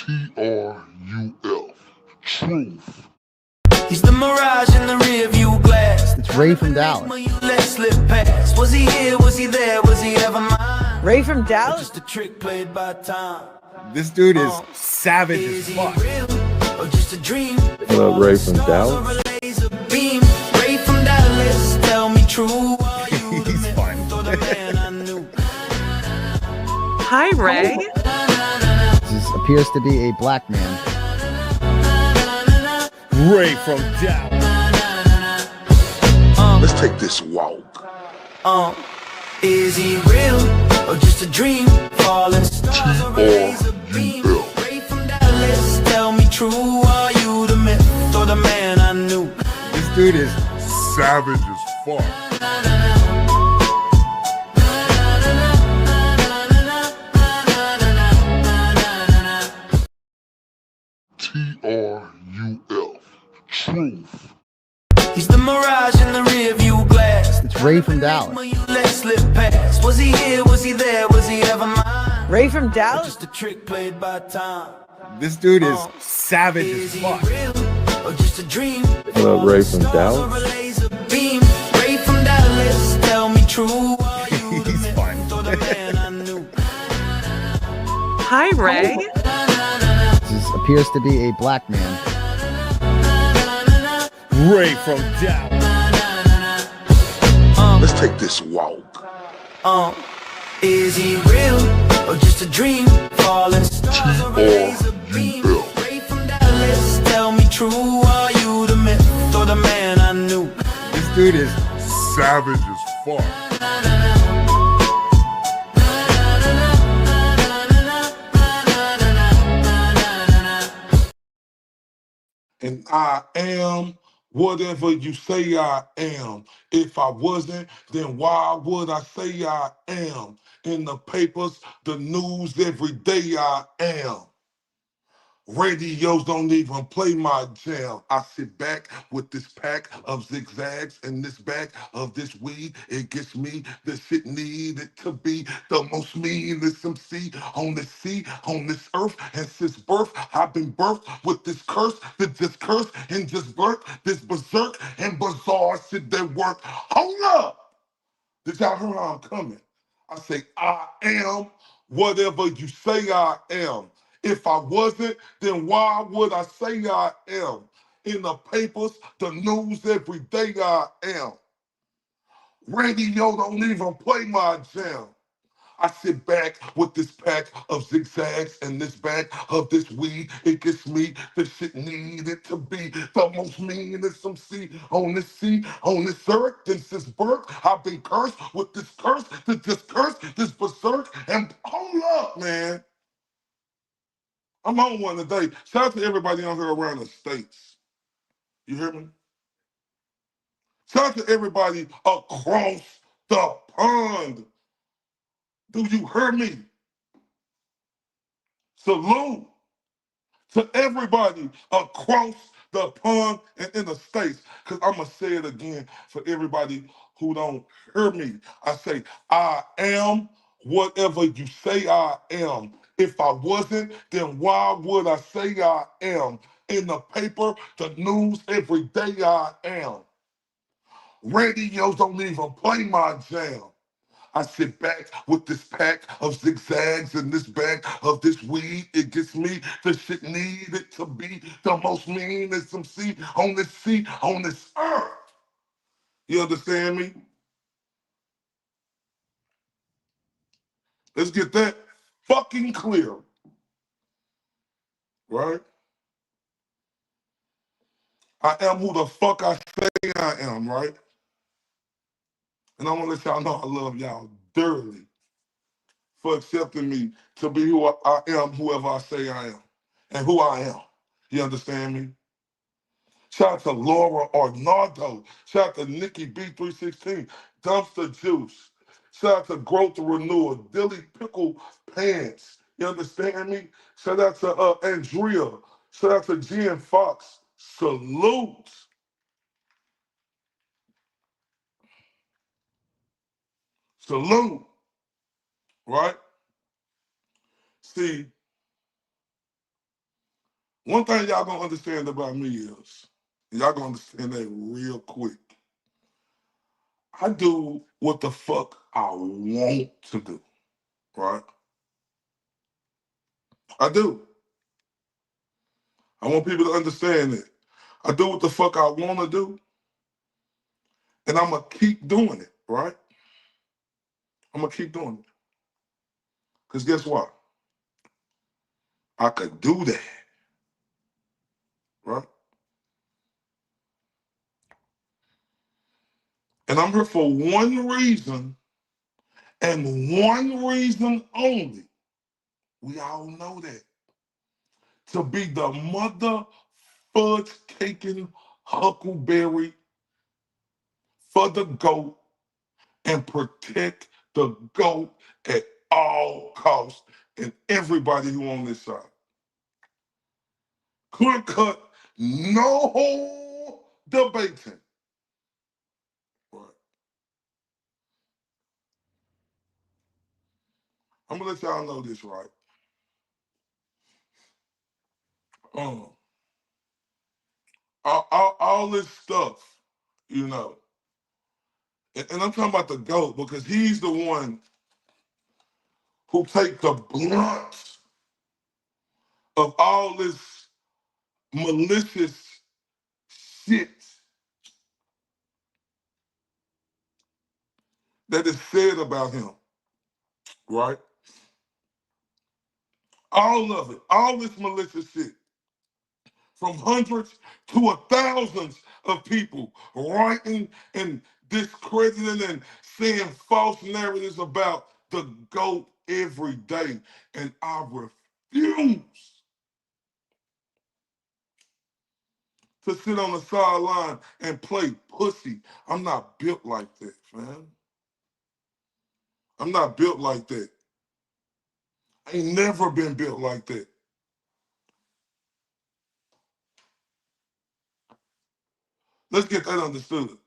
Truth. Truth. He's the mirage in the rear view glass. It's Ray from Dallas. You let slip past. Was he here? Was he there? Was he ever mine? Ray from Dallas? Just a trick played by time. This dude is savage as Is he fuck. real or just a dream? What up, Ray from Dallas? Beam. Ray from Dallas, tell me true. Are you the He's myth fun. or the man I knew? Hi, Ray. This appears to be a black man. Ray from Dallas. Let's take this walk. Is he real or just a dream? Falling stars or a laser beam. Ray from Dallas, tell me true. Are you the myth or the man I knew? This dude is Savage as fuck. Truth. Truth. He's the mirage in the rear view glass. It's Ray from Dallas. You let slip past. Was he here? Was he there? Was he ever mine? Ray from Dallas? Just a trick played by time. this dude is savage Is as he fuck. real or just a dream? What up, Ray from Stars Dallas? or a laser beam. Ray from Dallas, tell me true. Are you the He's myth fun. or the man I knew? Hi, Ray. This appears to be a black man. Ray from Dallas. Let's take this walk. Is he real or just a dream? Falling stars or a laser beam. Ray from Dallas, tell me true. Are you the myth or the man I knew? This dude is Savage as fuck. And I am whatever you say I am. If I wasn't, then why would I say I am? In the papers, the news, every day I am. Radios don't even play my jam. I sit back with this pack of zigzags and this bag of this weed. It gets me the shit needed to be the most meanest MC on the sea, on this earth. And since birth, I've been birthed with this curse, this curse, and just birth, this berserk and bizarre shit that work. Hold up! Did y'all hear how I'm coming? I say, I am whatever you say I am. If I wasn't, then why would I say I am? In the papers, the news, every day I am. Radio don't even play my jam. I sit back with this pack of zigzags and this bag of this weed. It gets me the shit needed to be the most meanest MC on this sea, on this earth. And since birth, I've been cursed with this curse, this berserk. And hold up, man. I'm on one today. Shout out to everybody out here around the states. You hear me? Shout out to everybody across the pond. Do you hear me? Salute to everybody across the pond and in the states. Because I'm going to say it again for everybody who don't hear me. I say, I am whatever you say I am. If I wasn't, then why would I say I am? In the paper, the news, every day I am. Radios don't even play my jam. I sit back with this pack of zigzags and this bag of this weed. It gets me the shit needed to be the most meanest MC on this sea, on this earth. You understand me? Let's get that fucking clear. Right? I am who the fuck I say I am, right? And I want to let y'all know I love y'all dearly for accepting me to be who I am, whoever I say I am, and who I am. You understand me? Shout out to Laura Arnaldo. Shout out to Nikki B316, Dumpster Juice. Shout out to Growth Renewal, Dilly Pickle Pants. You understand me? Shout out to Andrea. Shout out to Jen Fox. Salute. Salute. Right? See, One thing y'all gonna understand about me is, y'all gonna understand that real quick. I do what the fuck I want to do, right? I do. I want people to understand that. I do what the fuck I want to do, and I'm gonna keep doing it, right? I'm gonna keep doing it. Because guess what? I could do that, right? And I'm here for one reason and one reason only. We all know that. To be the mother fudge caking huckleberry for the GOAT and protect the GOAT at all costs and everybody who on this side. Clear cut, no debating. Right. I'm gonna let y'all know this, right? Um, all this stuff, you know, and I'm talking about the GOAT because he's the one who take the blunt of all this malicious shit that is said about him, right? All of it, all this malicious shit, from hundreds to thousands of people writing and discrediting and saying false narratives about the GOAT every day. And I refuse to sit on the sideline and play pussy. I'm not built like that, man. I'm not built like that. I ain't never been built like that. Let's get that understood.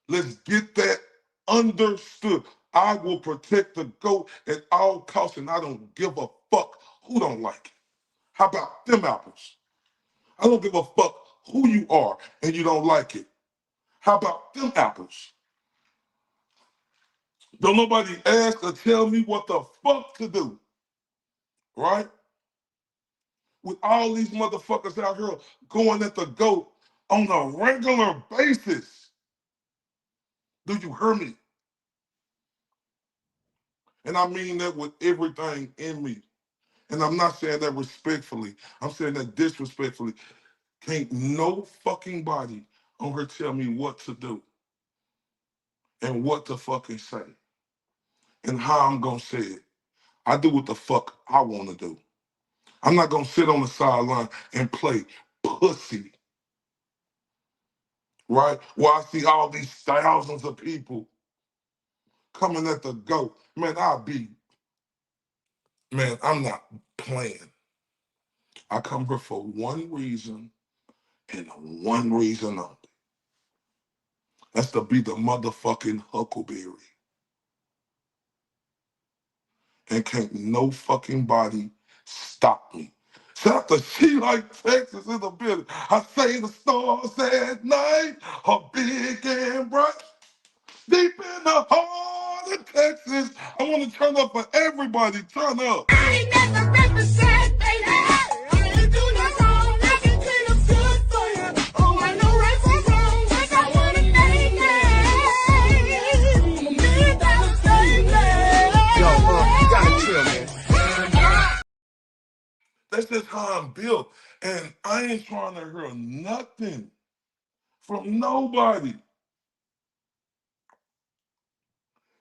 Let's get that understood. I will protect the GOAT at all costs, and I don't give a fuck who don't like it. How about them apples? I don't give a fuck who you are and you don't like it. How about them apples? Don't nobody ask or tell me what the fuck to do, right? With all these motherfuckers out here going at the GOAT on a regular basis. Do you hear me? And I mean that with everything in me. And I'm not saying that respectfully. I'm saying that disrespectfully. Can't no fucking body on her tell me what to do and what to fucking say and how I'm gonna say it. I do what the fuck I want to do. I'm not gonna sit on the sideline and play pussy, right? While I see all these thousands of people coming at the GOAT. Man, man, I'm not playing. I come here for one reason and one reason only. That's to be the motherfucking huckleberry. And can't no fucking body stop me. Shout out to She Like Texas in the building. I say the stars at night are big and bright. Deep in the heart of Texas. I want to turn up for everybody. Turn up. I ain't never represent, baby. I ain't do no wrong. I can clean up good for you. Oh, I know right from wrong. Just I wanna thank me. I'm a $1 million baby. Yo, you gotta chill, man. That's just how I'm built. And I ain't trying to hear nothing from nobody.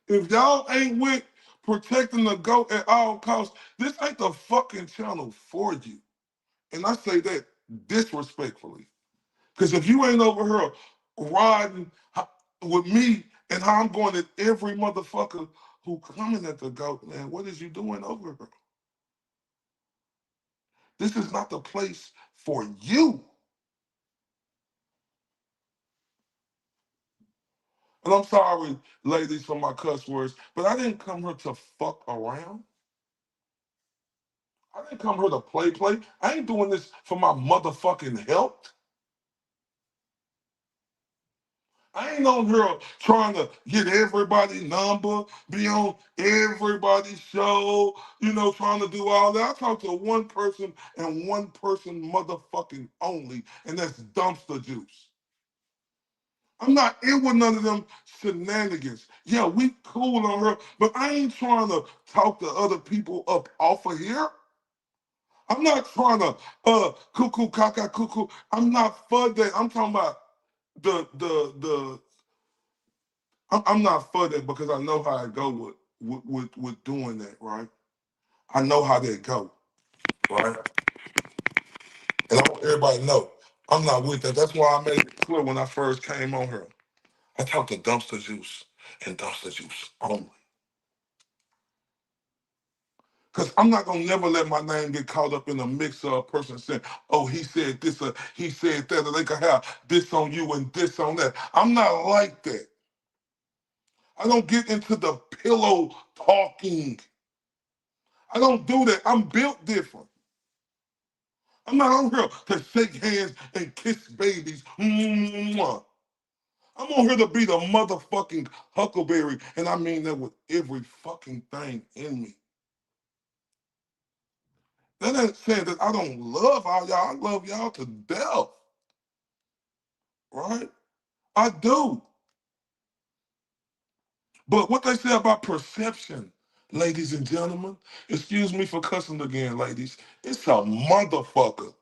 If y'all ain't with protecting the GOAT at all costs, this ain't the fucking channel for you. And I say that disrespectfully. Because if you ain't over here riding with me and how I'm going at every motherfucker who coming at the GOAT, man, what is you doing over here? This is not the place for you. And I'm sorry, ladies, for my cuss words, but I didn't come here to fuck around. I didn't come here to play. I ain't doing this for my motherfucking health. I ain't on here trying to get everybody's number, be on everybody's show, trying to do all that. I talk to one person and one person motherfucking only, and that's dumpster juice. I'm not in with none of them shenanigans. Yeah, we cool on her, but I ain't trying to talk to other people up off of here. I'm not trying to cuckoo caca cuckoo. I'm not for that. I'm talking about the I'm not for that because I know how I go with doing that, right? I know how that go, right? And I want everybody to know I'm not with that. That's why I made it clear when I first came on here. I talk to dumpster juice and dumpster juice only. Because I'm not going to never let my name get caught up in a mix of a person saying, oh, he said this or he said that, or they could have this on you and this on that. I'm not like that. I don't get into the pillow talking. I don't do that. I'm built different. I'm not on here to shake hands and kiss babies. Mwah. I'm on here to be the motherfucking huckleberry, and I mean that with every fucking thing in me. That ain't saying that I don't love all y'all. I love y'all to death, right? I do. But what they say about perception, ladies and gentlemen, excuse me for cussing again, ladies, it's a motherfucker.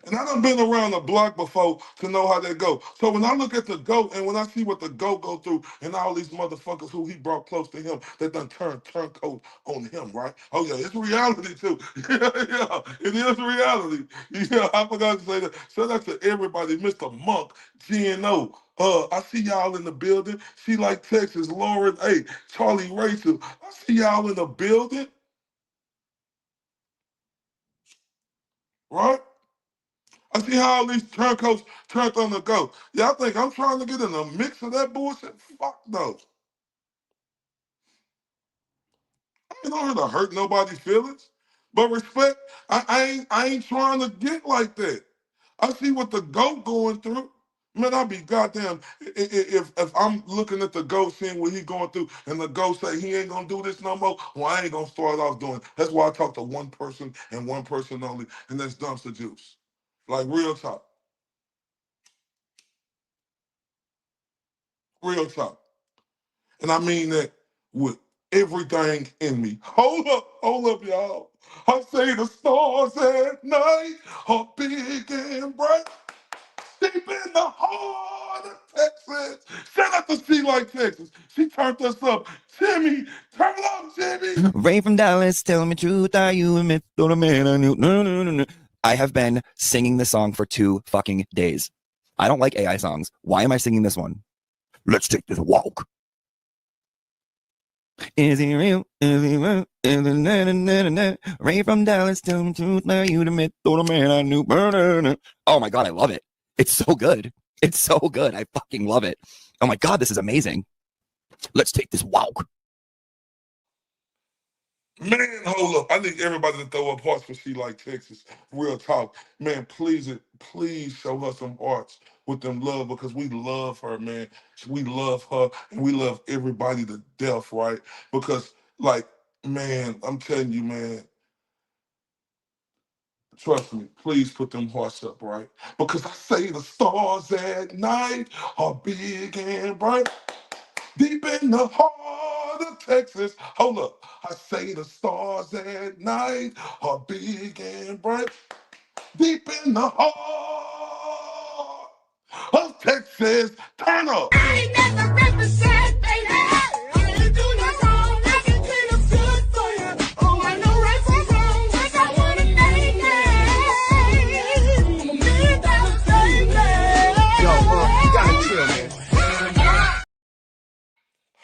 And I done been around the block before to know how that go. So when I look at the GOAT and when I see what the GOAT go through and all these motherfuckers who he brought close to him that done turncoat on him, right? Oh yeah, it's reality too. Yeah, it is reality. Yeah, I forgot to say that. Shout out to everybody, Mr. Monk, GNO. I see y'all in the building. She like Texas, Lauren, hey, Charlie Rachel. I see y'all in the building, right? I see how all these turncoats turned on the go. Y'all think I'm trying to get in the mix of that bullshit? Fuck no. I ain't on here to hurt nobody's feelings. But respect, I ain't trying to get like that. I see what the GOAT going through. Man, I'll be goddamn if I'm looking at the GOAT seeing what he going through and the GOAT say he ain't gonna do this no more, well, I ain't gonna start off doing it. That's why I talk to one person and one person only, and that's dumpster juice. Like real talk. Real talk. And I mean that with everything in me. Hold up, y'all. I say the stars at night are big and bright, deep in the heart of Texas. Shout out to She Like Texas. She turned us up. Jimmy, turn it up, Jimmy. Ray from Dallas, tell me truth, are you a myth or a man I knew? No, no, no, no. I have been singing this song for 2 fucking days. I don't like AI songs. Why am I singing this one? Let's take this walk. Is he real? Is he real? Is he na, na, na, na, na. Ray from Dallas, tell me truth, are you the myth or the man I knew? Oh my God, I love it. It's so good. It's so good. I fucking love it. Oh my God, this is amazing. Let's take this walk. Man, hold up. I need everybody to throw up hearts for She Like Texas. Real talk. Man, please show her some hearts with them love because we love her, man. We love her and we love everybody to death, right? Because, like, man, I'm telling you, man, trust me, please put them hearts up, right? Because I say the stars at night are big and bright. Deep in the heart of Texas. Hold up. I say the stars at night are big and bright. Deep in the heart of Texas. Turn up. I ain't never represent, baby. I ain't do no wrong. I can clean up good for you. Oh, I know right from wrong. Yes, I wanna name it. $1 million, baby. Yo, you gotta chill, man.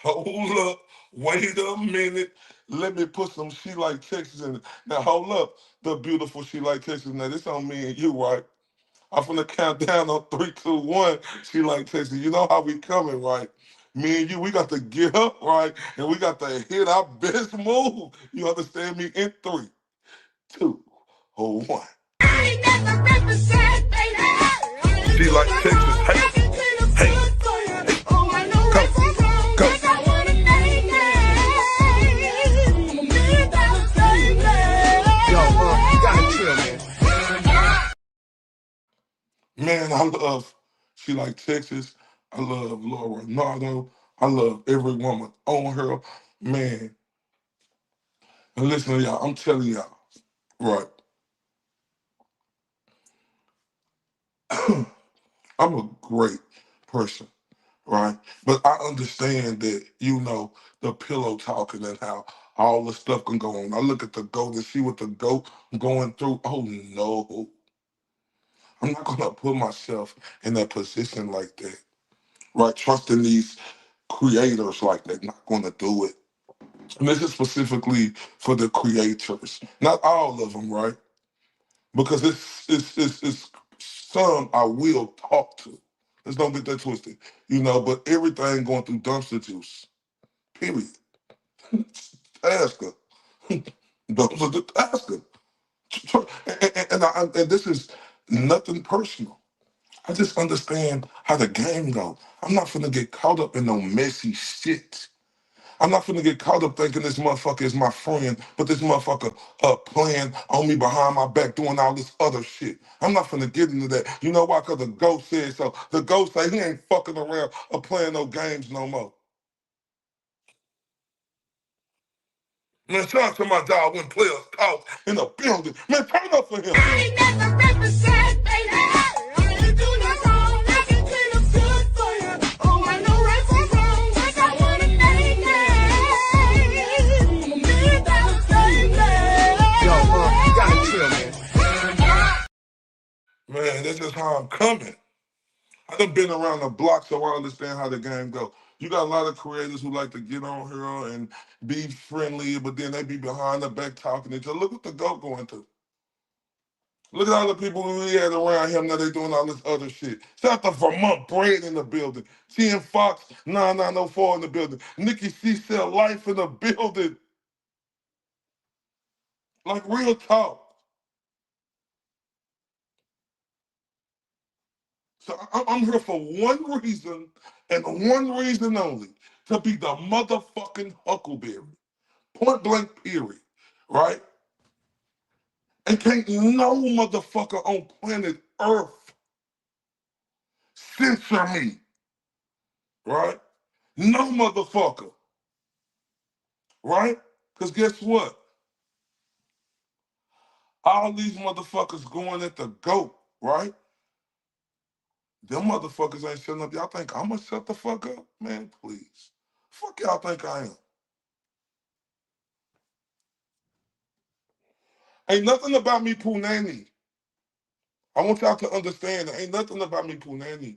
Hold up. Wait a minute. Let me put some She Like Texas in it. Now, hold up. The beautiful She Like Texas. Now, this on me and you, right? I'm finna count down on 3, 2, 1. She Like Texas. You know how we coming, right? Me and you, we got to get up, right? And we got to hit our best move. You understand me? In three, two, one. I ain't never represent, baby. She like Texas. Hey, hey, hey. Oh, I know Go, right from wrong, go. 'cause I wanna thank you. $1,000,000, baby. Yo, you gotta chill, man. Man, I love She Like Texas. I love Laura Nardo. I love every woman on her. Man, and listen to y'all, I'm telling y'all, right? I'm a great person, right? But I understand that, the pillow talking and how all the stuff can go on. I look at the goat and see what the goat going through. Oh no, I'm not gonna put myself in that position like that, right? Trusting these creators like that, not gonna do it. And this is specifically for the creators, not all of them, right? Because it's some I will talk to. Let's don't get that twisted, But everything going through dumpster juice. Period. Ask her. Those are the ask her. And this is nothing personal. I just understand how the game go. I'm not finna get caught up in no messy shit. I'm not finna get caught up thinking this motherfucker is my friend, but this motherfucker playing on me behind my back doing all this other shit. I'm not finna get into that. You know why? Because the ghost said so. The ghost say he ain't fucking around or playing no games no more. Man, shout out to my dog when players talk in the building. Man, turn up for him. I ain't never represent, baby. I ain't do no wrong. I can clean up good for you. Oh, I know right from wrong, 'cause I wanna thank you. $1,000,000, baby. Yo, you gotta chill, man. Man, that's just how I'm coming. I done been around the block, so I understand how the game go. You got a lot of creators who like to get on here and be friendly, but then they be behind the back talking to each other. Look what the GOAT going through. Look at all the people who he had around him. Now they doing all this other shit. Shout out to Vermont Bread in the building. TN Fox 9904 in the building. Nikki C Sell Life in the building. Like real talk. So I'm here for one reason and one reason only. To be the motherfucking Huckleberry. Point blank period. Right? And can't no motherfucker on planet Earth censor me. Right? No motherfucker. Right? Because guess what? All these motherfuckers going at the GOAT, right? Them motherfuckers ain't shutting up. Y'all think I'm gonna shut the fuck up? Man, please. Fuck y'all think I am. Ain't nothing about me Punani. I want y'all to understand that ain't nothing about me Punani.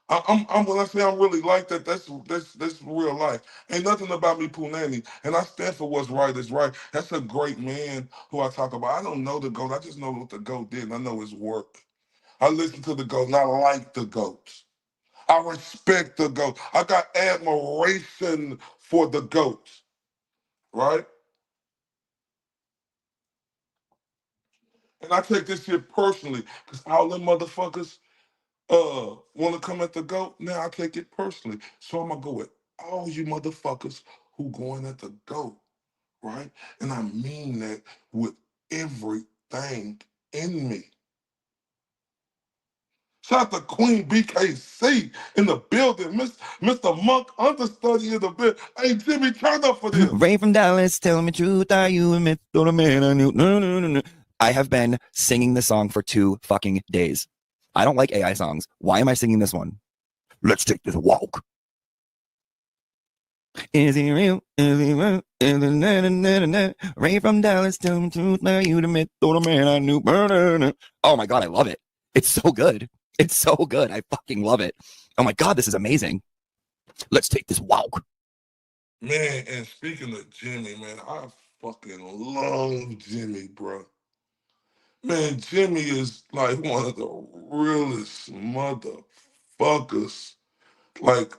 I'm when I say I'm really like that, that's real life. Ain't nothing about me Punani. And I stand for what's right is right. That's a great man who I talk about. I don't know the GOAT. I just know what the GOAT did, and I know his work. I listen to the GOAT, and I like the GOAT. I respect the GOAT. I got admiration for the GOAT, right? And I take this shit personally, because all them motherfuckers want to come at the GOAT. Now I take it personally. So I'm going to go with all you motherfuckers who going at the GOAT, right? And I mean that with everything in me. Shout out to Queen BKC in the building. Mr. Monk understudy in the building. Hey, Jimmy, turn up for this. Ray from Dallas, tell me truth, are you a myth or a man I knew? No, no, no, no. I have been singing this song for 2 fucking days. I don't like AI songs. Why am I singing this one? Let's take this walk. Is he real? Is he real? Is he na, na, na, na, na. Ray from Dallas, tell me truth, are you the myth or the man I knew? Oh my God, I love it. It's so good. It's so good. I fucking love it. Oh my God, this is amazing. Let's take this walk. Man, and speaking of Jimmy, man, I fucking love Jimmy, bro. Man, Jimmy is like one of the realest motherfuckers, like,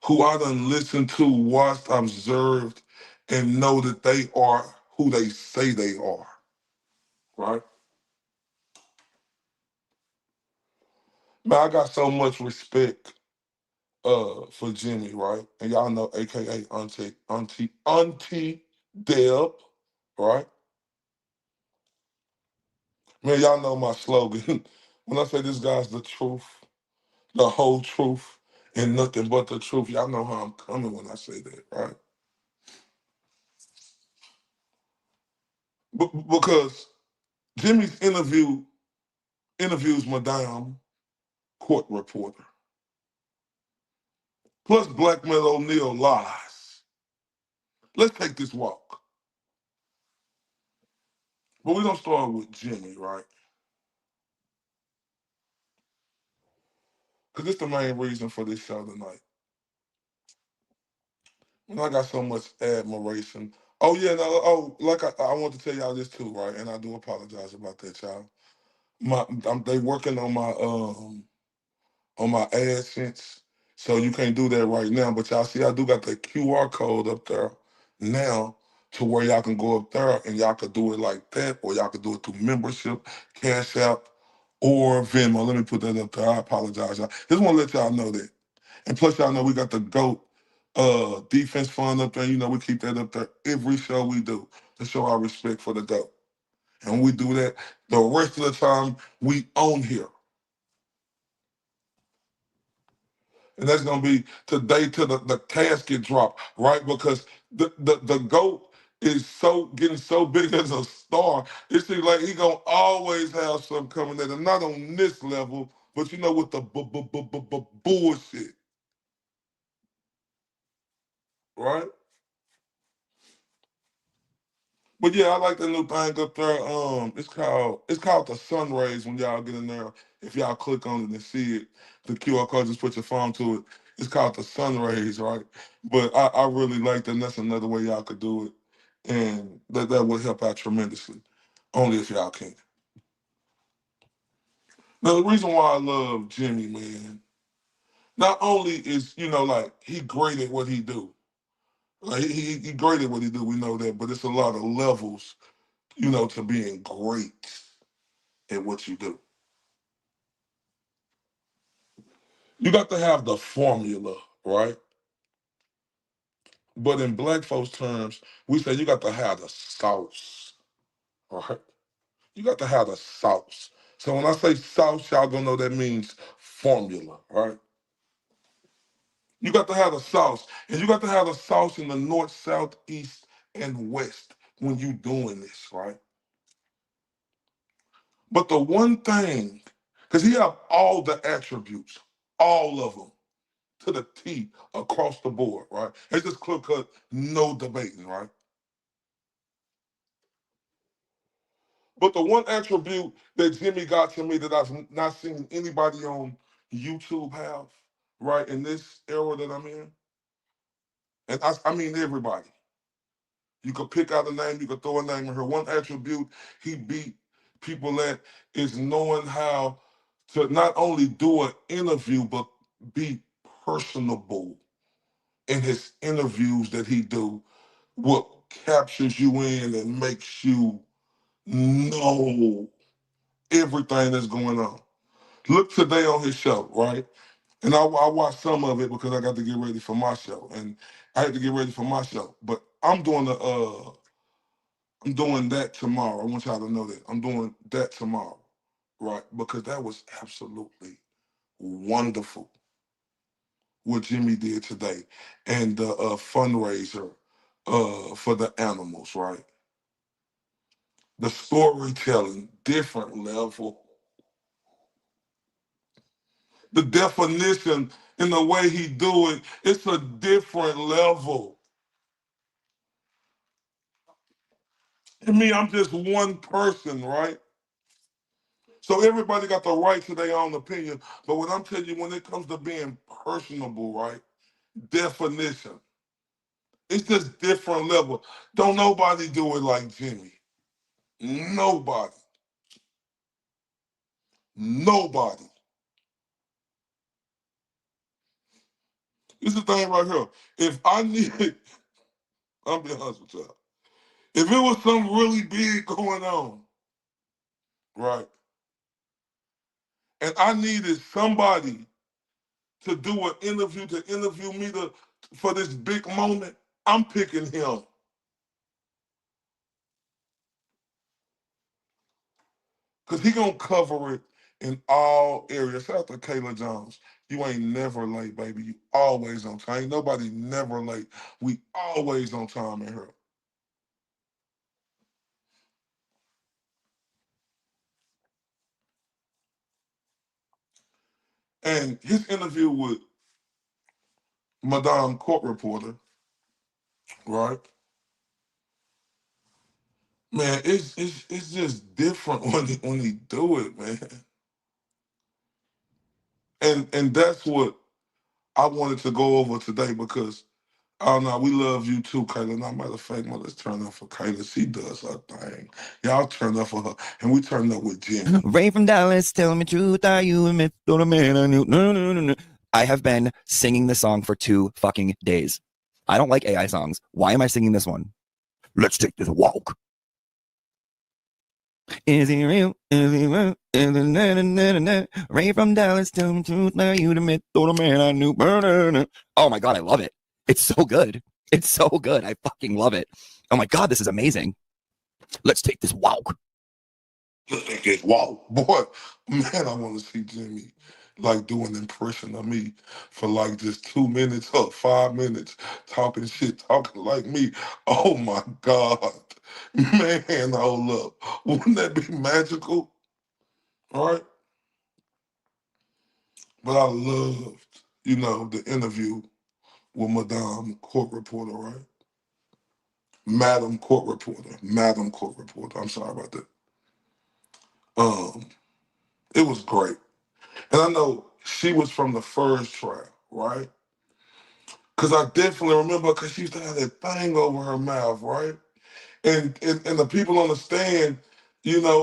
who I done listened to, watched, observed, and know that they are who they say they are, right? Man, I got so much respect for Jimmy, right? And y'all know AKA Auntie Deb, right? Man, y'all know my slogan. When I say this guy's the truth, the whole truth, and nothing but the truth, y'all know how I'm coming when I say that, right? Because Jimmy's interviews Madame court reporter. Plus Blackmail O'Neal lies. Let's take this walk. But we're gonna start with Jimmy, right? Because it's the main reason for this show tonight. And I got so much admiration. Oh yeah, no, like I want to tell y'all this too, right? And I do apologize about that, y'all. They working on my AdSense, so you can't do that right now. But y'all see, I do got the QR code up there now to where y'all can go up there and y'all could do it like that, or y'all could do it through membership, Cash App, or Venmo. Let me put that up there. I apologize. I just want to let y'all know that. And plus, y'all know we got the GOAT defense fund up there. You know, we keep that up there every show we do to show our respect for the GOAT. And when we do that, the rest of the time we own here. And that's gonna be today to the casket drop, right? Because the GOAT is so getting so big as a star. It seems like he gonna always have something coming at him, not on this level, but you know, with the bullshit, right? But yeah, I like the new thing up there. It's called the sun rays when y'all get in there. If y'all click on it and see it, the QR code, just put your phone to it. It's called the sun rays, right? But I really like that. And that's another way y'all could do it. And that would help out tremendously. Only if y'all can. Now the reason why I love Jimmy, man, not only is, like he great at what he do. Like he great at what he do, we know that, but it's a lot of levels, to being great at what you do. You got to have the formula, right? But in black folks' terms, we say you got to have the sauce, right? You got to have the sauce. So when I say sauce, y'all gonna know that means formula, right? You got to have the sauce, and you got to have the sauce in the north, south, east, and west when you doing this, right? But the one thing, because he have all the attributes, all of them, to the T across the board, right? It's just clear cut, no debating, right? But the one attribute that Jimmy got to me that I've not seen anybody on YouTube have, right, in this era that I'm in, and I mean everybody. You could pick out a name, you could throw a name in her. One attribute he beat people at is knowing how to not only do an interview, but be personable in his interviews that he do, what captures you in and makes you know everything that's going on. Look today on his show, right? And I watched some of it because I got to get ready for my show, and I had to get ready for my show. But I'm doing that tomorrow. I want y'all to know that I'm doing that tomorrow, right? Because that was absolutely wonderful what Jimmy did today, and the fundraiser for the animals, right? The storytelling, different level. The definition in the way he do it, it's a different level. And me, I'm just one person, right? So everybody got the right to their own opinion. But what I'm telling you, when it comes to being personable, right? Definition. It's just different level. Don't nobody do it like Jimmy. Nobody. Nobody. This is the thing right here. If I needed, I'm being honest with y'all. If it was something really big going on, right, and I needed somebody to do an interview to interview me for this big moment, I'm picking him. Because he going to cover it in all areas. Shout out to Kayla Jones. You ain't never late, baby. You always on time. Ain't nobody never late. We always on time in here. And his interview with Madame Court Reporter, right? Man, it's just different when he do it, man. And that's what I wanted to go over today because oh no, we love you too, Kayla. Now, matter of fact, let's turn up for Kayla. She does her thing. Y'all turn up for her, and we turn up with Jimmy. Ray from Dallas, tell me truth, are you a myth or a man I knew? No, no, no, no. I have been singing this song for 2 fucking days. I don't like AI songs. Why am I singing this one? Let's take this walk. Is he real? Is he real? Ray from Dallas, tell me truth, are you the myth or the man I knew? Oh my God, I love it. It's so good. It's so good. I fucking love it. Oh my God, this is amazing. Let's take this walk. Let's take this walk. Boy, man, I want to see Jimmy like do an impression of me for like just 2 minutes or 5 minutes talking shit, talking like me. Oh my God. Man, hold up. Wouldn't that be magical? All right. But I loved, the interview with Madame Court Reporter, right? Madam Court Reporter. Madam Court Reporter. I'm sorry about that. Um, it was great. And I know she was from the first trial, right? Because I definitely remember because she used to have that thing over her mouth, right? And the people on the stand, that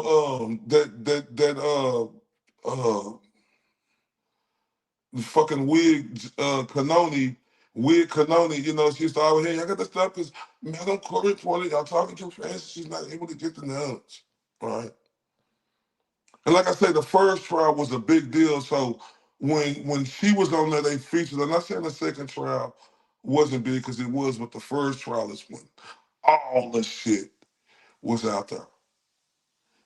the fucking wig Canoni, she used to always hey, I got this stuff because Madam Court Reporter, y'all talking too fast, she's not able to get the knowledge, right? And like I said, the first trial was a big deal. So when she was on there, they featured. I'm not saying the second trial wasn't big because it was, but the first trial is when all the shit was out there,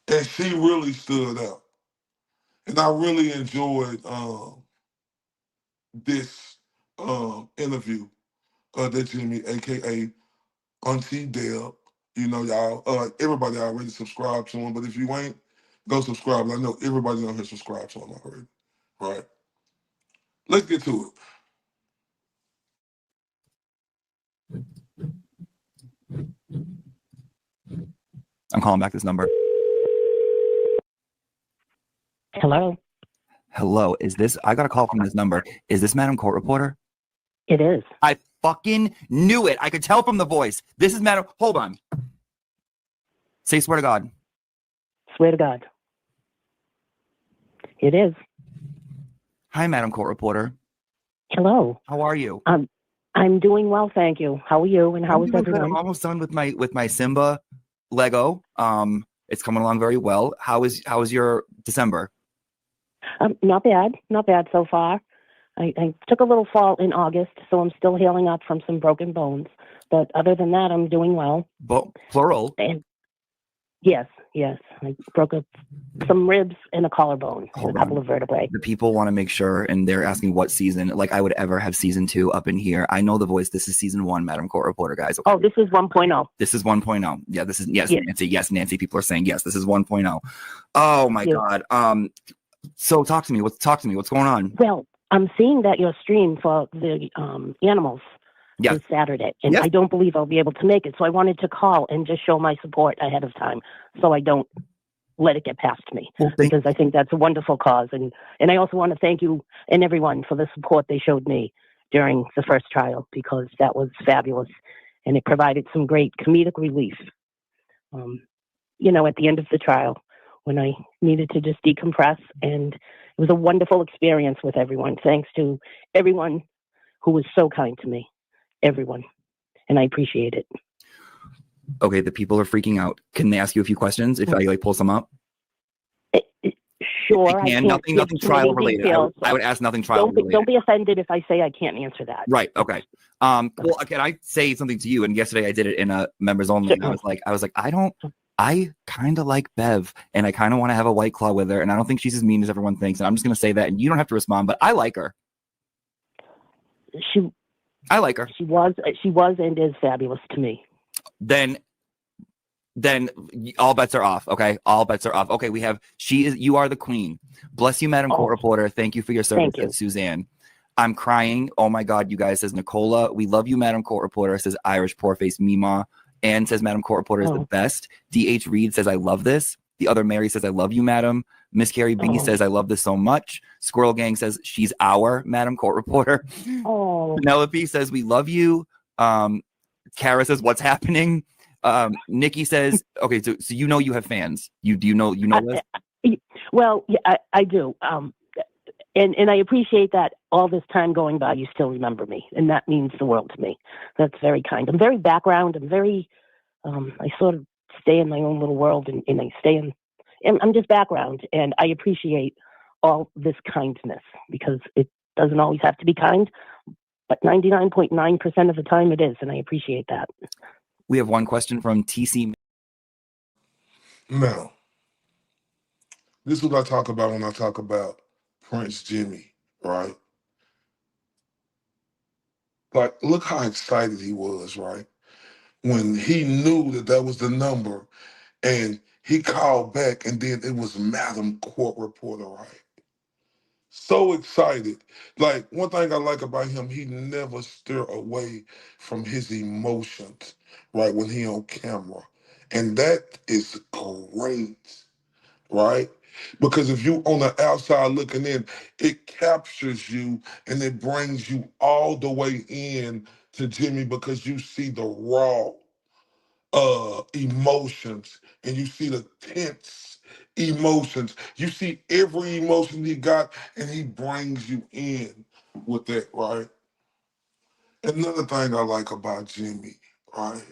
and she really stood out. And I really enjoyed this interview that Jimmy, aka Auntie Deb, y'all, everybody already subscribed to him. But if you ain't, go subscribe. I know everybody on here subscribed to him already, right? Let's get to it. I'm calling back this number. Hello. Hello, I got a call from this number. Is this Madam Court Reporter? It is. I fucking knew it. I could tell from the voice. This is Madam. Hold on. Say swear to God. Swear to God. It is. Hi, Madam Court Reporter. Hello. How are you? I'm doing well, thank you. How are you? And how is everyone? I'm almost done with my Simba Lego. It's coming along very well. How is your December? Not bad so far. I took a little fall in August, so I'm still healing up from some broken bones. But other than that, I'm doing well. Plural? And yes. I broke up some ribs and a collarbone, and a couple of vertebrae. The people want to make sure, and they're asking what season, like I would ever have season 2 up in here. I know the voice. This is season 1, Madam Court Reporter, guys. Okay. Oh, this is 1.0. This is 1.0. Yeah, this is, yes, Nancy. Yes, Nancy. People are saying, yes, this is 1.0. Oh, my God. So talk to me. What's going on? Well, I'm seeing that your stream for the animals is Saturday, and I don't believe I'll be able to make it. So I wanted to call and just show my support ahead of time, so I don't let it get past me, because I think that's a wonderful cause. And I also want to thank you and everyone for the support they showed me during the first trial, because that was fabulous, and it provided some great comedic relief. At the end of the trial, when I needed to just decompress, and it was a wonderful experience with everyone. Thanks to everyone who was so kind to me, everyone, and I appreciate it. Okay, the people are freaking out. Can they ask you a few questions if I like pull some up? Sure, I can't nothing give too trial many related. details. I would ask nothing trial related. Don't be offended if I say I can't answer that. Right. Okay. Well, can I say something to you? And yesterday I did it in a members only. And I was like, I kind of like Bev, and I kind of want to have a White Claw with her, and I don't think she's as mean as everyone thinks. And I'm just gonna say that, and you don't have to respond, but I like her. I like her. She was and is fabulous to me. Then all bets are off. Okay, all bets are off. Okay, we have you are the queen. Bless you, Madam Court Reporter. Thank you for your service. Says Suzanne. I'm crying. Oh my God, you guys. Says Nicola. We love you, Madam Court Reporter. Says Irish poor face Mima. Anne says Madam Court Reporter is the best. D.H. Reed says I love this. The other Mary says I love you, Madam. Miss Carrie B says I love this so much. Squirrel Gang says she's our Madam Court Reporter. Penelope says we love you. Kara says what's happening. Nikki says okay, so you know you have fans. You know this? Well, yeah, I do. And I appreciate that all this time going by, you still remember me, and that means the world to me. That's very kind. I'm very background. I'm very, I sort of stay in my own little world, and I stay in, and I'm just background, and I appreciate all this kindness because it doesn't always have to be kind, but 99.9% of the time it is, and I appreciate that. We have one question from TC. Now, this is what I talk about when I talk about Prince Jimmy, right? Like, look how excited he was, right? When he knew that was the number, and he called back, and then it was Madam Court Reporter, right? So excited. Like, one thing I like about him, he never steer away from his emotions, right, when he on camera. And that is great, right? Because if you on the outside looking in, it captures you and it brings you all the way in to Jimmy because you see the raw emotions and you see the tense emotions. You see every emotion he got and he brings you in with that, right? Another thing I like about Jimmy, right?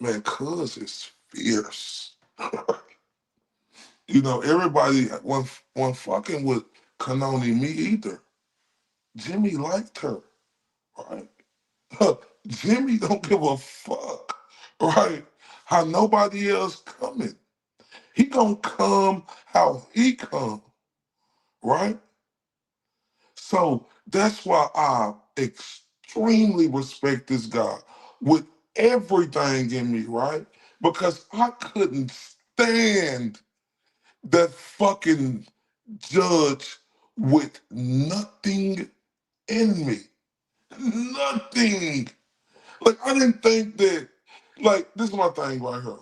Man, Cuz is fierce. You know, everybody wasn't fucking with Kanoni, me either. Jimmy liked her, right? Jimmy don't give a fuck, right? How nobody else coming. He gonna come how he come, right? So that's why I extremely respect this guy with everything in me, right? Because I couldn't stand that fucking judge with nothing in me. Nothing. Like, I didn't think that, like, this is my thing right here.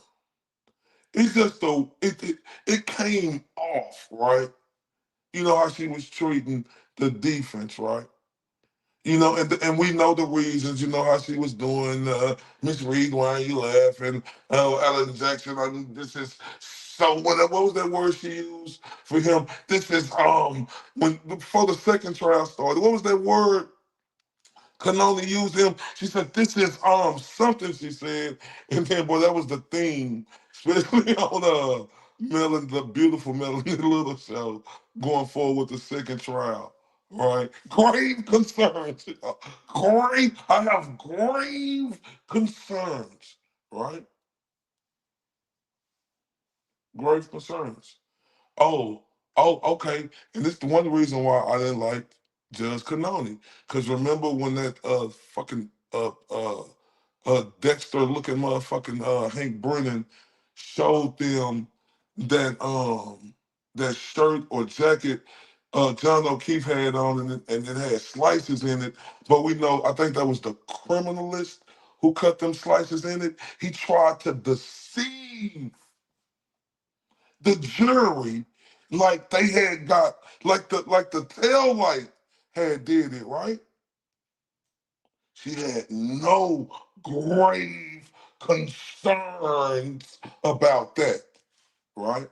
It's just it came off, right? You know how she was treating the defense, right? You know, and we know the reasons. You know how she was doing. Miss Reed, why are you laughing? Alan Jackson. This is so. What was that word she used for him? This is when before the second trial started. What was that word? Couldn't only use him. She said, "This is something." She said, and then boy, that was the theme, especially on the beautiful Melanie Little show going forward with the second trial. Right, grave concerns. Grave. I have grave concerns. Right, grave concerns. Oh, okay. And this is the one reason why I didn't like Judge Canoni. Because remember when that fucking Dexter looking motherfucking Hank Brennan showed them that shirt or jacket John O'Keefe had on and it had slices in it. But we know I think that was the criminalist who cut them slices in it. He tried to deceive the jury like they had got like the tail light had did it, right? She had no grave concerns about that, right?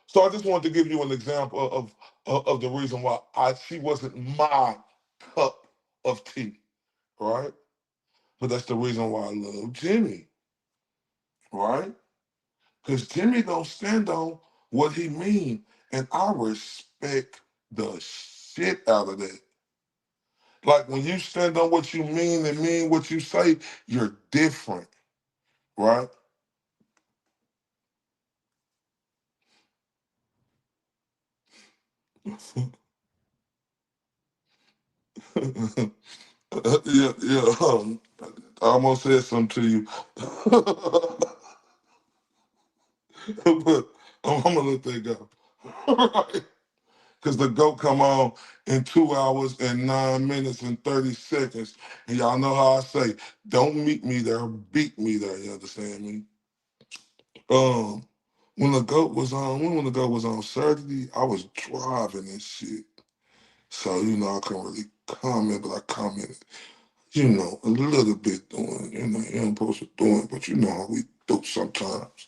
So I just wanted to give you an example of the reason why she wasn't my cup of tea, right? But that's the reason why I love Jimmy, right? Because Jimmy don't stand on what he mean, and I respect the shit out of that. Like when you stand on what you mean and mean what you say, you're different, right? Yeah, yeah. I almost said something to you, but I'm gonna let that go. Right? Because the GOAT come on in 2 hours and 9 minutes and 30 seconds. And y'all know how I say, don't meet me there, beat me there. You understand me? Um, when the GOAT was on, when the GOAT was on Saturday, I was driving and shit. So, I couldn't really comment, but I commented, a little bit doing, you ain't supposed to do it, but you know how we do sometimes,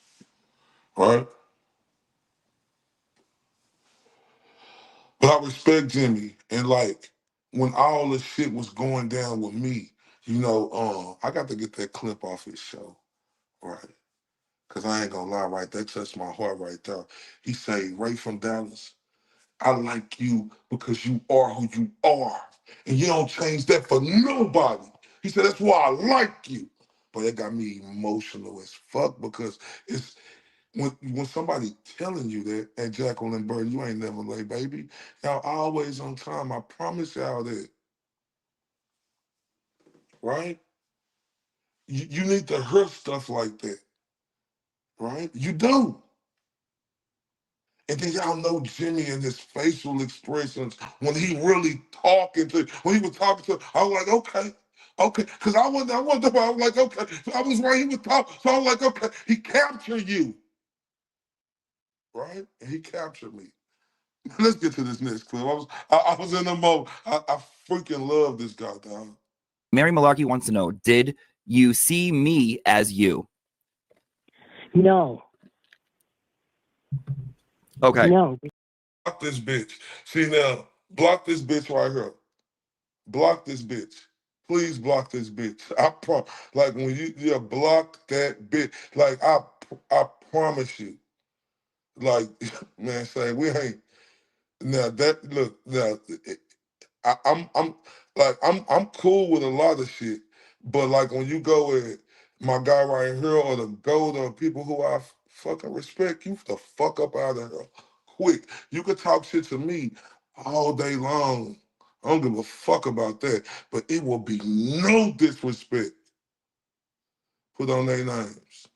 right? But I respect Jimmy, and like when all this shit was going down with me, I got to get that clip off his show, right? Cause I ain't gonna lie, right? That touched my heart right there. He say, Ray from Dallas, I like you because you are who you are, and you don't change that for nobody. He said that's why I like you. But it got me emotional as fuck because it's when somebody telling you that at Jacqueline Bird, you ain't never late, baby. Y'all always on time. I promise y'all that, right? You need to hear stuff like that, right? You do. And then y'all know Jimmy and his facial expressions when he really when he was talking to, I was like, okay. Because I was like, okay. So I was right, he was talking. So I was like, okay, he captured you, right? And he captured me. Let's get to this next clip. I was in the mode. I freaking love this guy, dog. Mary Malarkey wants to know, did you see me as you? No. Okay. No. Block this bitch. See now, block this bitch right here. Block this bitch. Please block this bitch. Like when you block that bitch. Like I promise you. Like man, say we ain't now that look now. I'm like I'm cool with a lot of shit, but like when you go with my guy right here or the gold or people who I fucking respect, you the fuck up out of here quick. You could talk shit to me all day long. I don't give a fuck about that, but it will be no disrespect put on their names.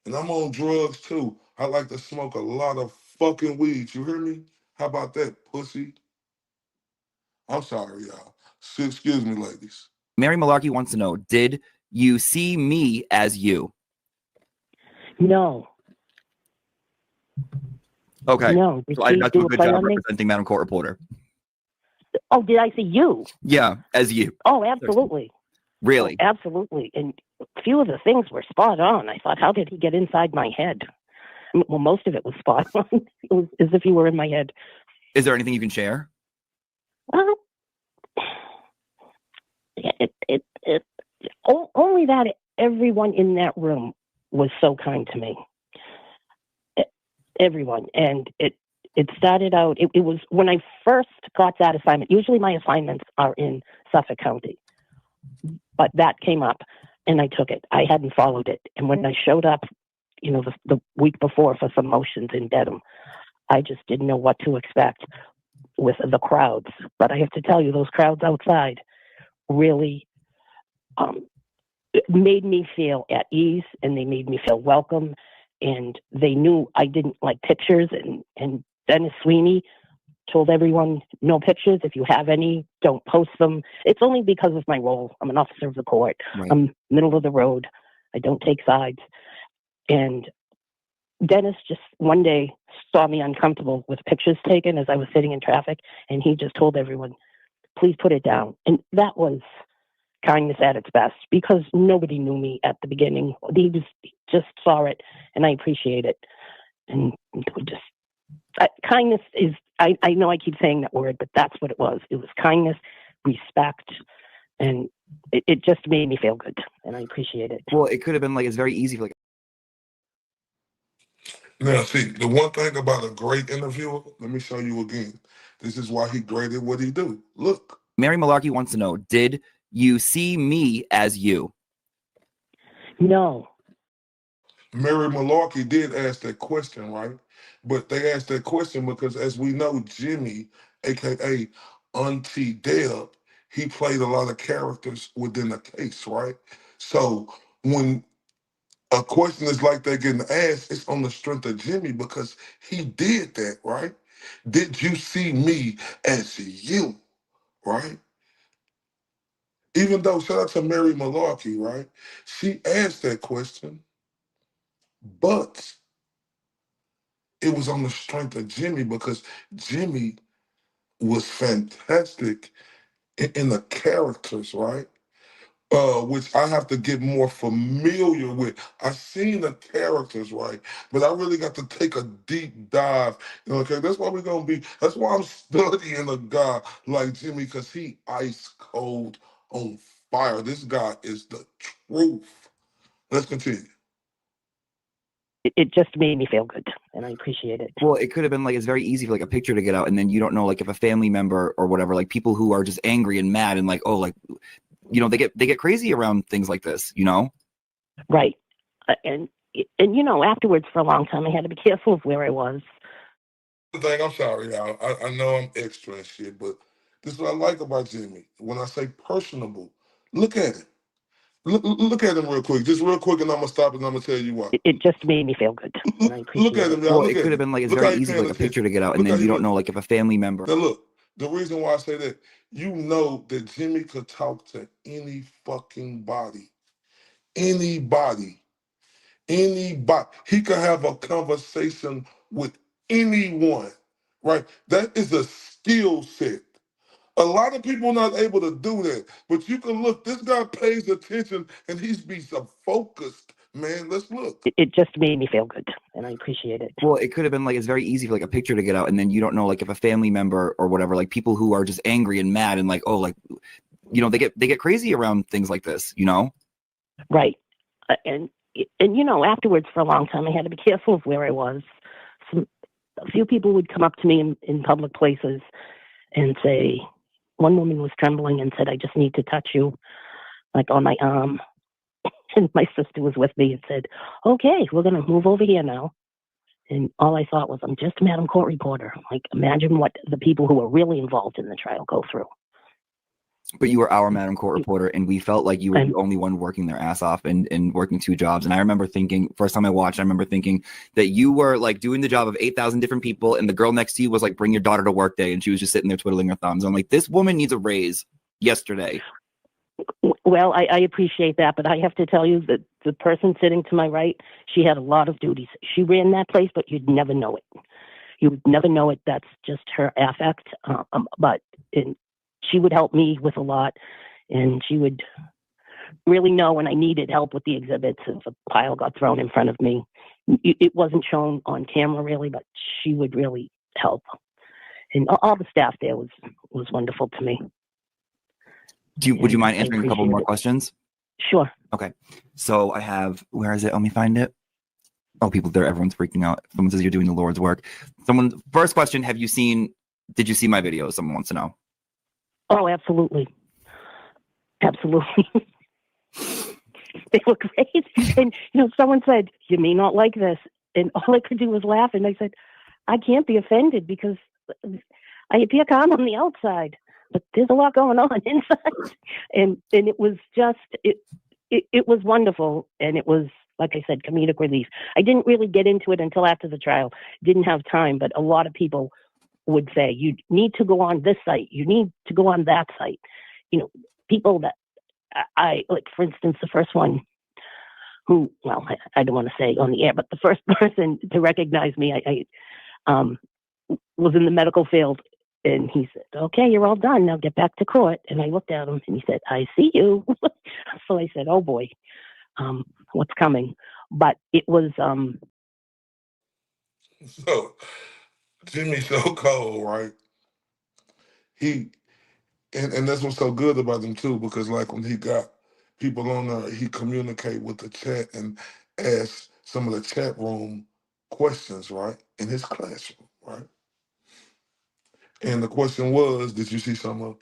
And I'm on drugs too. I like to smoke a lot of fucking weed. You hear me? How about that, pussy? I'm sorry, y'all. Excuse me, ladies. Mary Malarkey wants to know, did you see me as you? No. Okay. No. So I did not do a good job representing Madam Court Reporter. Oh, did I see you? Yeah, as you. Oh, absolutely. Really? Oh, absolutely. And a few of the things were spot on. I thought, how did he get inside my head? Well, most of it was spot on. It was as if you were in my head. Is there anything you can share? Well, only that everyone in that room was so kind to me. Everyone. And it started out, it was when I first got that assignment. Usually my assignments are in Suffolk County, but that came up and I took it. I hadn't followed it. And when I showed up, the week before for some motions in Dedham, I just didn't know what to expect with the crowds. But I have to tell you, those crowds outside really made me feel at ease, and they made me feel welcome. And they knew I didn't like pictures. And Dennis Sweeney told everyone, no pictures. If you have any, don't post them. It's only because of my role. I'm an officer of the court. Right. I'm middle of the road. I don't take sides. And Dennis just one day saw me uncomfortable with pictures taken as I was sitting in traffic, and he just told everyone, please put it down. And that was kindness at its best, because nobody knew me at the beginning. He just saw it, and I appreciate it. And Kindness is, I know I keep saying that word, but that's what it was. It was kindness, respect, and it just made me feel good, and I appreciate it. Well, it could have been like, it's very easy for like. Now, see, the one thing about a great interviewer, let me show you again. This is why he great at what he do. Look. Mary Malarkey wants to know, did you see me as you? No. Mary Malarkey did ask that question, right? But they asked that question because, as we know, Jimmy, aka Auntie Deb, he played a lot of characters within the case, right? So when a question is like that getting asked, it's on the strength of Jimmy because he did that, right? Did you see me as you, right? Even though, shout out to Mary Malarkey, right? She asked that question, but it was on the strength of Jimmy because Jimmy was fantastic in the characters, right? Which I have to get more familiar with. I've seen the characters, right? But I really got to take a deep dive. You know, okay, that's why we're gonna be. That's why I'm studying a guy like Jimmy because he ice cold on fire. This guy is the truth. Let's continue. It just made me feel good, and I appreciate it. Well, it could have been like, it's very easy for like a picture to get out, and then you don't know, like if a family member or whatever, like people who are just angry and mad and like, oh, like, you know, they get crazy around things like this, you know? Right. And you know, afterwards for a long time, I had to be careful of where I was. The thing, I'm sorry, y'all. I know I'm extra and shit, but this is what I like about Jimmy. When I say personable, look at him. Look at him real quick. Just real quick, and I'm going to stop and I'm going to tell you why. It just made me feel good, and I appreciate Look at him, it. y'all. Well, Look it at could have him. been like, it's Look very how he easy for paying like a picture attention. to get out, and Look how then he you don't look. know, like if a family member. Now, look, the reason why I say that, you know that Jimmy could talk to any fucking body. Anybody. Anybody. He could have a conversation with anyone, right? That is a skill set. A lot of people not able to do that, but you can look. This guy pays attention, and he's be so focused. Man, let's look. It just made me feel good, and I appreciate it. Well, it could have been like, it's very easy for like a picture to get out, and then you don't know, like if a family member or whatever, like people who are just angry and mad and like, oh, like, you know, they get crazy around things like this, you know? Right. And you know, afterwards for a long time, I had to be careful of where I was. A few people would come up to me in public places and say, one woman was trembling and said, "I just need to touch you," like on my arm. And my sister was with me and said, "Okay, we're going to move over here now." And all I thought was, I'm just a Madam Court reporter. Like, imagine what the people who are really involved in the trial go through. But you were our Madam Court reporter, and we felt like you were the only one working their ass off and working two jobs. And I remember thinking, first time I watched, I remember thinking that you were like doing the job of 8,000 different people, and the girl next to you was like, bring your daughter to work day, and she was just sitting there twiddling her thumbs. I'm like, this woman needs a raise yesterday. Well, I appreciate that, but I have to tell you that the person sitting to my right, she had a lot of duties. She ran that place, but you'd never know it. You would never know it. That's just her affect. But she would help me with a lot, and she would really know when I needed help with the exhibits. If a pile got thrown in front of me, it wasn't shown on camera really, but she would really help. And all the staff there was wonderful to me. Would you mind answering a couple more questions? Sure. Okay. So I have, where is it? Let me find it. Oh, people there, everyone's freaking out. Someone says you're doing the Lord's work. First question, did you see my videos? Someone wants to know. Oh, absolutely. Absolutely. They were great. And, you know, someone said, you may not like this. And all I could do was laugh. And I said, I can't be offended because I appear calm on the outside, but there's a lot going on inside. And it was just, it was wonderful. And it was, like I said, comedic relief. I didn't really get into it until after the trial. Didn't have time, but a lot of people would say, you need to go on this site. You need to go on that site. You know, people that I like, for instance, the first one who, well, I don't want to say on the air, but the first person to recognize me, I was in the medical field, and he said, "Okay, you're all done. Now get back to court." And I looked at him, and he said, "I see you." So I said, "Oh boy, what's coming?" But it was So Jimmy so cold, right? He and that's what's so good about him too, because like when he got people on there, he communicate with the chat and ask some of the chat room questions, right, in his classroom, right? And the question was, did you see some of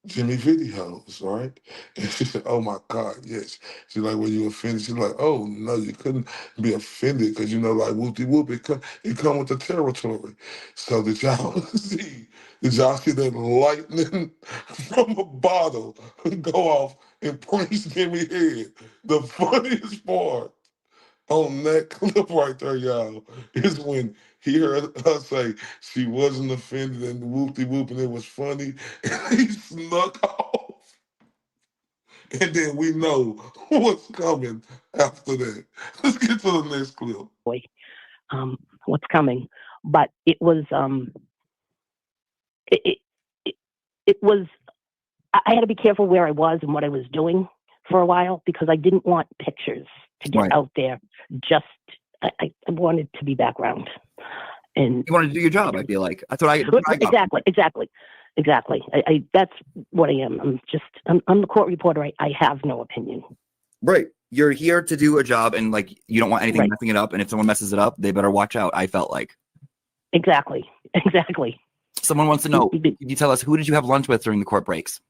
Jimmy videos, right? And she said, "Oh my God, yes." She's like, "Were you offended?" She's like, "Oh no, you couldn't be offended because you know, like whoopty whoop, it come with the territory." So did y'all see? Did y'all see that lightning from a bottle go off and Prince Jimmy head? The funniest part on that clip right there, y'all, is when he heard her say she wasn't offended and whoopty whoop and it was funny, and he snuck off. And then we know what's coming after that. Let's get to the next clip. What's coming? But it was it, it, it was I had to be careful where I was and what I was doing for a while because I didn't want pictures to get out there. Just I wanted to be background. And you wanted to do your job. I feel like that's what I exactly. I that's what I am. I'm the court reporter. I have no opinion. Right. You're here to do a job, and like you don't want anything messing it up. And if someone messes it up, they better watch out. I felt like exactly. Someone wants to know. Can you tell us who did you have lunch with during the court breaks?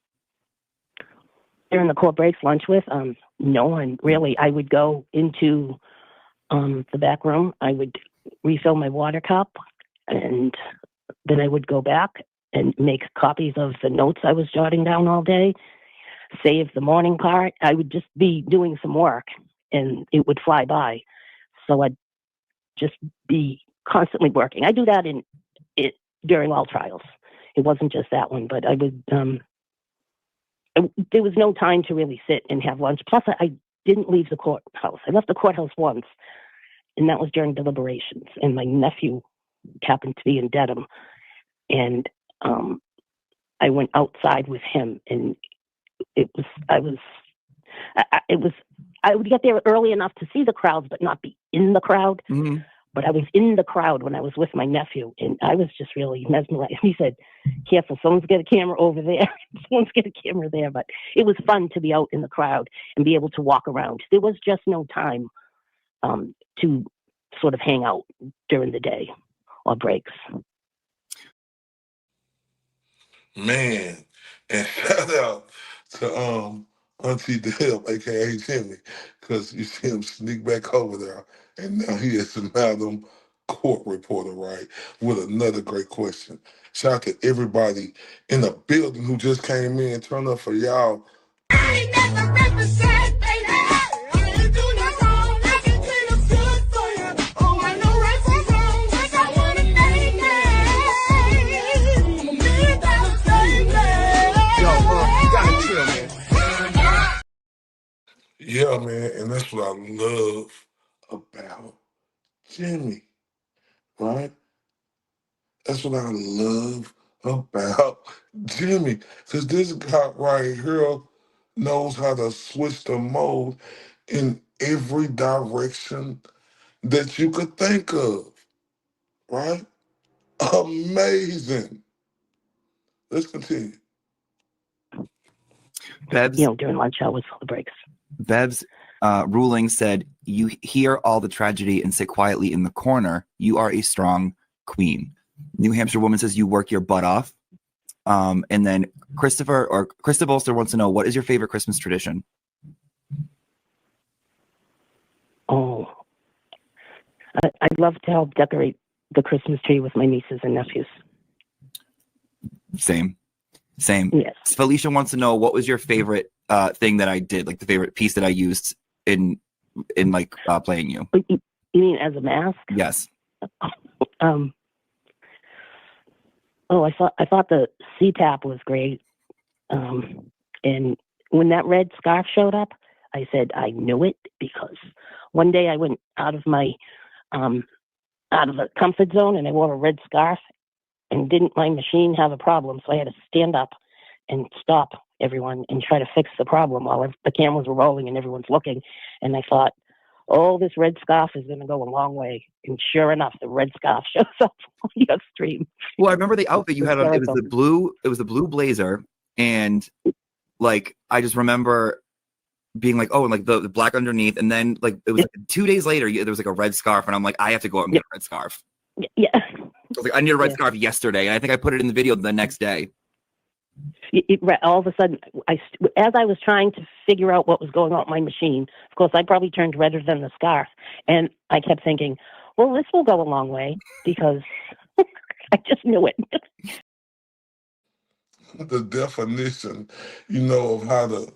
During the court breaks, lunch with no one really. I would go into the back room. I would refill my water cup, and then I would go back and make copies of the notes I was jotting down all day, save the morning part. I would just be doing some work, and it would fly by. So I'd just be constantly working. I do that during all trials. It wasn't just that one, but I would. There was no time to really sit and have lunch. Plus, I didn't leave the courthouse. I left the courthouse once, and that was during deliberations. And my nephew happened to be in Dedham, and I went outside with him, and I would get there early enough to see the crowds, but not be in the crowd. Mm-hmm. But I was in the crowd when I was with my nephew, and I was just really mesmerized. He said, "Careful, someone's got a camera over there. Someone's got a camera there." But it was fun to be out in the crowd and be able to walk around. There was just no time to sort of hang out during the day or breaks. Man, and shout out to Auntie Deb, aka Jimmy, because you see him sneak back over there, and now he is a Madam Court reporter, right? With another great question. Shout out to everybody in the building who just came in. Turn up for y'all. I ain't never represent, baby. I ain't do no wrong. I can clean up good for you. Oh, I know right from wrong. Yes, I want it, baby. Yo, you gotta chill, man. Yeah, man, and that's what I love about Jimmy, right? That's what I love about Jimmy. Because this guy right here knows how to switch the mode in every direction that you could think of, right? Amazing. Let's continue. Bev's, during lunch hours, the breaks. Bev's ruling said, "You hear all the tragedy and sit quietly in the corner. You are a strong queen." New Hampshire woman says, "You work your butt off." And then Krista Bolster wants to know, what is your favorite Christmas tradition? Oh, I'd love to help decorate the Christmas tree with my nieces and nephews. Same. Yes. Felicia wants to know, what was your favorite thing that I did, like the favorite piece that I used in like playing you? You mean as a mask? Yes. I thought the CTAP was great. And when that red scarf showed up, I said I knew it, because one day I went out of my out of the comfort zone and I wore a red scarf, and didn't my machine have a problem, so I had to stand up and stop everyone and try to fix the problem while the cameras were rolling and everyone's looking. And I thought, oh, this red scarf is going to go a long way. And sure enough, the red scarf shows up on your stream. Well, I remember the outfit you had on. It was Hysterical. the blue blazer, and like I just remember being like, oh, and like the black underneath, and then like it was like 2 days later, there was like a red scarf, and I'm like, I have to go out and get a red scarf. Yeah. I was like, I need a red scarf yesterday, and I think I put it in the video the next day. All of a sudden, as I was trying to figure out what was going on with my machine, of course, I probably turned redder than the scarf, and I kept thinking, well, this will go a long way because I just knew it. The definition, of how to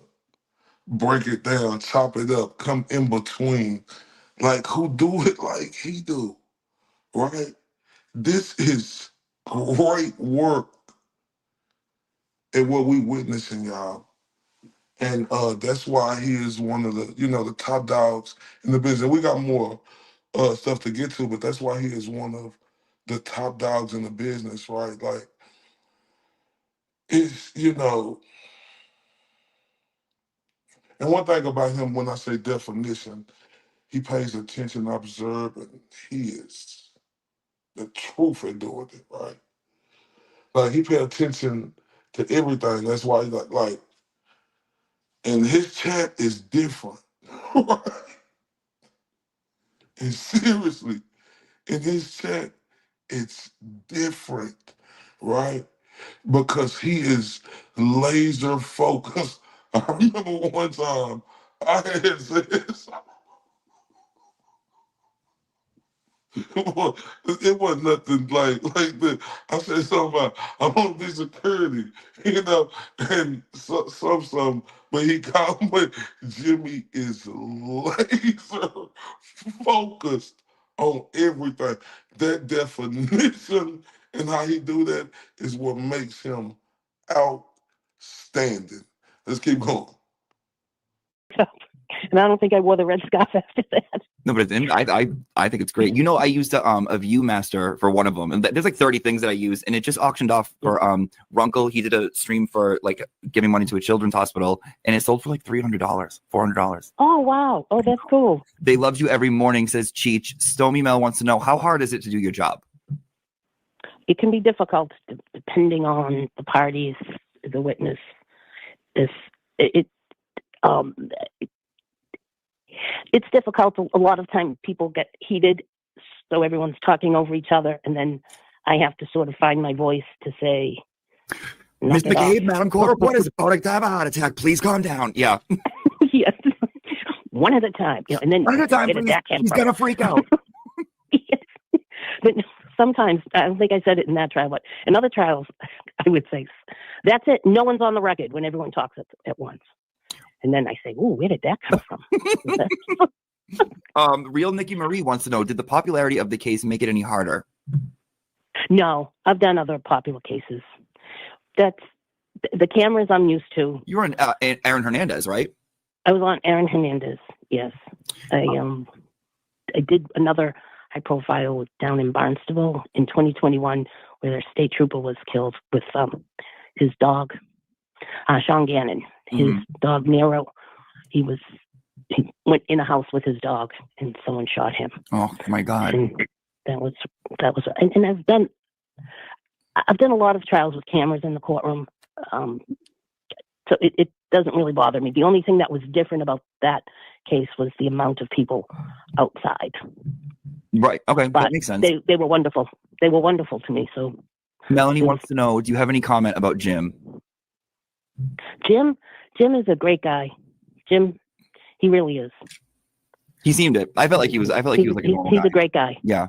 break it down, chop it up, come in between, like who do it like he do, right? This is great work at what we witnessing, y'all. And that's why he is one of the top dogs in the business. We got more stuff to get to, but that's why he is one of the top dogs in the business, right? Like, it's, and one thing about him, when I say definition, he pays attention, observe, and he is the truth at doing it, right? Like, he pay attention to everything. That's why he like, and his chat is different, right? And seriously, in his chat, it's different, right? Because he is laser focused. I remember one time I had said, it wasn't nothing like that. I said something about I want to be security, and some, but he called me. Jimmy is laser focused on everything. That definition and how he do that is what makes him outstanding. Let's keep going. And I don't think I wore the red scarf after that. No, but I think it's great. I used a ViewMaster for one of them, and there's like 30 things that I use, and it just auctioned off for Runkle. He did a stream for like giving money to a children's hospital, and it sold for like $300, $400. Oh wow! Oh, that's cool. They loved you every morning, says Cheech. Stomy Mel wants to know, how hard is it to do your job? It can be difficult depending on the parties, the witness. It's difficult. A lot of time people get heated, so everyone's talking over each other, and then I have to sort of find my voice to say, Miss McCabe, Madam Court reporter is about to have a heart attack. Please calm down. Yeah. Yes. One at a time. And then one at a time, he's going to freak out. Yes. But sometimes, I don't think I said it in that trial, but in other trials, I would say, that's it. No one's on the record when everyone talks at once. And then I say, "Ooh, where did that come from?" Real Nikki Marie wants to know, did the popularity of the case make it any harder? No, I've done other popular cases. That's the cameras I'm used to. You were on Aaron Hernandez, right? I was on Aaron Hernandez. Yes, I did another high profile down in Barnstable in 2021, where their state trooper was killed with his dog, Sean Gannon. His dog Nero, he went in a house with his dog, and someone shot him. Oh my God! And that was, and I've done a lot of trials with cameras in the courtroom, so it doesn't really bother me. The only thing that was different about that case was the amount of people outside. Right. Okay, but that makes sense. They were wonderful. They were wonderful to me. So Melanie wants to know, do you have any comment about Jim? Jim is a great guy. Jim, he really is. He seemed it. I felt like he was like a normal he's guy. A great guy. Yeah.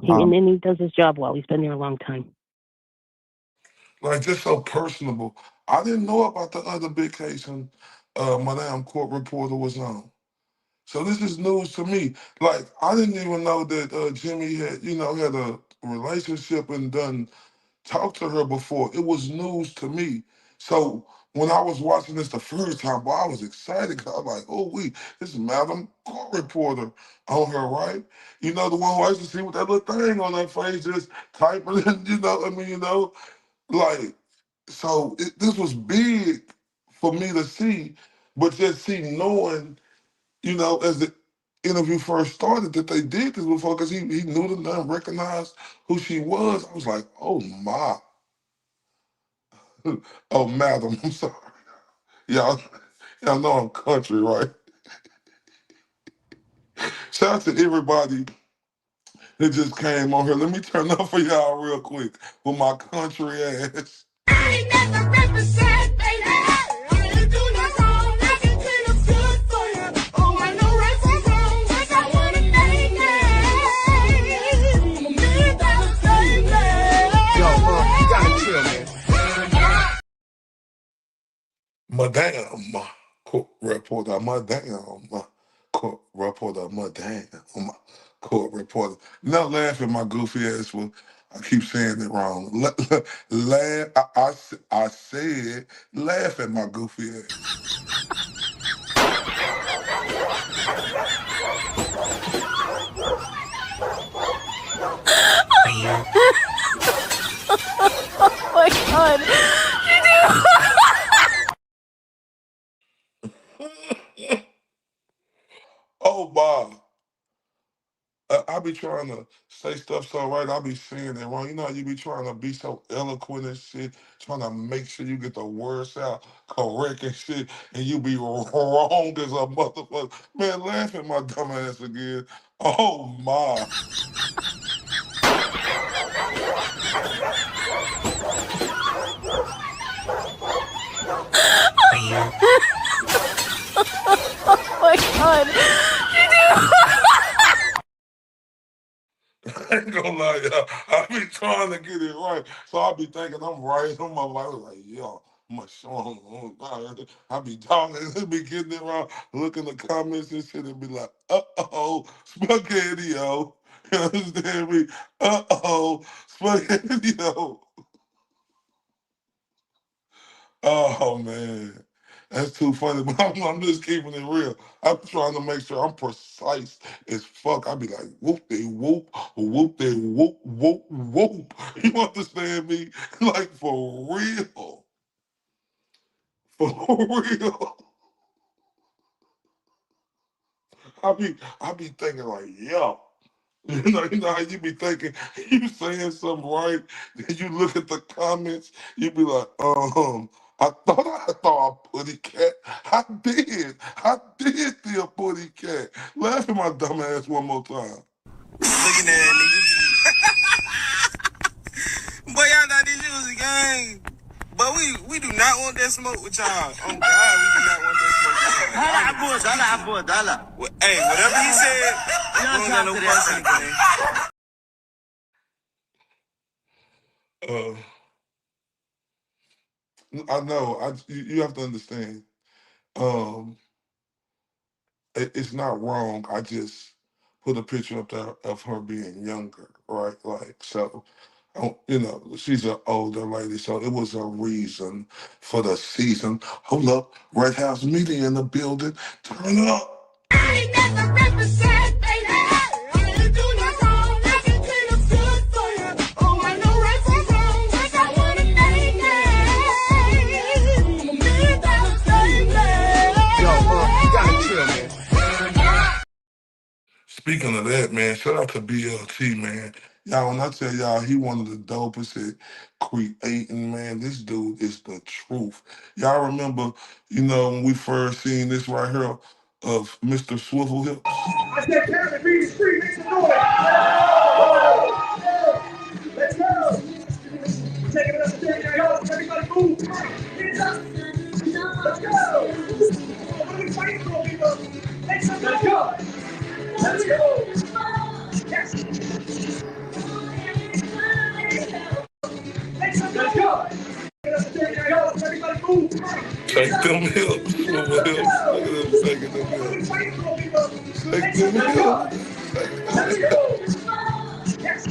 And he does his job well. He's been there a long time. Like, just so personable. I didn't know about the other big case Madame Court reporter was on. So this is news to me. Like, I didn't even know that Jimmy had, had a relationship and done talked to her before. It was news to me. So when I was watching this the first time, boy, I was excited because I was like, oh, this is Madam Court reporter on her, right? The one who I used to see with that little thing on her face, just typing, like, so this was big for me to see, but just knowing, as interview first started that they did this before because he knew the name, recognized who she was. I was like, oh my. Oh, madam, I'm sorry. Y'all know I'm country, right? Shout out to everybody that just came on here. Let me turn up for y'all real quick with my country ass. I ain't never represent, baby. I ain't do no wrong. I can clean up good for you. Oh, I know right from wrong. 'Cause I wanna make it. $1 million, baby. Yo, you gotta chill, man. Madame, court reporter, madame, court reporter, madame, court reporter. Not laugh at my goofy ass one. I keep saying it wrong. Laugh. I said laugh at my goofy ass. Oh my god. Oh, Bob. I be trying to say stuff so right, I be saying it wrong. You know how you be trying to be so eloquent and shit, trying to make sure you get the words out correct and shit, and you be wrong as a motherfucker. Man, laugh at my dumb ass again. Oh my. Oh my god. I ain't gonna lie, y'all. I be trying to get it right. So I be thinking I'm right. I'm like, yo, I'm a show. I be talking, be getting it wrong. Look in the comments and shit and be like, uh-oh, spaghetti-o. You understand me? Uh-oh, spaghetti-o. Oh, man. That's too funny, but I'm just keeping it real. I'm trying to make sure I'm precise as fuck. I be like, whoop they whoop, whoop they whoop, whoop, whoop. You understand me? Like for real. For real. I be thinking like, yo. You know how you be thinking, you saying something right, then you look at the comments, you be like, I thought a putty cat. I did see a putty cat. Laugh at my dumb ass one more time. Looking at that nigga. Boy, y'all thought this shit was a game. But we do not want that smoke with y'all. Oh God, we do not want that smoke with y'all. Hey, whatever he said, we don't got no fuss in the game. Uh, I know, you have to understand. Um, it's not wrong. I just put a picture up there of her being younger, right? Like, so, she's an older lady, so it was a reason for the season. Hold up, Red House Media in the building. Turn it up. I ain't never represent, baby. I ain't do no wrong. I can clean up good for you. Oh, I know right from wrong. 'Cause I wanna make it. $1 million, baby. Yo, you gotta chill, man. Speaking of that, man, shout out to BLT, man. Y'all, when I tell y'all he one of the dopest at creating, man, this dude is the truth. Y'all remember, when we first seen this right here of Mr. Swivel Hips? I said, Kevin, be free, make some noise. Let's go. Take it up, take it up. Everybody move. Hands up. Let's go. What are we fighting for, people? Make some noise. Let's go. Let's go. Yes. Make some noise. Let's go. Everybody move. Shake them hips, Swivel Hips. Look at him shaking them What are we hips. fighting for, people? Shake Make some them noise. hips. Shake them Let's hips. go. Yes.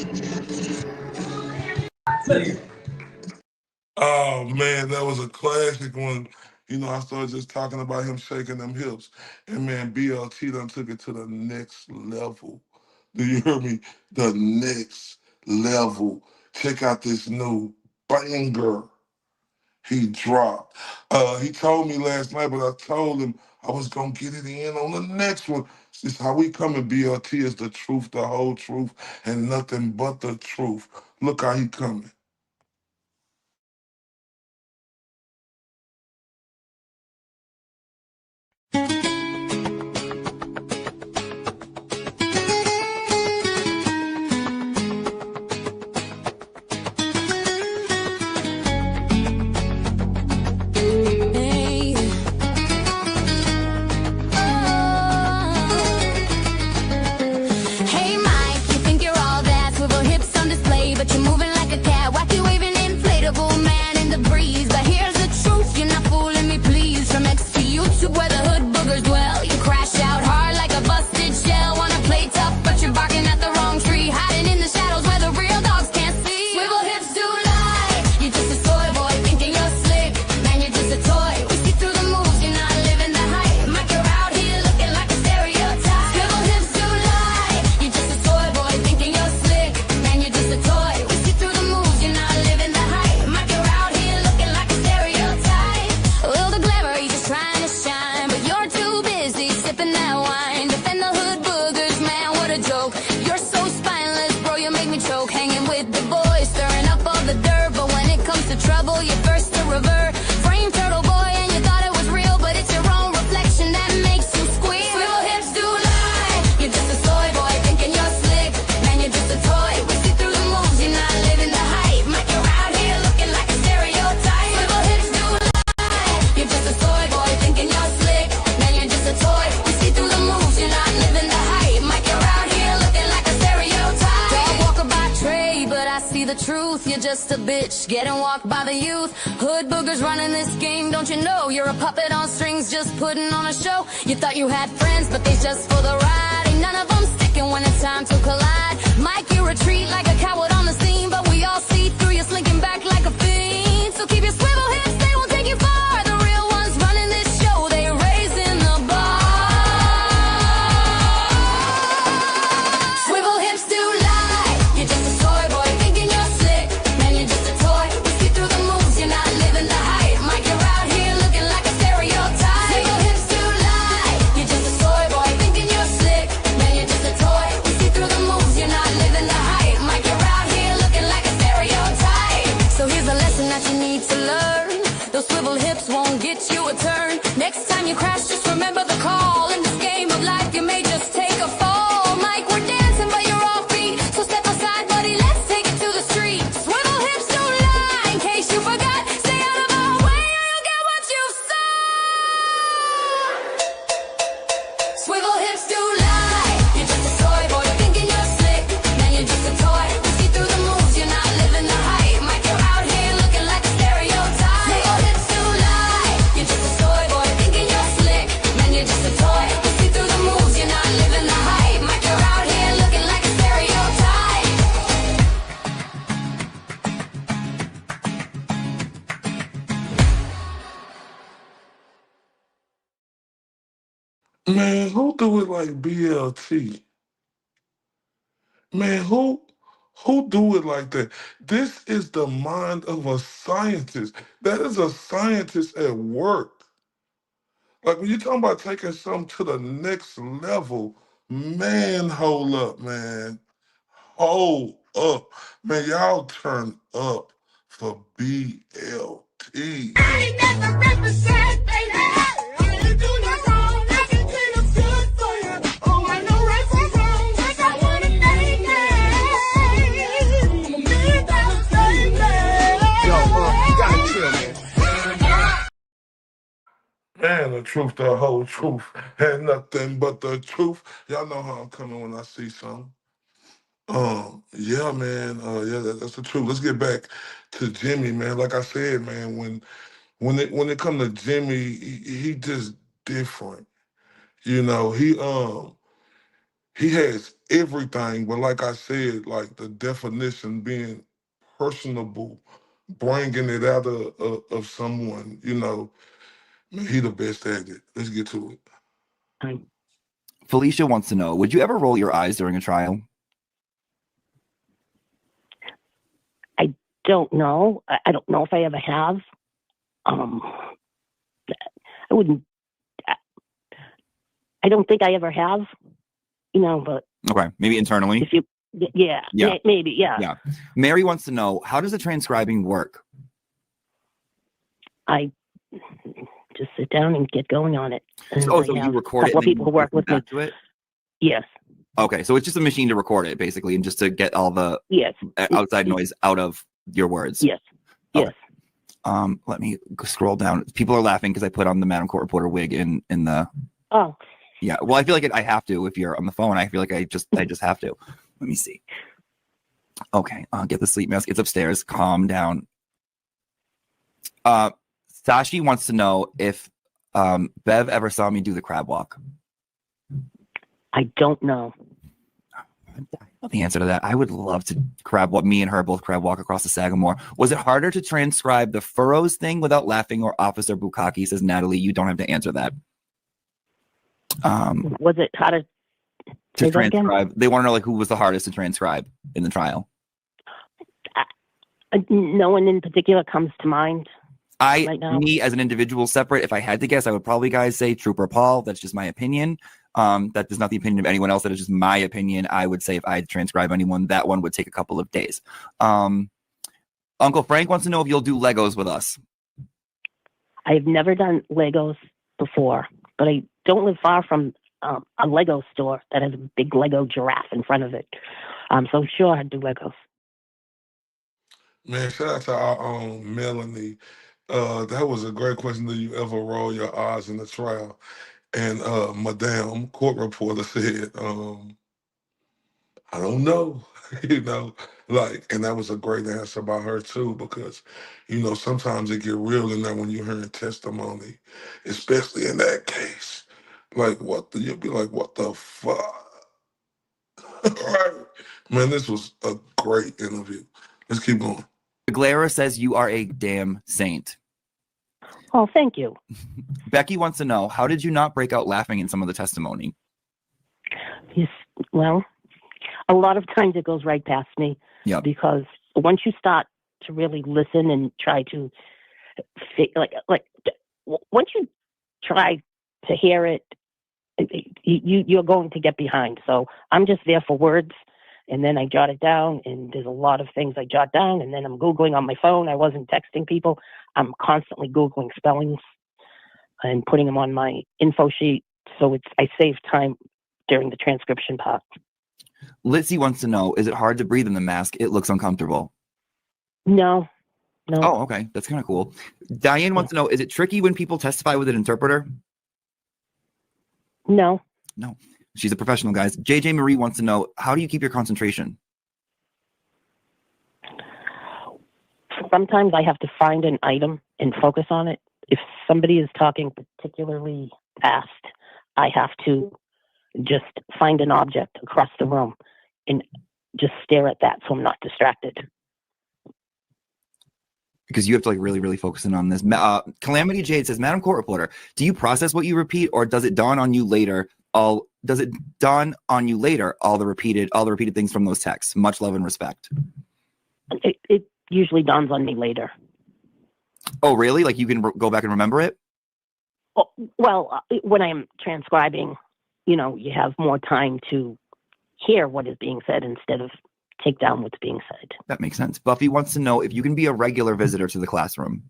Oh man, that was a classic one. I started just talking about him shaking them hips. And man, BLT done took it to the next level. Do you hear me? The next level. Check out this new banger. he dropped. He told me last night, but I told him I was gonna get it in on the next one. This is how we come in BLT is the truth, the whole truth, and nothing but the truth. Look how he coming. Where the hood boogers dwell, you crash out hard like a busted shell. Wanna play tough, but you're barking at the wrong tree, hiding in the shadows where the real dogs can't see. Swivel hips do lie, you're just a toy boy thinking you're slick. Man, you're just a toy. We see through the moves, you're not living the hype. Mike, you're out here looking like a stereotype. Swivel hips do lie, you're just a toy boy thinking you're slick. Man, you're just a toy. We see through the moves, you're not living the hype. Mike, you're out here looking like a stereotype. Well, the glamour, he's just trying to shine. Hanging with the boys, stirring up all the dirt. But when it comes to trouble, you're first to revert. Frame turtle boy, and you thought it was real, but it's your own reflection that makes you squeal. Swivel hips do lie, you're just a soy boy thinking you're slick. Man, you're just a toy. We see through the moves, you're not living the hype. Mike, you're out here looking like a stereotype. Swivel hips do lie, you're just a soy boy thinking you're slick. Man, you're just a toy. We see through the moves, you're not living the hype. Mike, you're out here looking like a stereotype. Dog walk about Trey, but I see the truth. You're just a bitch getting walked by the youth. Hood boogers running this game, don't you know? You're a puppet on strings, just putting on a show. You thought you had friends, but they just for the ride. Ain't none of them sticking when it's time to collide. Mike, you retreat like a coward on the scene, but we all see through you slinking back like a fiend. So keep your swivel hips, they won't take you far. The real ones running this show, they raising the bar. Swivel hips do lie, you're just a toy boy thinking you're slick. Man, you're just a toy. We see through the moves, you're not living the hype. Mike, you're out here looking like a stereotype. Swivel hips do lie, you're just a toy boy thinking you're slick. Man, you're just a toy. We see through the moves, you're not living the hype. Mike, you're out here looking like a stereotype. So here's a lesson that you need to learn. Those swivel hips won't get you a turn. Next time you crash, just remember the call. In this game of life, you may just take a fall. Mike, we're dancing, but you're off beat. So step aside, buddy, let's take it to the street. Swivel hips don't lie, in case you forgot. Stay out of our way, or you'll get what you saw. Swivel hips do lie, you're just a toy boy thinking you're slick. Man, you're just a toy. We see through the moves, you're not living the hype. Mike, you're out here looking like a stereotype. Swivel hips do lie, you're just a toy boy thinking you're slick. Man, you're just a toy. We see through the moves, you're not living the hype. Mike, you're out here looking like a stereotype. Man, who do it like BLT? Man, who do it like that? This is the mind of a scientist. That is a scientist at work. Like when you're talking about taking something to the next level, man, hold up, man. Hold up. Man, y'all turn up for BLT. Man, the truth, the whole truth, and nothing but the truth. Y'all know how I'm coming when I see something. Yeah, man. Yeah, that's the truth. Let's get back to Jimmy, man. Like I said, man, when it come to Jimmy, he just different. You know, he has everything, but like I said, like the definition being personable, bringing it out of someone, you know, man, he the best at it. Let's get to it. Felicia wants to know, would you ever roll your eyes during a trial? I don't know. I don't know if I ever have. I wouldn't. I don't think I ever have, but Okay, maybe internally. if you, yeah, maybe, yeah. Yeah. Mary wants to know, how does the transcribing work? I just sit down and get going on it. And so you record it? A couple of people who work with me. To it? Yes. Okay, so it's just a machine to record it, basically, and just to get all the outside noise out of your words. Yes. Okay. Yes. Let me scroll down. People are laughing because I put on the Madam Court Reporter wig in the. Oh. Yeah. Well, I feel like I have to. If you're on the phone, I feel like I just have to. Let me see. Okay. Get the sleep mask. It's upstairs. Calm down. Sashi wants to know if Bev ever saw me do the crab walk. I don't know. I know the answer to that. I would love to crab walk. Me and her both crab walk across the Sagamore. Was it harder to transcribe the furrows thing without laughing, or Officer Bukaki? Says Natalie. You don't have to answer that. Was it harder to transcribe? They want to know who was the hardest to transcribe in the trial. No one in particular comes to mind. Me as an individual separate, if I had to guess, I would probably say Trooper Paul. That's just my opinion. That is not the opinion of anyone else. That is just my opinion. I would say if I had to transcribe anyone, that one would take a couple of days. Uncle Frank wants to know if you'll do Legos with us. I've never done Legos before, but I don't live far from a Lego store that has a big Lego giraffe in front of it. So sure, I'd do Legos. Man, shout out to our own Melanie. That was a great question. Do you ever roll your eyes in the trial? And Madame Court Reporter said, I don't know, and that was a great answer by her too, because, sometimes it get real in there when you're hearing testimony, especially in that case. You'll be like, what the fuck? Right. Man, this was a great interview. Let's keep going. Glera says you are a damn saint. Oh, thank you. Becky wants to know, how did you not break out laughing in some of the testimony? Yes, well, a lot of times it goes right past me. Yeah. Because once you start to really listen and try to, once you try to hear it, you're going to get behind. So I'm just there for words, and then I jot it down, and there's a lot of things I jot down, and then I'm Googling on my phone. I wasn't texting people. I'm constantly Googling spellings and putting them on my info sheet. So I save time during the transcription part. Litzy wants to know, is it hard to breathe in the mask? It looks uncomfortable. No. Oh, okay. That's kind of cool. Diane wants to know, is it tricky when people testify with an interpreter? No. She's a professional, guys. JJ Marie wants to know, how do you keep your concentration? Sometimes I have to find an item and focus on it. If somebody is talking particularly fast, I have to just find an object across the room and just stare at that so I'm not distracted. Because you have to really, really focus in on this. Calamity Jade says, Madam Court Reporter, do you process what you repeat, or does it dawn on you later? All the repeated things from those texts? Much love and respect. It usually dawns on me later. Oh, really? Like you can go back and remember it? Oh, well, when I'm transcribing, you have more time to hear what is being said instead of take down what's being said. That makes sense. Buffy wants to know if you can be a regular visitor to the classroom.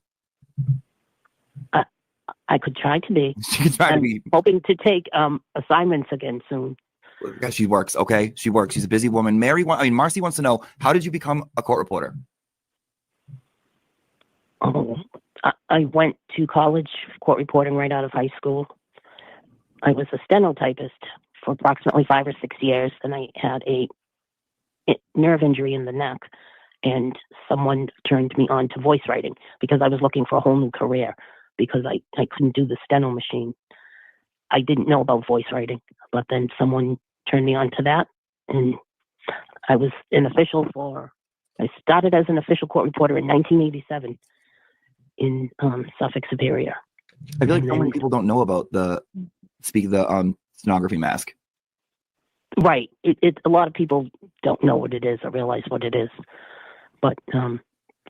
I could try to be. She could try to be. Hoping to take assignments again soon. Yeah, she works. Okay, she works. She's a busy woman. Marcy wants to know, how did you become a court reporter? Oh, I went to college for court reporting right out of high school. I was a stenotypist for approximately 5 or 6 years, and I had a nerve injury in the neck, and someone turned me on to voice writing because I was looking for a whole new career because I couldn't do the steno machine. I didn't know about voice writing, but then someone turned me on to that, and I was I started as an official court reporter in 1987 in Suffolk Superior. I feel like so many people don't know about the stenography mask. Right. A lot of people don't know what it is or realize what it is. But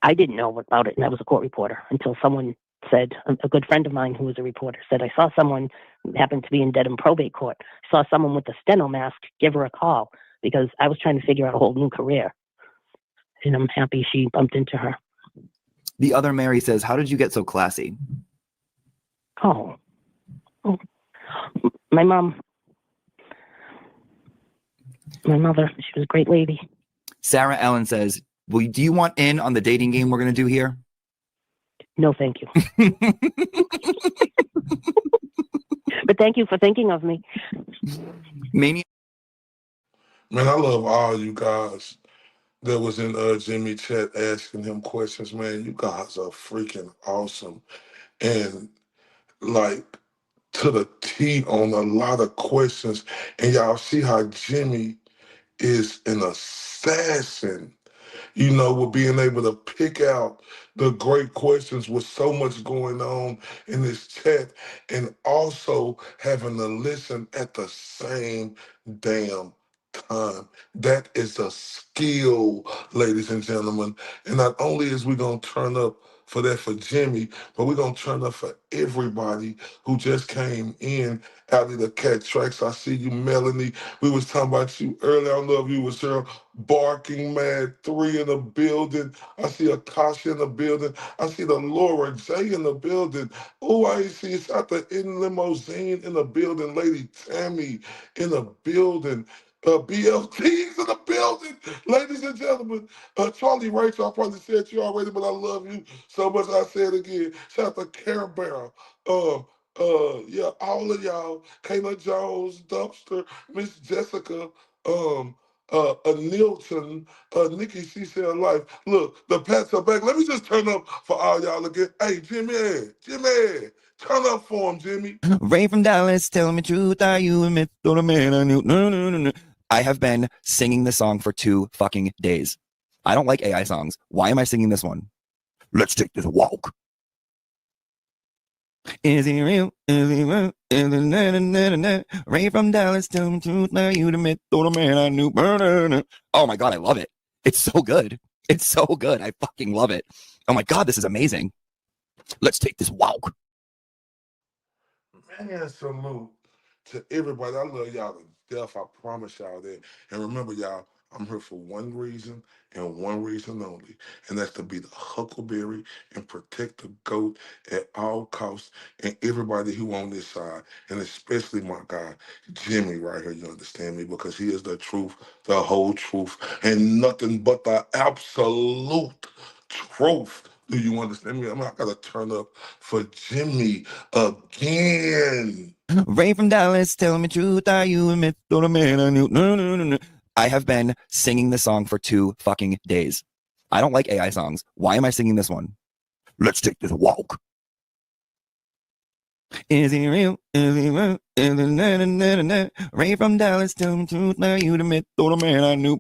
I didn't know about it, and I was a court reporter until someone said, a good friend of mine who was a reporter said, I saw someone, happened to be in Dedham probate court, saw someone with a steno mask, give her a call, because I was trying to figure out a whole new career. And I'm happy she bumped into her. The other Mary says, how did you get so classy? Oh. My mother, she was a great lady. Sarah Ellen says, well, do you want in on the dating game we're going to do here? No, thank you. But thank you for thinking of me. Mania. Man, I love all you guys that was in Jimmy chat asking him questions. Man, you guys are freaking awesome. And like to the T on a lot of questions. And y'all see how Jimmy is an assassin, you know, with being able to pick out the great questions with so much going on in this chat and also having to listen at the same damn time. That is a skill, ladies and gentlemen. And not only is we going to turn up for that for Jimmy, but we're going to turn up for everybody who just came in out of the cat tracks. I see you, Melanie. We was talking about you earlier. I don't know if you was Cheryl. Barking Man 3 in the building. I see Akasha in the building. I see the Laura J in the building. Oh, I see it's out the in limousine in the building. Lady Tammy in the building. BLT's in the building, ladies and gentlemen. Charlie Rachel, I probably said you already, but I love you so much. I say it again. Shout out to Care Bear. Yeah, all of y'all. Kayla Jones, Dumpster, Miss Jessica, Nilton, Nikki, she said life. Look, the pets are back. Let me just turn up for all y'all again. Hey, Jimmy, turn up for him, Jimmy. Ray from Dallas, tell me truth, are you a myth or a man I knew? No. I have been singing this song for 2 fucking days. I don't like AI songs. Why am I singing this one? Let's take this walk. Is he real? Is he real? Is he Ray from Dallas, tell me truth, are you the myth or the man I knew? Oh my God, I love it. It's so good. It's so good. I fucking love it. Oh my God, this is amazing. Let's take this walk. Man, salute to everybody. I love y'all to death. I promise y'all that. And remember, y'all, I'm here for one reason and one reason only, and that's to be the huckleberry and protect the goat at all costs. And everybody who on this side, and especially my guy Jimmy right here, you understand me, because he is the truth, the whole truth, and nothing but the absolute truth. Do you understand me? I gotta turn up for Jimmy again. Ray from Dallas, tell me truth, are you a myth or a man I knew? No. I have been singing this song for 2 fucking days. I don't like AI songs. Why am I singing this one? Let's take this walk. Is he real? Is he real? Is he Ray from Dallas, tell me truth, are you the myth or the man I knew?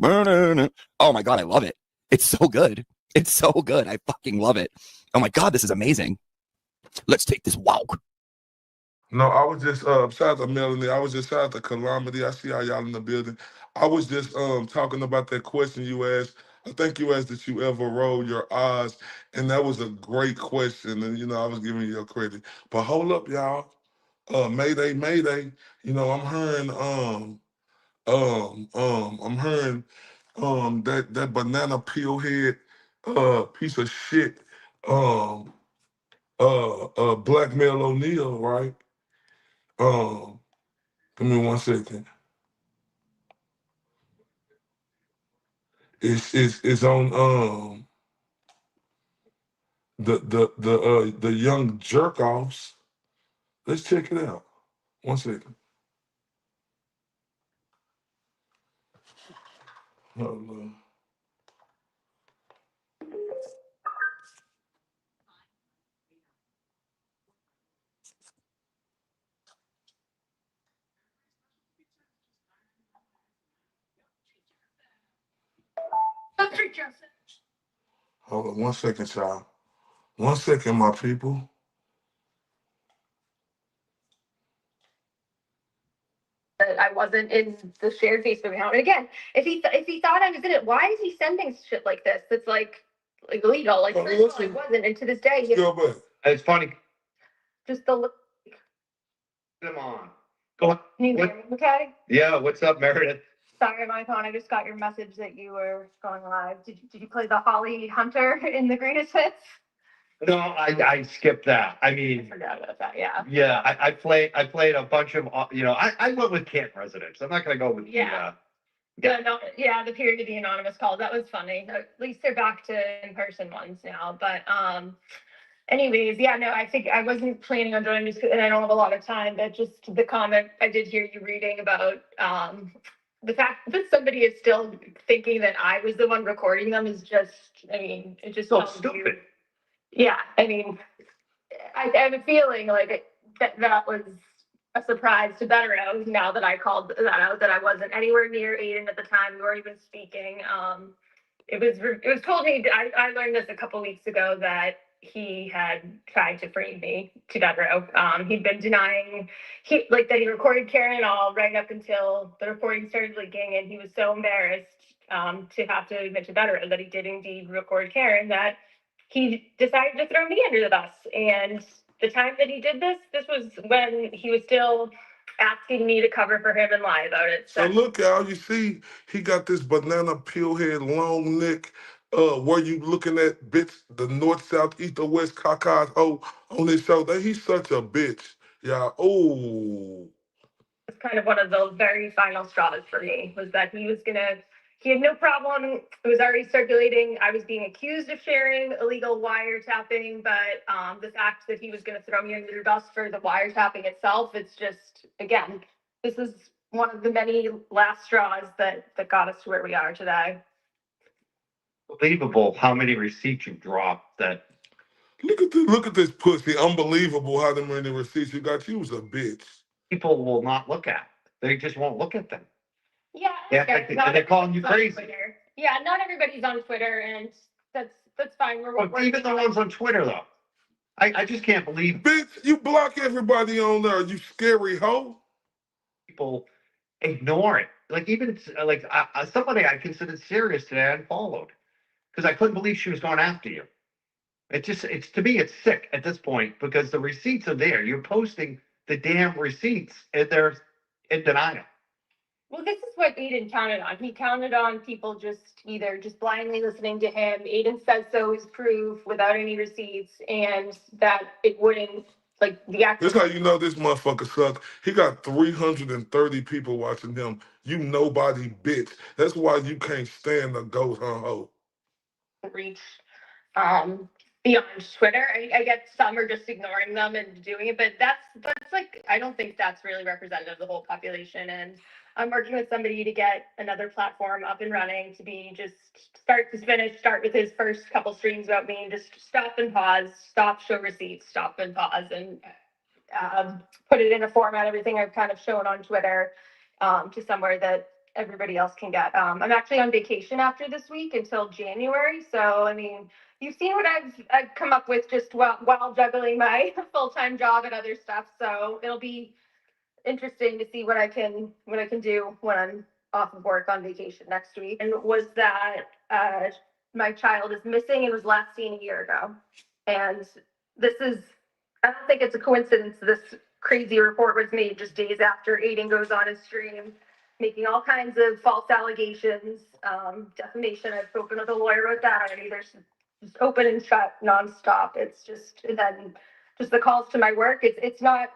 Oh my God, I love it. It's so good. It's so good. I fucking love it. Oh my God, this is amazing. Let's take this walk. No, I was just shout out to Melanie. I was just shout out to Calamity. I see how y'all in the building. I was just talking about that question you asked. I think you asked that you ever roll your eyes, and that was a great question. And you know, I was giving you your credit. But hold up, y'all. Mayday, Mayday. You know, I'm hearing that banana peel head piece of shit Blackmail O'Neal, right? Um, Give me 1 second. It's on the young jerk offs. Let's check it out. 1 second. Hold on. Hold on 1 second, child. 1 second, my people. That I wasn't in the shared Facebook account. And again, if he thought I was in it, why is he sending shit like this? That's like illegal. Like I wasn't. And to this day, Go back. It's funny. Just the look. Come on. Go on. Can you hear me okay? Yeah, what's up, Meredith? Sorry, my phone. I just got your message that you were going live. Did you play the Holly Hunter in the greatest hits? No, I skipped that. I mean, I forgot about that. Yeah. Yeah, I played a bunch of I went with Camp Residents. I'm not gonna go with the period of the anonymous calls. That was funny. At least they're back to in-person ones now. But anyways, yeah, no, I think I wasn't planning on joining just and I don't have a lot of time, but just the comment I did hear you reading about the fact that somebody is still thinking that I was the one recording them is just, I mean, it just so tells stupid. you. Yeah, I mean, I have a feeling like that was a surprise to Bettero now that I called that out, that I wasn't anywhere near Aiden at the time. We weren't even speaking. It was told me, I learned this a couple weeks ago, that he had tried to frame me to Bettero. He'd been denying that he recorded Karen all right up until the recording started leaking, and he was so embarrassed to have to admit to Bettero that he did indeed record Karen that he decided to throw me under the bus. And the time that he did this was when he was still asking me to cover for him and lie about it. So look, Al, you see, he got this banana peel head, long neck. Where you looking at, bitch? The north, south, east, or west, cockeyed hoe on his shoulder. He's such a bitch. Yeah. Oh. It's kind of one of those very final straws for me, was that he had no problem. It was already circulating. I was being accused of sharing illegal wiretapping, but the fact that he was going to throw me under the bus for the wiretapping itself, it's just, again, this is one of the many last straws that got us to where we are today. Unbelievable how many receipts you dropped. That Look at this pussy. Unbelievable how many receipts you got. You was a bitch. People will not look at. They just won't look at them. Yeah, they're calling you crazy. Yeah, not everybody's on Twitter, and that's fine. We're even the ones on Twitter, though. I just can't believe. Bitch, you block everybody on there, you scary hoe. People ignore it. Like, even like somebody I considered serious today, I unfollowed because I couldn't believe she was going after you. It's to me, it's sick at this point because the receipts are there. You're posting the damn receipts, and they're in denial. Well, this is what Aiden counted on. He counted on people just blindly listening to him. Aiden said so is proof without any receipts, and that it wouldn't, like, the actual. This how you know this motherfucker sucks. He got 330 people watching him. You nobody bitch. That's why you can't stand the ghost hoe. Reach beyond Twitter. I get some are just ignoring them and doing it, but that's like, I don't think that's really representative of the whole population. And I'm working with somebody to get another platform up and running to be just start to finish, start with his first couple streams about me, and just stop and pause, stop, show receipts, stop and pause, and put it in a format, everything I've kind of shown on Twitter, to somewhere that everybody else can get. I'm actually on vacation after this week until January. So, I mean, you've seen what I've come up with just while juggling my full-time job and other stuff. So it'll be interesting to see what I can do when I'm off of work on vacation next week. And was that my child is missing and was last seen a year ago. And I don't think it's a coincidence this crazy report was made just days after Aiden goes on his stream, making all kinds of false allegations, defamation. I've spoken with a lawyer about that already. There's just open and shut nonstop. It's just, and then just the calls to my work. It's not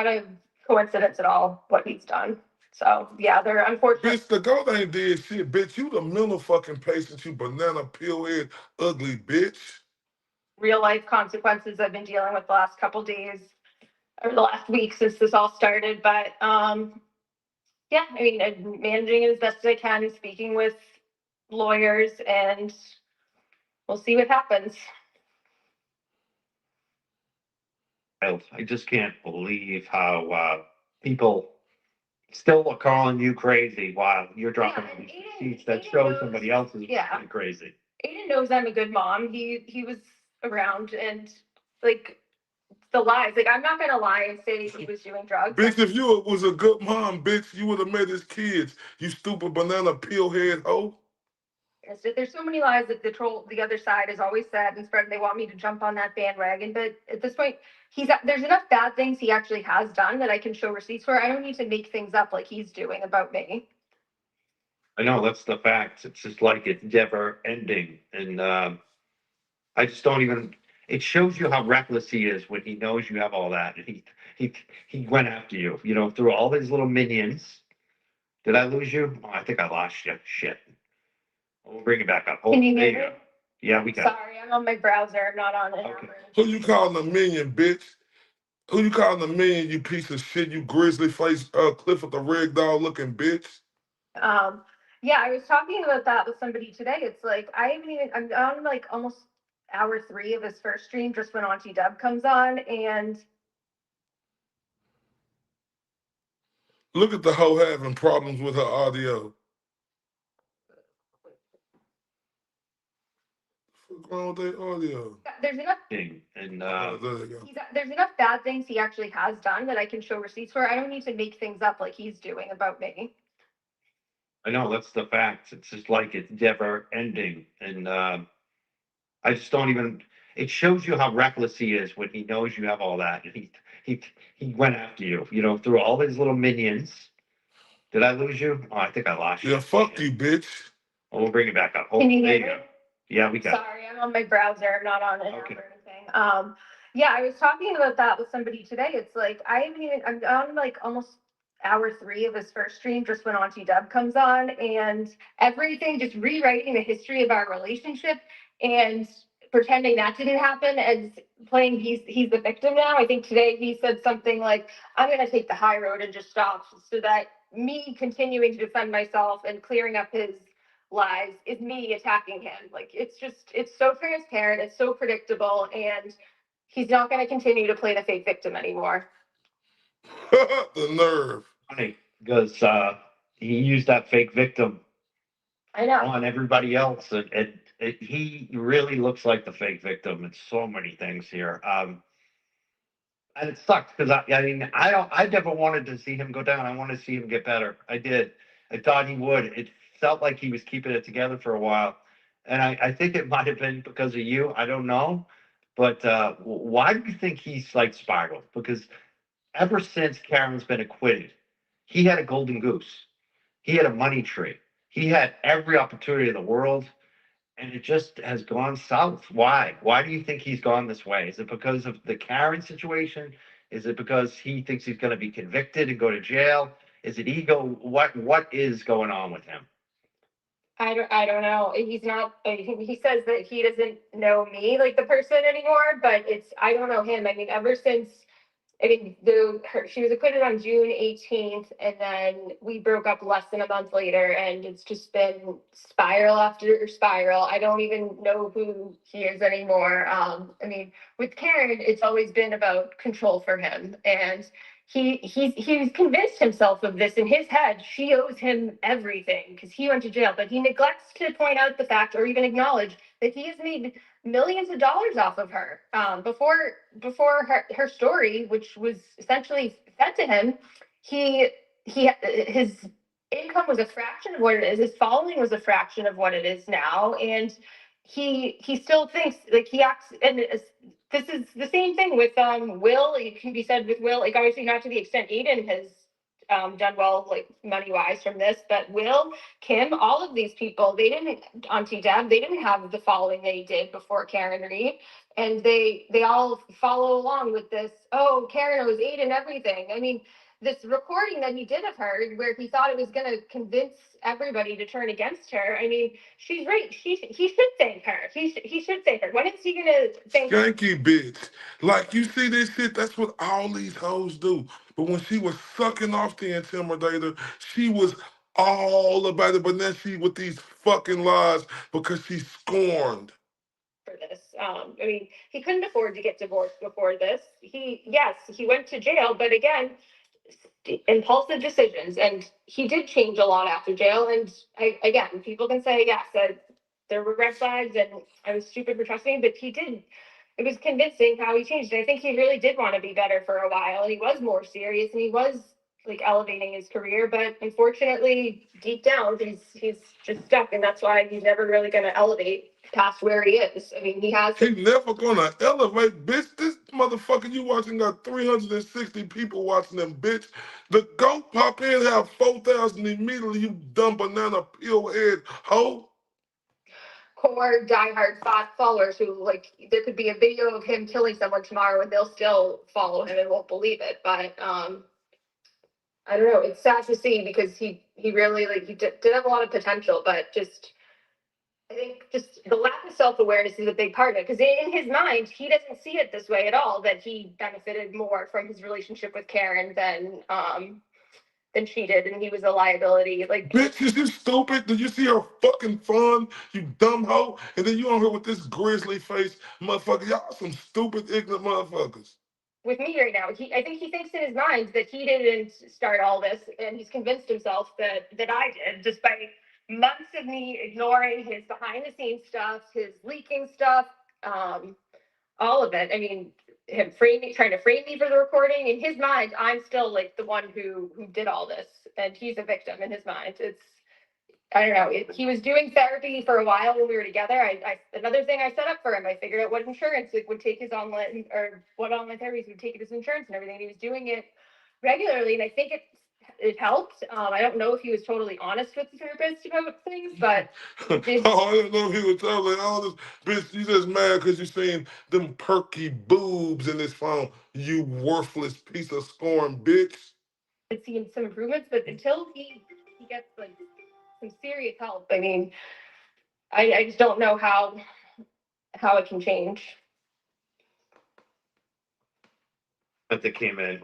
a coincidence at all what he's done. So yeah, they're unfortunate. Bitch, the goat ain't did shit, bitch. You the mental fucking patient, you banana peel head, ugly bitch. Real life consequences I've been dealing with the last couple days or the last week since this all started. But yeah, I mean, I'm managing it as best as I can, speaking with lawyers, and we'll see what happens. I just can't believe how people still are calling you crazy while you're dropping these receipts that show somebody else is crazy. Aiden knows I'm a good mom. He was around, and like the lies. Like, I'm not gonna lie and say he was doing drugs. Bitch, if you was a good mom, bitch, you would have met his kids. You stupid banana peel head hoe. witnessed it. There's so many lies that the other side has always said and spread. They want me to jump on that bandwagon, but at this point, there's enough bad things he actually has done that I can show receipts for. I don't need to make things up like he's doing about me. I know, that's the fact. It's just like it's never ending. And I just don't even, it shows you how reckless he is when he knows you have all that. And he went after you, through all his little minions. Did I lose you? Oh, I think I lost you. Shit. We'll bring it back up. Can you there hear you me? go. Yeah, we got Sorry, I'm on my browser. I'm not on an app. Who you calling a minion, bitch? Who you calling a minion, you piece of shit, you grizzly face Clifford the Red Dog looking bitch? Yeah, I was talking about that with somebody today. It's like I'm on like almost hour 3 of his first stream just when Auntie Deb comes on, and Look at the hoe having problems with her audio. What's wrong with their audio? there's enough and there you go. there's enough bad things he actually has done that I can show receipts for. I don't need to make things up like he's doing about me. I know, that's the fact. It's just like it's never ending. And I just don't even, it shows you how reckless he is when he knows you have all that. And he went after you, through all his little minions. Did I lose you? Oh, I think I lost you. Yeah, fuck you, bitch. Oh, we'll bring it back up. Can you there hear you me? go. Yeah, we got it. Sorry, I'm on my browser. I'm not on an app or anything. Yeah, I was talking about that with somebody today. It's like I'm on like almost hour 3 of his first stream just when Auntie Deb comes on, and everything just rewriting the history of our relationship and pretending that didn't happen and playing he's the victim now. I think today he said something like, I'm gonna take the high road and just stop, so that me continuing to defend myself and clearing up his lies is me attacking him. Like, it's so transparent, it's so predictable, and he's not going to continue to play the fake victim anymore. The nerve. Funny, because he used that fake victim on everybody else, and he really looks like the fake victim in so many things here. And it sucks because I never wanted to see him go down. I wanted to see him get better. I did. I thought he would. It felt like he was keeping it together for a while, and I think it might have been because of you. I don't know, but why do you think he's like spiraled? Because ever since Karen's been acquitted, he had a golden goose. He had a money tree. He had every opportunity in the world, and it just has gone south. Why? Why do you think he's gone this way? Is it because of the Karen situation? Is it because he thinks he's going to be convicted and go to jail? Is it ego? What is going on with him? I don't know. He's not. He says that he doesn't know me, like the person anymore, but I don't know him. I mean, ever since. She was acquitted on June 18th, and then we broke up less than a month later, and it's just been spiral after spiral. I don't even know who he is anymore. I mean, with Karen, it's always been about control for him, and he's convinced himself of this in his head. She owes him everything because he went to jail, but he neglects to point out the fact or even acknowledge that he has made millions of dollars off of her. Before her story, which was essentially fed to him, his income was a fraction of what it is. His following was a fraction of what it is now, and he still thinks like he acts. And this is the same thing with Will. It can be said with Will, like obviously not to the extent Aiden has done well, like money wise from this, but Will, Kim, all of these people, they didn't, Auntie Deb, they didn't have the following they did before Karen Reed, and they all follow along with this. Oh, Karen owes Aiden everything. I mean, this recording that he did of her, where he thought it was going to convince everybody to turn against her. I mean, she's right. He should thank her. He should thank her. When is he going to thank her? Skanky bitch. Like, you see this shit? That's what all these hoes do. But when she was sucking off the intimidator, she was all about it. But now she with these fucking lies because she's scorned. For this. I mean, he couldn't afford to get divorced before this. Yes, he went to jail, but again, impulsive decisions, and he did change a lot after jail. And again, people can say yes, that there were red flags and I was stupid for trusting him, but he did. It was convincing how he changed. And I think he really did want to be better for a while, and he was more serious, and he was like elevating his career, but unfortunately, deep down, he's just stuck, and that's why he's never really going to elevate past where he is. I mean, he has. He's never gonna elevate, bitch. This motherfucker you watching got 360 people watching them, bitch. The GOAT pop in have 4,000 immediately. You dumb banana peel head hoe. Core diehard followers who, like, there could be a video of him killing someone tomorrow and they'll still follow him and won't believe it. But I don't know. It's sad to see because he really, like, he did have a lot of potential, but just I think just the lack of self-awareness is a big part of it, because in his mind he doesn't see it this way at all, that he benefited more from his relationship with Karen than she did, and he was a liability. Like, bitch, is you stupid? Did you see her fucking fun, you dumb hoe? And then you on here with this grizzly face motherfucker. Y'all some stupid, ignorant motherfuckers. With me right now, I think he thinks in his mind that he didn't start all this, and he's convinced himself that I did, just by months of me ignoring his behind the scenes stuff, his leaking stuff, all of it. I mean, him trying to frame me for the recording. In his mind, I'm still like the one who did all this, and he's a victim in his mind. I don't know. He was doing therapy for a while when we were together. Another thing I set up for him, I figured out what insurance would take his online, or what online therapies would take his insurance and everything. He was doing it regularly, and I think it helped. I don't know if he was totally honest with the therapist about things, but it did. Oh, I don't know if he was totally honest. Bitch, you just mad because you seen them perky boobs in this phone. You worthless piece of scorn, bitch. I've seen some improvements, but until he gets like some serious help, I mean, I just don't know how it can change. That came in,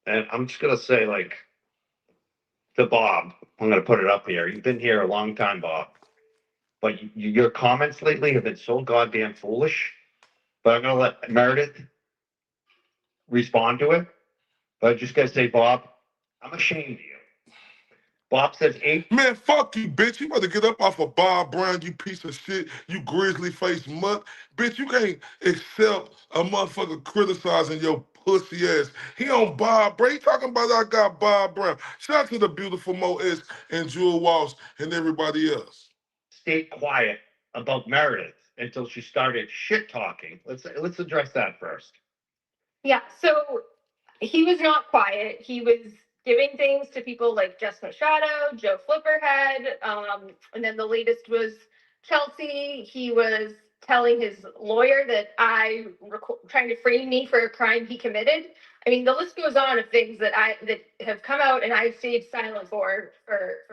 and I'm just gonna say, like, to Bob, I'm gonna put it up here. You've been here a long time, Bob, but your comments lately have been so goddamn foolish. But I'm gonna let Meredith respond to it. But I just gotta say, Bob, I'm ashamed of you. Bob says 8. Man, fuck you, bitch. You better get up off of Bob Brown, you piece of shit, you grizzly face mutt. Bitch, you can't accept a motherfucker criticizing your pussy ass. He on Bob Brown. He talking about I got Bob Brown. Shout out to the beautiful Mo S and Jewel Walsh and everybody else. Stay quiet about Meredith until she started shit talking. Let's address that first. Yeah, so he was not quiet. He was giving things to people like Jess Machado, Joe Flipperhead, and then the latest was Chelsea. He was telling his lawyer that trying to frame me for a crime he committed. I mean, the list goes on of things that have come out, and I've stayed silent for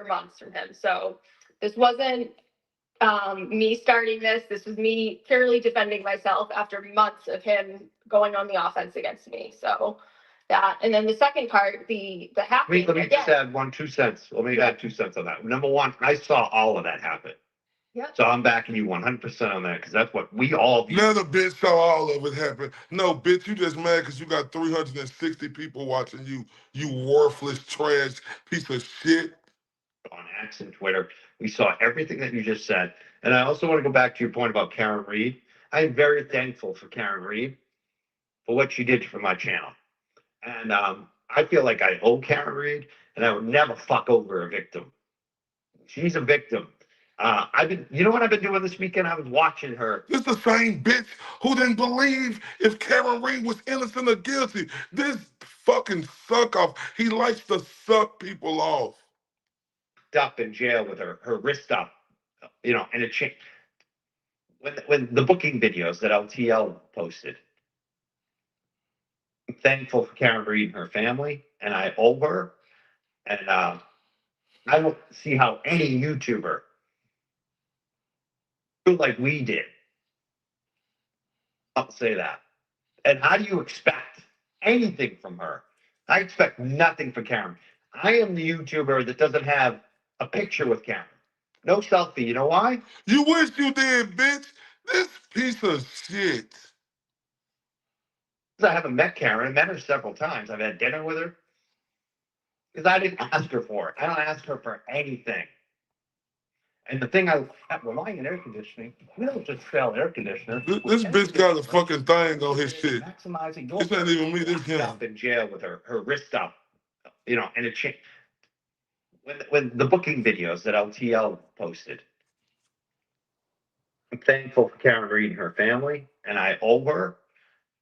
months from him. So this wasn't me starting this. This was me purely defending myself after months of him going on the offense against me. So that, and then the second part, the hacking. Let me just add 2 cents. Let me add 2 cents on that. Number one, I saw all of that happen. Yeah. So I'm backing you 100% on that, because that's what we all do. None of the bitch saw all of it happen. No, bitch, you just mad because you got 360 people watching you, you worthless trash piece of shit. On X and Twitter, we saw everything that you just said. And I also want to go back to your point about Karen Reed. I'm very thankful for Karen Reed for what she did for my channel. And I feel like I owe Karen Reed, and I would never fuck over a victim. She's a victim. You know what I've been doing this weekend? I was watching her. This the same bitch who didn't believe if Karen Reed was innocent or guilty. This fucking suck off. He likes to suck people off. Up in jail with her wrist up, and it changed. When the booking videos that LTL posted, I'm thankful for Karen Reed and her family, and I owe her. And I don't see how any YouTuber do like we did. I'll say that. And how do you expect anything from her? I expect nothing from Karen. I am the YouTuber that doesn't have a picture with Karen. No selfie. You know why? You wish you did, bitch. This piece of shit. I haven't met Karen. I met her several times. I've had dinner with her. Because I didn't ask her for it. I don't ask her for anything. And the thing relying on air conditioning, we don't just sell air conditioner. This bitch got a fucking thing on his shit. Maximizing This ain't even me, this him. Up in jail with her wrist up, and it changed when the booking videos that LTL posted. I'm thankful for Karen Reed and her family, and I owe her.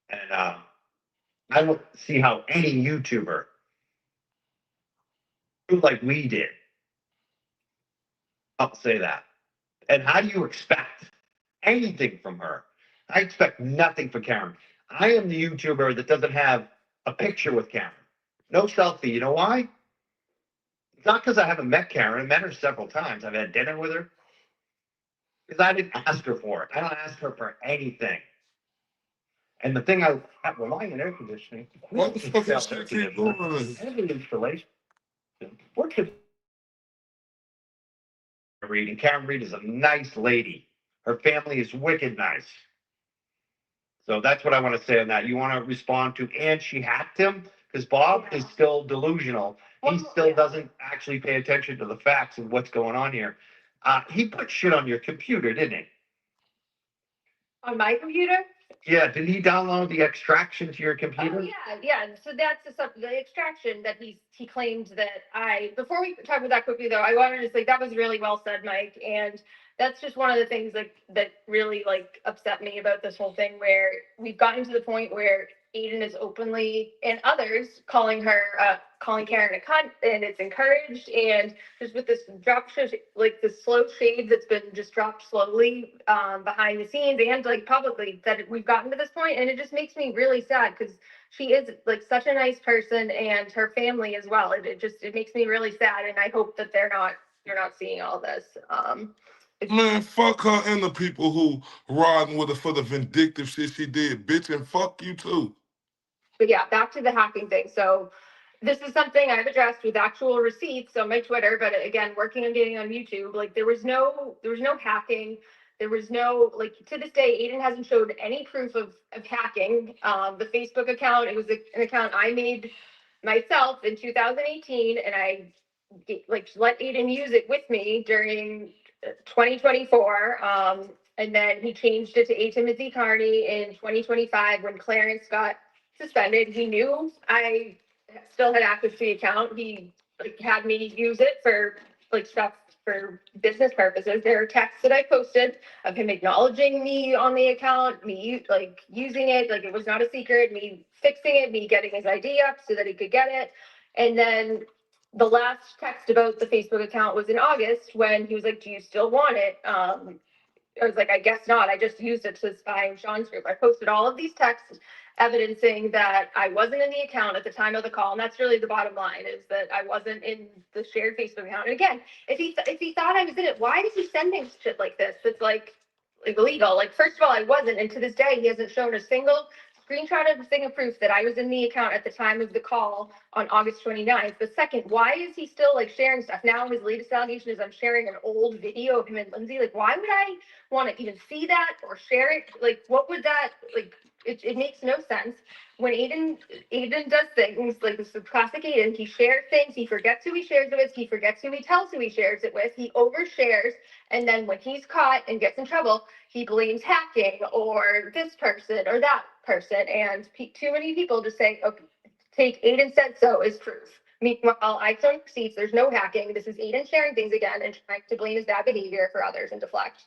And I don't see how any YouTuber do like we did. I'll say that. And how do you expect anything from her? I expect nothing from Karen. I am the YouTuber that doesn't have a picture with Karen. No selfie. You know why? It's not because I haven't met Karen. I met her several times. I've had dinner with her. Because I didn't ask her for it. I don't ask her for anything. And the thing I relying on air conditioning. What the fuck is she keep doing? Every installation. What could Reed? And Karen Reed is a nice lady. Her family is wicked nice. So that's what I want to say on that. You want to respond to, and she hacked him? Because Bob is still delusional. He still doesn't actually pay attention to the facts and what's going on here. He put shit on your computer, didn't he? On my computer? Yeah, did he download the extraction to your computer? Oh, yeah. So that's the extraction that he claimed that before we talk about that quickly though, I wanted to say that was really well said, Mike. And that's just one of the things that really upset me about this whole thing, where we've gotten to the point where Aiden is openly, and others, calling Karen a cunt, and it's encouraged, and just with this this slow shade that's been just dropped slowly behind the scenes and publicly, that we've gotten to this point, and it just makes me really sad because she is such a nice person, and her family as well. It makes me really sad, and I hope that they're not seeing all this. Man, fuck her and the people who riding with her for the vindictive shit she did, bitch, and fuck you too. But yeah, back to the hacking thing. So this is something I've addressed with actual receipts on my Twitter, but again, working on getting on YouTube, there was no hacking. There was no, to this day, Aiden hasn't showed any proof of hacking. The Facebook account, it was an account I made myself in 2018, and I let Aiden use it with me during 2024. And then he changed it to A. Timothy Carney in 2025 when Clarence got suspended. He knew I still had access to the account. He had me use it for stuff for business purposes. There are texts that I posted of him acknowledging me on the account, me using it, it was not a secret, me fixing it, me getting his ID up so that he could get it. And then the last text about the Facebook account was in August when he was like, "Do you still want it?" I was like, "I guess not. I just used it to spy in Sean's group." I posted all of these texts evidencing that I wasn't in the account at the time of the call. And that's really the bottom line, is that I wasn't in the shared Facebook account. And again, if he thought I was in it, why is he sending shit like this? That's illegal. First of all, I wasn't. And to this day, he hasn't shown a single screenshot of a single proof that I was in the account at the time of the call on August 29th. But second, why is he still sharing stuff? Now his latest allegation is I'm sharing an old video of him and Lindsay. Why would I want to even see that or share it? What would that it makes no sense. When Aiden does things this is classic Aiden, he shares things, he forgets who he shares it with, he forgets who he tells who he shares it with, he overshares, and then when he's caught and gets in trouble, he blames hacking or this person or that person, and too many people just say, okay, take Aiden said so as proof. Meanwhile, I show receipts, there's no hacking, this is Aiden sharing things again and trying to blame his bad behavior for others and deflect.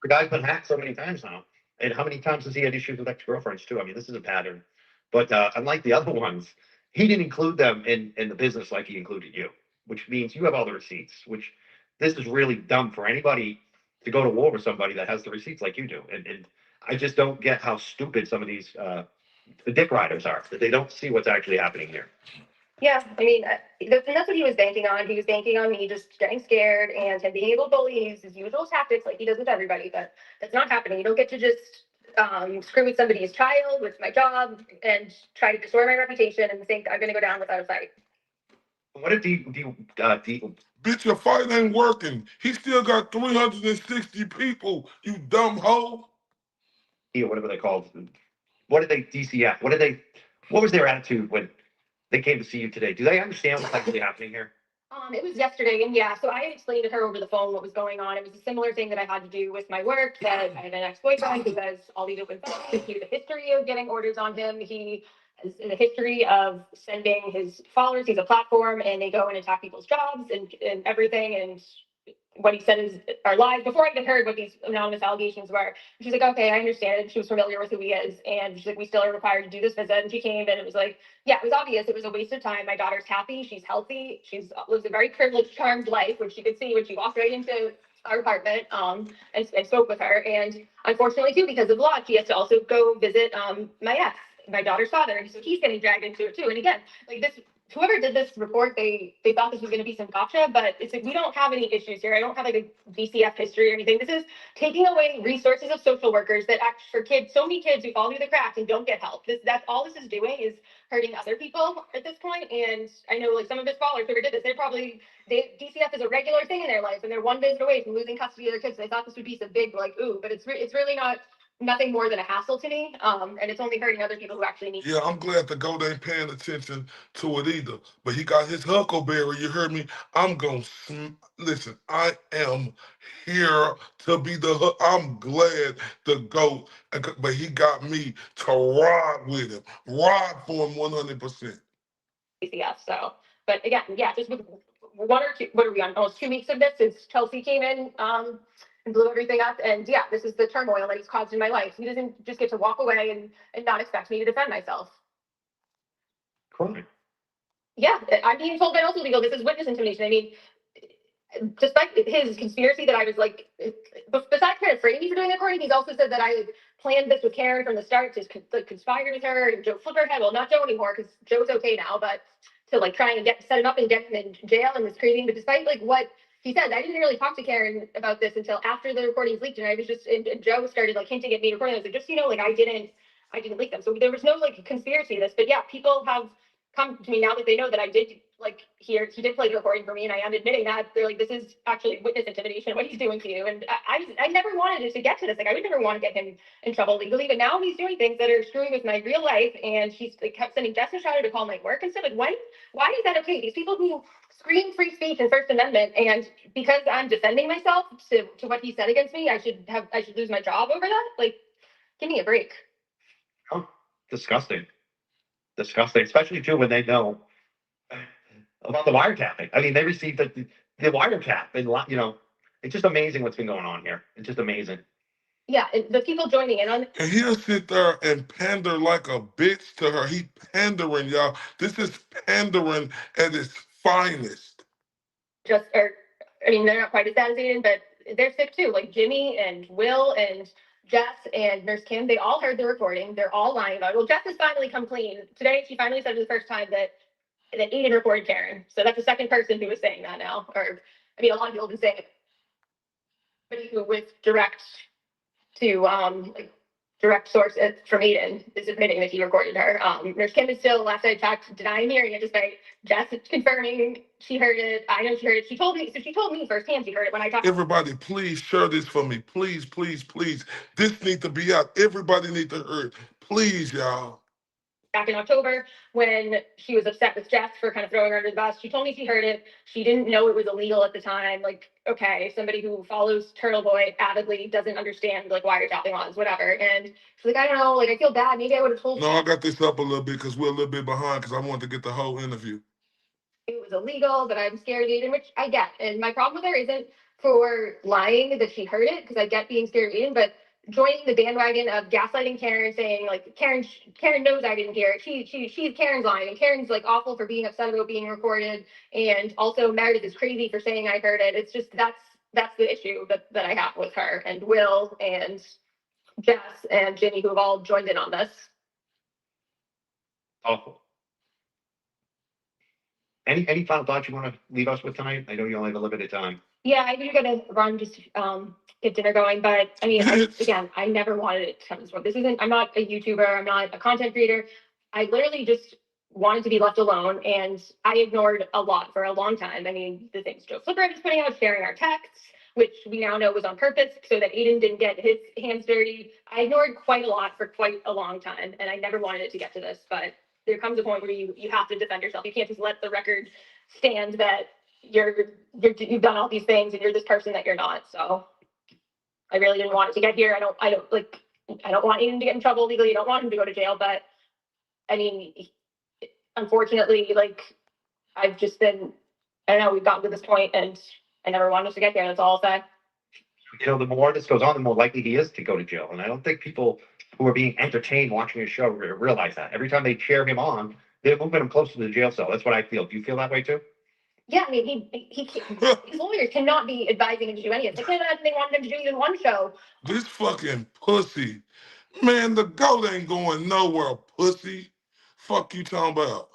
The guy's been hacked so many times now. And how many times has he had issues with ex-girlfriends too? I mean, this is a pattern. But unlike the other ones, he didn't include them in the business like he included you, which means you have all the receipts, which this is really dumb for anybody to go to war with somebody that has the receipts like you do. And I just don't get how stupid some of these dick riders are, that they don't see what's actually happening here. Yeah, I mean, that's what he was banking on. He was banking on me just getting scared and him being able to bully, use his usual tactics like he does with everybody, but that's not happening. You don't get to just screw with somebody's child, with my job, and try to destroy my reputation and think I'm going to go down without a fight. What if Bitch, your fight ain't working. He still got 360 people, you dumb hoe. Yeah, whatever they called. What did they, DCF, what was their attitude when they came to see you today? Do they understand what's actually happening here? It was yesterday, and yeah, so I had explained to her over the phone what was going on. It was a similar thing that I had to do with my work, that I had an ex-boyfriend because all these open phones, he had a history of getting orders on him. He has a history of sending his followers, he's a platform, and they go and attack people's jobs and everything. And what he said is our lies before I even heard what these anonymous allegations were. She's like, okay, I understand. And she was familiar with who he is. And she's like, we still are required to do this visit. And she came and it was like, yeah, it was obvious. It was a waste of time. My daughter's happy. She's healthy. She's lives a very privileged, charmed life, which you could see when she walked right into our apartment and spoke with her. And unfortunately, too, because of law, she has to also go visit my ex, my daughter's father. And so he's getting dragged into it, too. And again, like this, whoever did this report, they thought this was going to be some gotcha, but it's like we don't have any issues here. I don't have like a DCF history or anything. This is taking away resources of social workers that act for kids, so many kids who fall through the cracks and don't get help. That's all this is doing is hurting other people at this point. And I know like some of his followers who did this, DCF is a regular thing in their life, and they're one visit away from losing custody of their kids. They thought this would be some big like ooh, but it's really not. Nothing more than a hassle to me, and it's only hurting other people who actually need. Yeah, I'm glad the goat ain't paying attention to it either. But he got his huckleberry. You heard me? I'm gonna listen. I am here to be the hook. I'm glad the goat, but he got me to ride with him, ride for him 100%. DCF. So, but again, yeah, just with one or two. What are we on? Almost 2 weeks of this since Chelsea came in. And blew everything up. And yeah, this is the turmoil that he's caused in my life. He doesn't just get to walk away and not expect me to defend myself. Correct. Yeah, I'm being told by also legal, this is witness intimidation. I mean, despite his conspiracy that I was like, besides trying to frame me for doing the recording, he's also said that I planned this with Karen from the start to conspire with her and Joe Flipperhead. Well, not Joe anymore because Joe's okay now, but to like try and set him up and get him in jail and this crazy. But despite like what he said, I didn't really talk to Karen about this until after the recordings leaked, and I was just and Joe started like hinting at me recording. I was like, just so you know, like I didn't leak them. So there was no like conspiracy to this. But yeah, people have come to me now that they know that I did like he did play the recording for me, and I am admitting that. They're like, this is actually witness intimidation, what he's doing to you. And I never wanted it to get to this. Like I would never want to get him in trouble legally, but now he's doing things that are screwing with my real life. And he's like kept sending Jess and Shadow to call my work and stuff. Like why is that okay? These people who scream free speech and First Amendment, and because I'm defending myself to what he said against me, I should lose my job over that. Like, give me a break. Oh, disgusting. Especially too when they know about the wiretapping. I mean, they received the wiretap, and it's just amazing what's been going on here. It's just amazing. Yeah, and the people joining in on. And he'll sit there and pander like a bitch to her. He pandering, y'all. This is pandering at its finest. I mean, they're not quite as bad as Aiden, but they're sick too. Like Jimmy and Will and Jess and Nurse Kim, they all heard the recording. They're all lying about it. Well, Jess has finally come clean. Today, she finally said for the first time that Aiden recorded Karen. So that's the second person who was saying that now. Or, I mean, a lot of people have been saying it. But who with direct source from Aiden is admitting that he recorded her. Nurse Kim is still, last I checked, denying hearing it, despite Jess confirming she heard it. I know she heard it. She told me firsthand she heard it when I talked. Everybody, please share this for me. Please, please, please. This needs to be out. Everybody needs to hear it. Please, y'all. Back in October, when she was upset with Jess for kind of throwing her under the bus, she told me she heard it. She didn't know it was illegal at the time. Like, okay, somebody who follows Turtle Boy avidly doesn't understand like wiretapping laws, whatever. And she's like, I don't know, like I feel bad. Maybe I would have told. No, I got this up a little bit because we're a little bit behind because I wanted to get the whole interview. It was illegal, but I'm scared of Aiden, which I get. And my problem with her isn't for lying that she heard it, because I get being scared of Aiden, but joining the bandwagon of gaslighting Karen, saying like Karen knows I didn't hear it. She's Karen's lying, and Karen's like awful for being upset about being recorded, and also Meredith is crazy for saying I heard it. It's just that's the issue that I have with her and Will and Jess and Ginny, who have all joined in on this. Awful. Any final thoughts you want to leave us with tonight? I know you only have a limited time. Yeah, I think you're gonna run just get dinner going, but I mean, I never wanted it to come this way. I'm not a YouTuber, I'm not a content creator. I literally just wanted to be left alone, and I ignored a lot for a long time. I mean, the things Joe Flipper was putting out, sharing our texts, which we now know was on purpose so that Aiden didn't get his hands dirty. I ignored quite a lot for quite a long time, and I never wanted it to get to this, but there comes a point where you have to defend yourself. You can't just let the record stand that you've done all these things and you're this person that you're not. So I really didn't want it to get here. I don't want Aiden to get in trouble legally. I don't want him to go to jail, but I mean, unfortunately, like, I've just been, I don't know, we've gotten to this point and I never wanted us to get here. That's all I'll say. You know, the more this goes on, the more likely he is to go to jail. And I don't think people who are being entertained watching his show realize that. Every time they cheer him on, they're moving him closer to the jail cell. That's what I feel. Do you feel that way too? Yeah, I mean, his lawyers cannot be advising him to do any of this. I can't imagine they wanted him to do even one show. This fucking pussy. Man, the goat ain't going nowhere, pussy. Fuck you talking about?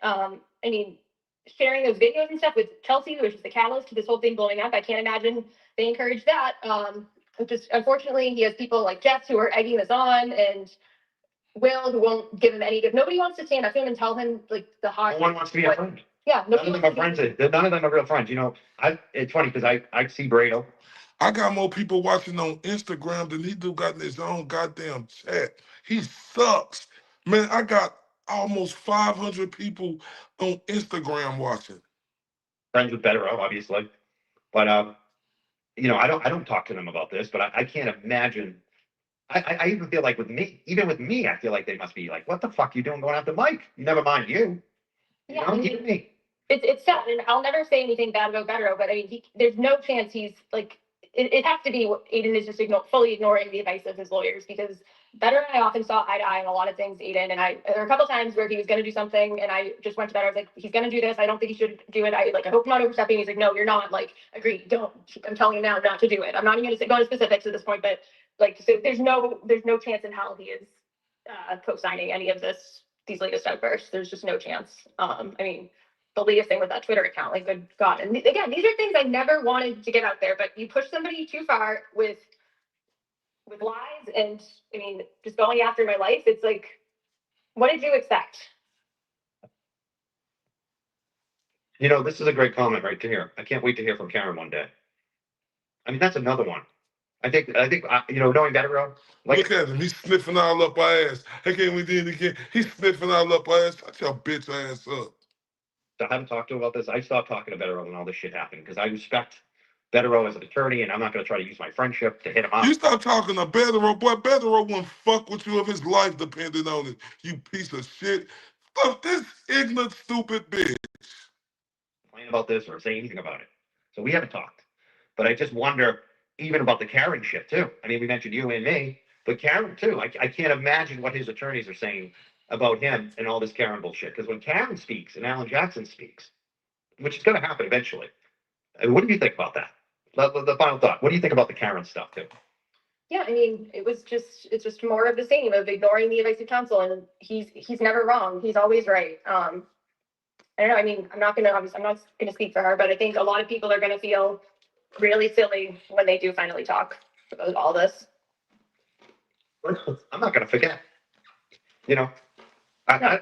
I mean, sharing those videos and stuff with Chelsea, which is the catalyst to this whole thing blowing up. I can't imagine they encourage that. Just unfortunately, he has people like Jess who are egging this on, and Will who won't give him any good. Nobody wants to stand up to him and tell him like the hard. No one wants to be a friend. Yeah, none of them are friends. None of them are real friends. You know, it's funny because I see Brado. I got more people watching on Instagram than he do got in his own goddamn chat. He sucks. Man, I got almost 500 people on Instagram watching. Friends with Bettero, obviously. But you know, I don't talk to them about this, but I can't imagine. I even feel like even with me, I feel like they must be like, what the fuck you doing going after Mike? Never mind you. Yeah, I mean, me. It's sad, and I'll never say anything bad about Bettero, but I mean, there's no chance he's like. It has to be Aiden is just fully ignoring the advice of his lawyers, because Bettero and I often saw eye to eye on a lot of things. Aiden and I, there were a couple times where he was going to do something, and I just went to Bettero. I was like, he's going to do this. I don't think he should do it. I hope I'm not overstepping. He's like, no, you're not. Like, agree. Don't. I'm telling you now not to do it. I'm not even going to go into specifics at this point, but like, so there's no chance in hell he is co-signing any of these latest outbursts. There's just no chance. I mean, the latest thing with that Twitter account, like, good God. And again, these are things I never wanted to get out there, but you push somebody too far with lies and, I mean, just going after my life. It's like, what did you expect? You know, this is a great comment right here. I can't wait to hear from Karen one day. I mean, that's another one. I think you know, knowing Bettero. Like, look at him. He's sniffing all up our ass. I can't we did it again. He's sniffing all up our ass. Shut your bitch ass up. I haven't talked to him about this. I stopped talking to Bettero when all this shit happened because I respect Bettero as an attorney, and I'm not going to try to use my friendship to hit him up. You stop talking to Bettero, boy. Bettero wouldn't fuck with you if his life depended on it. You piece of shit. Fuck this ignorant, stupid bitch. Complain about this or say anything about it. So we haven't talked. But I just wonder, even about the Karen shit too. I mean, we mentioned you and me, but Karen too. I can't imagine what his attorneys are saying about him and all this Karen bullshit. Because when Karen speaks and Alan Jackson speaks, which is going to happen eventually, what do you think about that? The final thought. What do you think about the Karen stuff too? Yeah, I mean, it's just more of the same of ignoring the advice of counsel, and he's never wrong. He's always right. I don't know. I mean, I'm not gonna speak for her, but I think a lot of people are gonna feel really silly when they do finally talk about all this. I'm not gonna forget. You know, I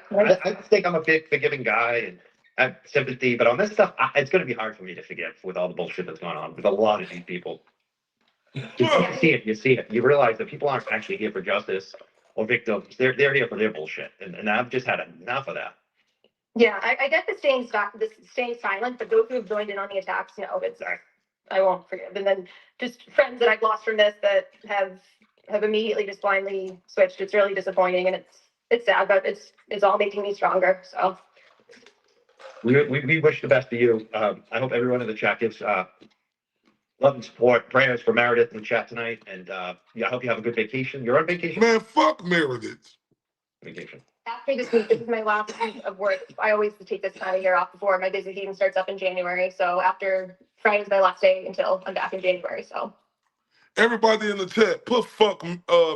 think I'm a big forgiving guy and I have sympathy, but on this stuff, it's going to be hard for me to forgive with all the bullshit that's going on with a lot of these people. You see it. You realize that people aren't actually here for justice or victims. They're here for their bullshit, and I've just had enough of that. Yeah, I get the staying silent, but those who have joined in on the attacks, no, I won't forgive. And then just friends that I've lost from this that have immediately just blindly switched. It's really disappointing, and it's sad, but it's all making me stronger. So we wish the best for you. I hope everyone in the chat gives love and support, prayers for Meredith in the chat tonight, and yeah, I hope you have a good vacation. You're on vacation? Man, fuck Meredith. Vacation. After this week, this is my last week of work. I always take this time of year off before my busy season starts up in January. So after Friday's my last day until I'm back in January. So everybody in the chat, put fuck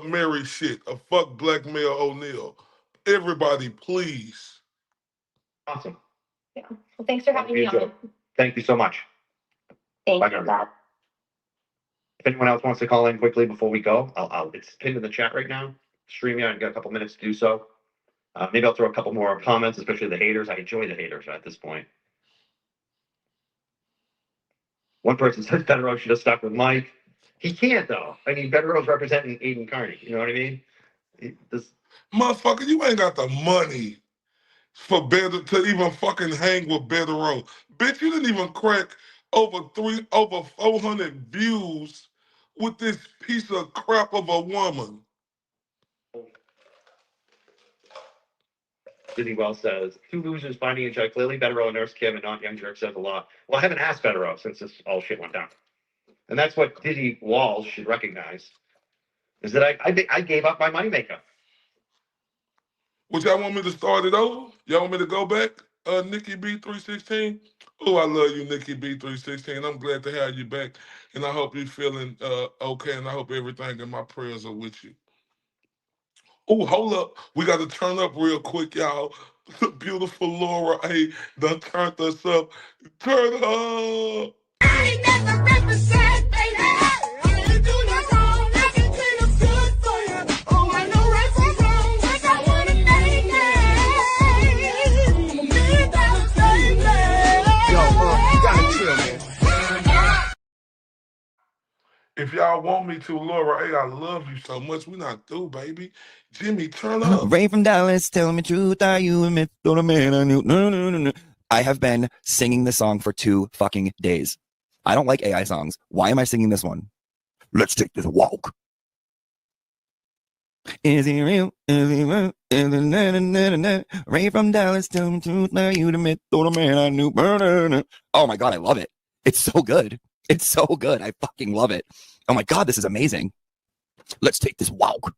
Mary shit or fuck Blackmail O'Neal. Everybody, please. Awesome. Yeah. Well, thanks for having me on. Thank you so much. Thank you. If anyone else wants to call in quickly before we go, it's pinned in the chat right now. StreamYard, you got a couple minutes to do so. Maybe I'll throw a couple more comments, especially the haters. I enjoy the haters at this point. One person says Bettero should have stuck with Mike. He can't, though. I mean, Bettero's representing Aiden Carney. You know what I mean? Motherfucker, you ain't got the money for better to even fucking hang with Bettero. Bitch, you didn't even crack over 400 views with this piece of crap of a woman. Dizzy Wells says, two losers finding each other clearly. Betterow and Nurse Kim and not Young Jerk says a lot. Well, I haven't asked Betterow since this all shit went down. And that's what Dizzy Walls should recognize, is that I gave up my moneymaker. Would y'all want me to start it over? Y'all want me to go back? Nikki B316. Oh, I love you, Nikki B316. I'm glad to have you back, and I hope you're feeling okay, and I hope everything in my prayers are with you. Oh, hold up. We got to turn up real quick, y'all. The beautiful Laura A. done turned us up. Turn up. If y'all want me to, Laura, hey, I love you so much. We're not through, baby. Jimmy, turn up. Ray from Dallas, tell me truth, are you a myth or a man I knew? No. I have been singing this song for 2 fucking days. I don't like AI songs. Why am I singing this one? Let's take this walk. Is he real? Is he real? Ray from Dallas, tell me truth, are you the myth or the man I knew? Oh my God, I love it. It's so good. It's so good. I fucking love it. Oh my God, this is amazing. Let's take this walk.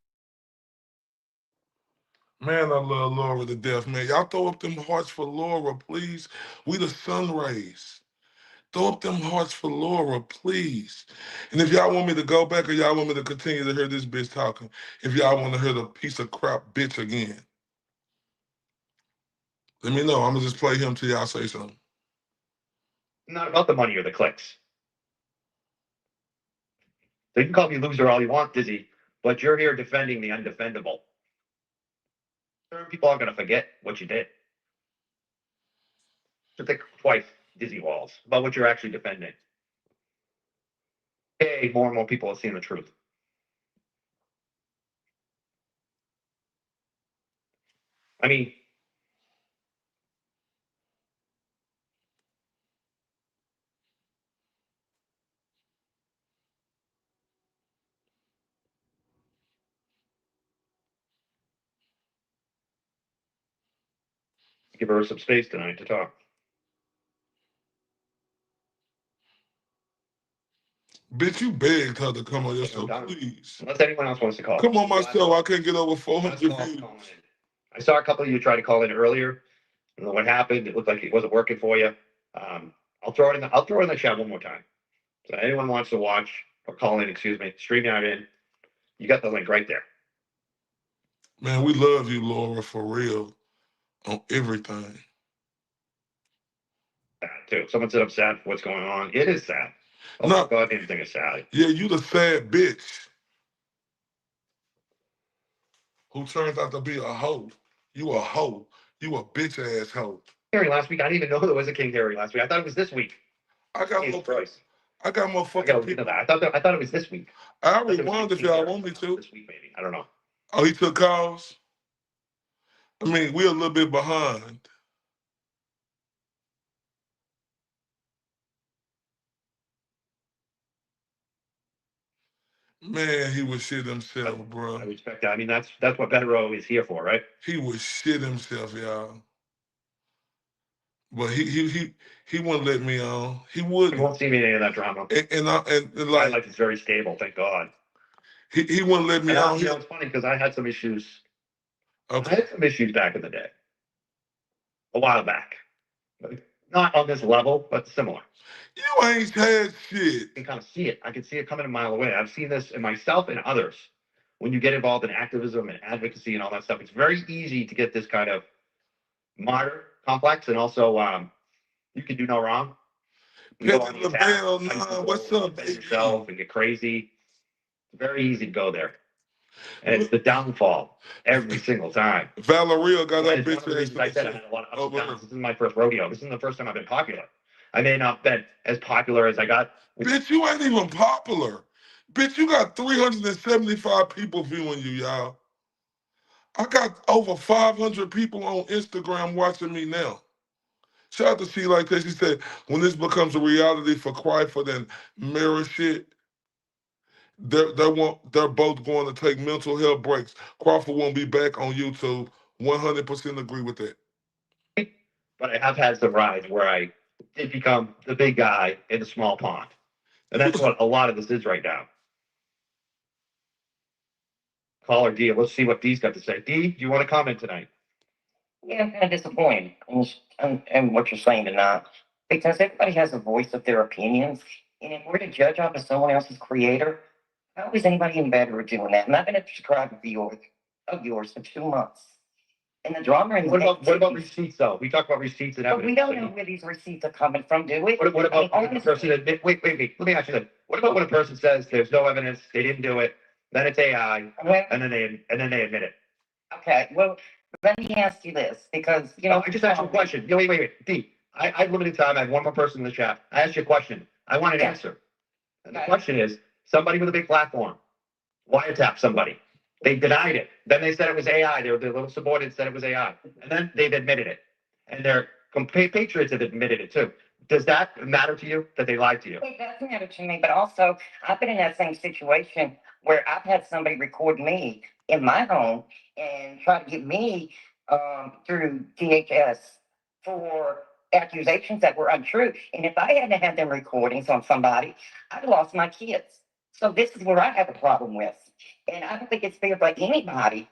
Man, I love Laura to death, man. Y'all throw up them hearts for Laura, please. We the sun rays. Throw up them hearts for Laura, please. And if y'all want me to go back or y'all want me to continue to hear this bitch talking, if y'all want to hear the piece of crap bitch again, let me know. I'm going to just play him till y'all say something. Not about the money or the clicks. So you can call me loser all you want, Dizzy, but you're here defending the undefendable. Certain people aren't going to forget what you did. So think twice, Dizzy Walls, about what you're actually defending. Hey, more and more people are seeing the truth. I mean, give her some space tonight to talk. Bitch, you begged her to come on your show, please. Unless anyone else wants to call. Come on my show. I can't get over 400 views. I saw a couple of you try to call in earlier. I don't know what happened. It looked like it wasn't working for you. I'll throw it in the chat one more time. So anyone wants to watch or call in, excuse me, stream out in, you got the link right there. Man, we love you, Laura, for real, on everything. Too. Someone said I'm sad for what's going on. It is sad. Oh No. my God, anything is sad. Yeah, you the sad bitch who turns out to be a hoe. You a hoe. You a bitch ass hoe. Hearing last week, I didn't even know there was a King hearing last week. I thought it was this week. I got more fucking people. I thought it was this week. I rewind if y'all want me to. This week, maybe. I don't know. Oh, he took calls? I mean, we're a little bit behind. Man, he would shit himself, bro. I respect that. I mean, that's what Betterow is here for, right? He would shit himself, y'all. But he wouldn't let me on. He wouldn't. You won't see me in any of that drama. And my life is very stable, thank God. He wouldn't let me on. You know, it's funny because I had some issues. Okay. I had some issues back in the day. A while back. Not on this level, but similar. You ain't had shit. You can kind of see it. I can see it coming a mile away. I've seen this in myself and others. When you get involved in activism and advocacy and all that stuff, it's very easy to get this kind of martyr complex, and also you can do no wrong. You go on the attack, what's up, baby? Yourself and get crazy. It's very easy to go there. And it's the downfall every single time. Valeria got that bitch. I said I had a lot of ups and downs. This is my first rodeo. This isn't the first time I've been popular. I may not have been as popular as I got. Bitch, you ain't even popular. Bitch, you got 375 people viewing you, y'all. I got over 500 people on Instagram watching me now. Shout out to She Like That. She said, when this becomes a reality for Cryford and Mirror shit, they're both going to take mental health breaks. Crawford won't be back on YouTube. 100% agree with that. But I have had some rides where I did become the big guy in the small pond. And that's what a lot of this is right now. Caller D, let's see what D's got to say. D, do you want to comment tonight? Yeah, I'm kind of disappointed in what you're saying tonight because everybody has a voice of their opinions. And if we're to judge off of someone else's creator, how is anybody in better at doing that? And I've been a subscriber of yours for 2 months. And the drama and what about receipts though? We talk about receipts and but evidence. we don't know where these receipts are coming from, do we? What about I mean, a person admit, wait, let me ask you that. What about when a person says there's no evidence, they didn't do it, then it's AI, and then they admit it? Okay, well, let me ask you this, because, you know... I just asked you a question. Wait. D, I have limited time. I have one more person in the chat. I asked you a question. I want an answer. And the question is, somebody with a big platform wiretapped somebody. They denied it. Then they said it was AI. Their little subordinates said it was AI. And then they've admitted it. And their compatriots have admitted it too. Does that matter to you, that they lied to you? It does matter to me, but also I've been in that same situation where I've had somebody record me in my home and try to get me through DHS for accusations that were untrue. And if I hadn't had them recordings on somebody, I'd have lost my kids. So this is where I have a problem with. And I don't think it's fair for anybody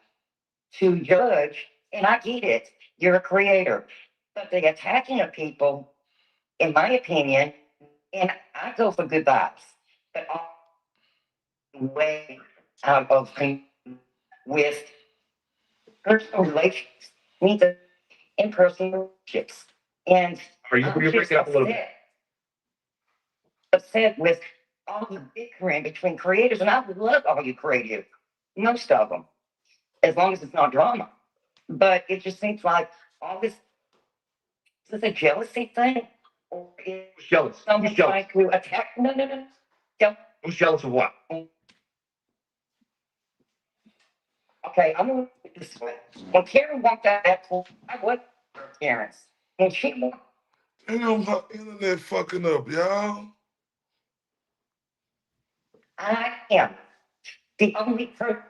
to judge. And I get it, you're a creator. But the attacking of people, in my opinion, and I go for good vibes, but all the way out of with personal relations, needs in personal relationships. And you're breaking up a little bit. Upset with all the bickering between creators, and I love all you creative, most of them, as long as it's not drama. But it just seems like all this is a jealousy thing. Or is Who's jealous? someone Who's jealous? trying to attack? No. Who's jealous of what? Okay, I'm gonna put it this way. When Karen walked out of that pool, I was her parents. When she walked, Damn, her internet fucking up, y'all. I am the only person.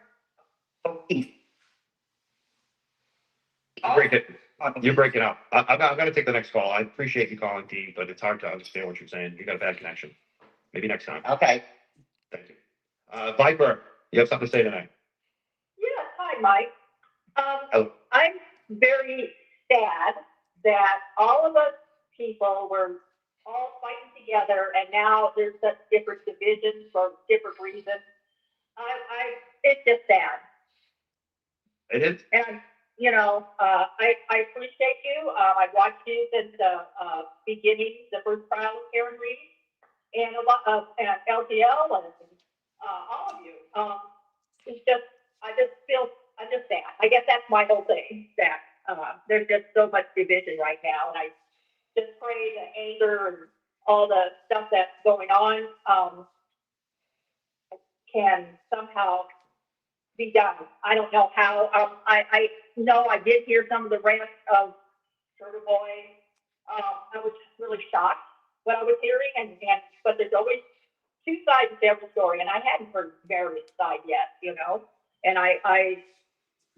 You're breaking up. I'm going to take the next call. I appreciate you calling, D, but it's hard to understand what you're saying. You got a bad connection. Maybe next time. Okay. Thank you. Viper, you have something to say tonight? Yeah, hi, Mike. Hello. I'm very sad that all of us people were all fighting together, and now there's such different divisions for different reasons. It's just sad. It is. And I appreciate you. I've watched you since the beginning, the first trial of Karen Reed, and a lot of and LTL, and all of you. It's just, I'm just sad. I guess that's my whole thing. That there's just so much division right now, and I just pray the anger and all the stuff that's going on can somehow be done. I don't know how. I know I did hear some of the rants of Turtle Boy. I was really shocked what I was hearing, but there's always two sides to every story, and I hadn't heard Meredith's side yet, and I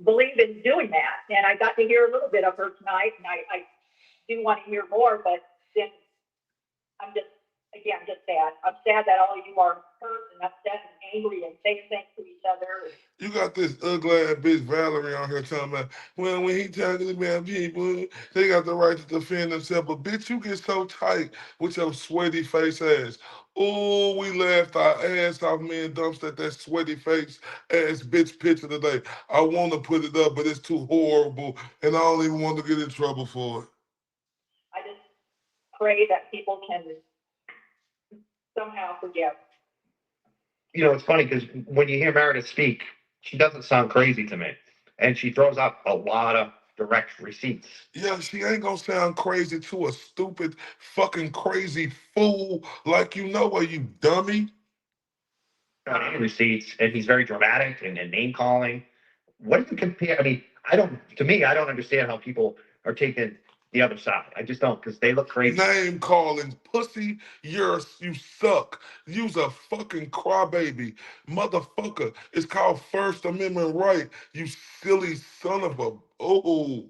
believe in doing that, and I got to hear a little bit of her tonight, and I do want to hear more, but then I'm just sad. I'm sad that all of you are hurt and upset and angry and say things to each other. You got this ugly ass bitch Valerie on here talking about, well, when he talking about people, they got the right to defend themselves. But bitch, you get so tight with your sweaty face ass. Oh, we laughed our ass off, me and Dumps, at that sweaty face ass bitch picture today. I want to put it up, but it's too horrible, and I don't even want to get in trouble for it. I just pray that people can somehow forgive. It's funny because when you hear Meredith speak, she doesn't sound crazy to me. And she throws out a lot of direct receipts. Yeah, she ain't gonna sound crazy to a stupid, fucking crazy fool like you dummy. On any receipts, and he's very dramatic and name calling. What do you compare? I mean, I don't understand how people are taking the other side. I just don't, because they look crazy. Name calling, pussy, you suck. You's a fucking crybaby. Motherfucker. It's called First Amendment right. You silly son of a. Oh.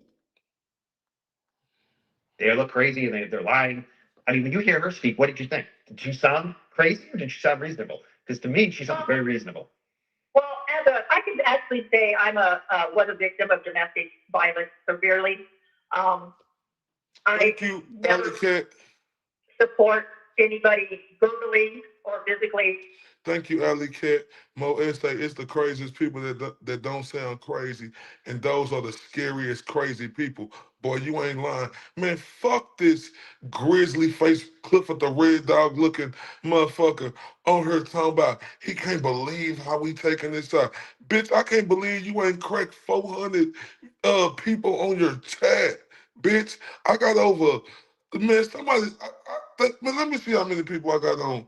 They look crazy and they're lying. I mean, when you hear her speak, what did you think? Did she sound crazy or did she sound reasonable? Because to me, she sounds very reasonable. Well, I can actually say was a victim of domestic violence severely. Thank you, never Alley support anybody verbally or physically. Thank you, Alley Cat. Mo say it's the craziest people that don't sound crazy, and those are the scariest crazy people. Boy, you ain't lying. Man, fuck this grizzly face Clifford the Red Dog looking motherfucker on her talking about he can't believe how we taking this out. Bitch, I can't believe you ain't cracked 400 people on your chat. Bitch, I got over, man, man, let me see how many people I got on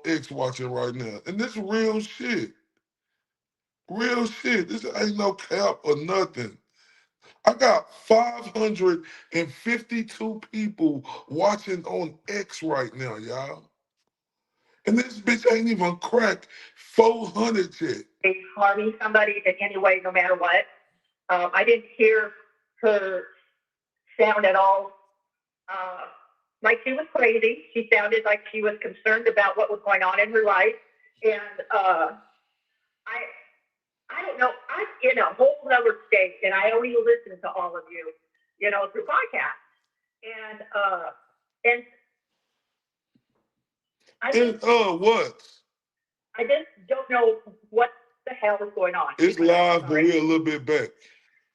X watching right now. And this real shit. Real shit. This ain't no cap or nothing. I got 552 people watching on X right now, y'all. And this bitch ain't even cracked 400 yet. Harming somebody in any way, no matter what. I didn't hear her sound at all like she was crazy. She sounded like she was concerned about what was going on in her life. And I don't know. I'm in a whole other state, and I only listen to all of you, through podcasts. And what? I just don't know what the hell is going on. It's live, but we're a little bit back.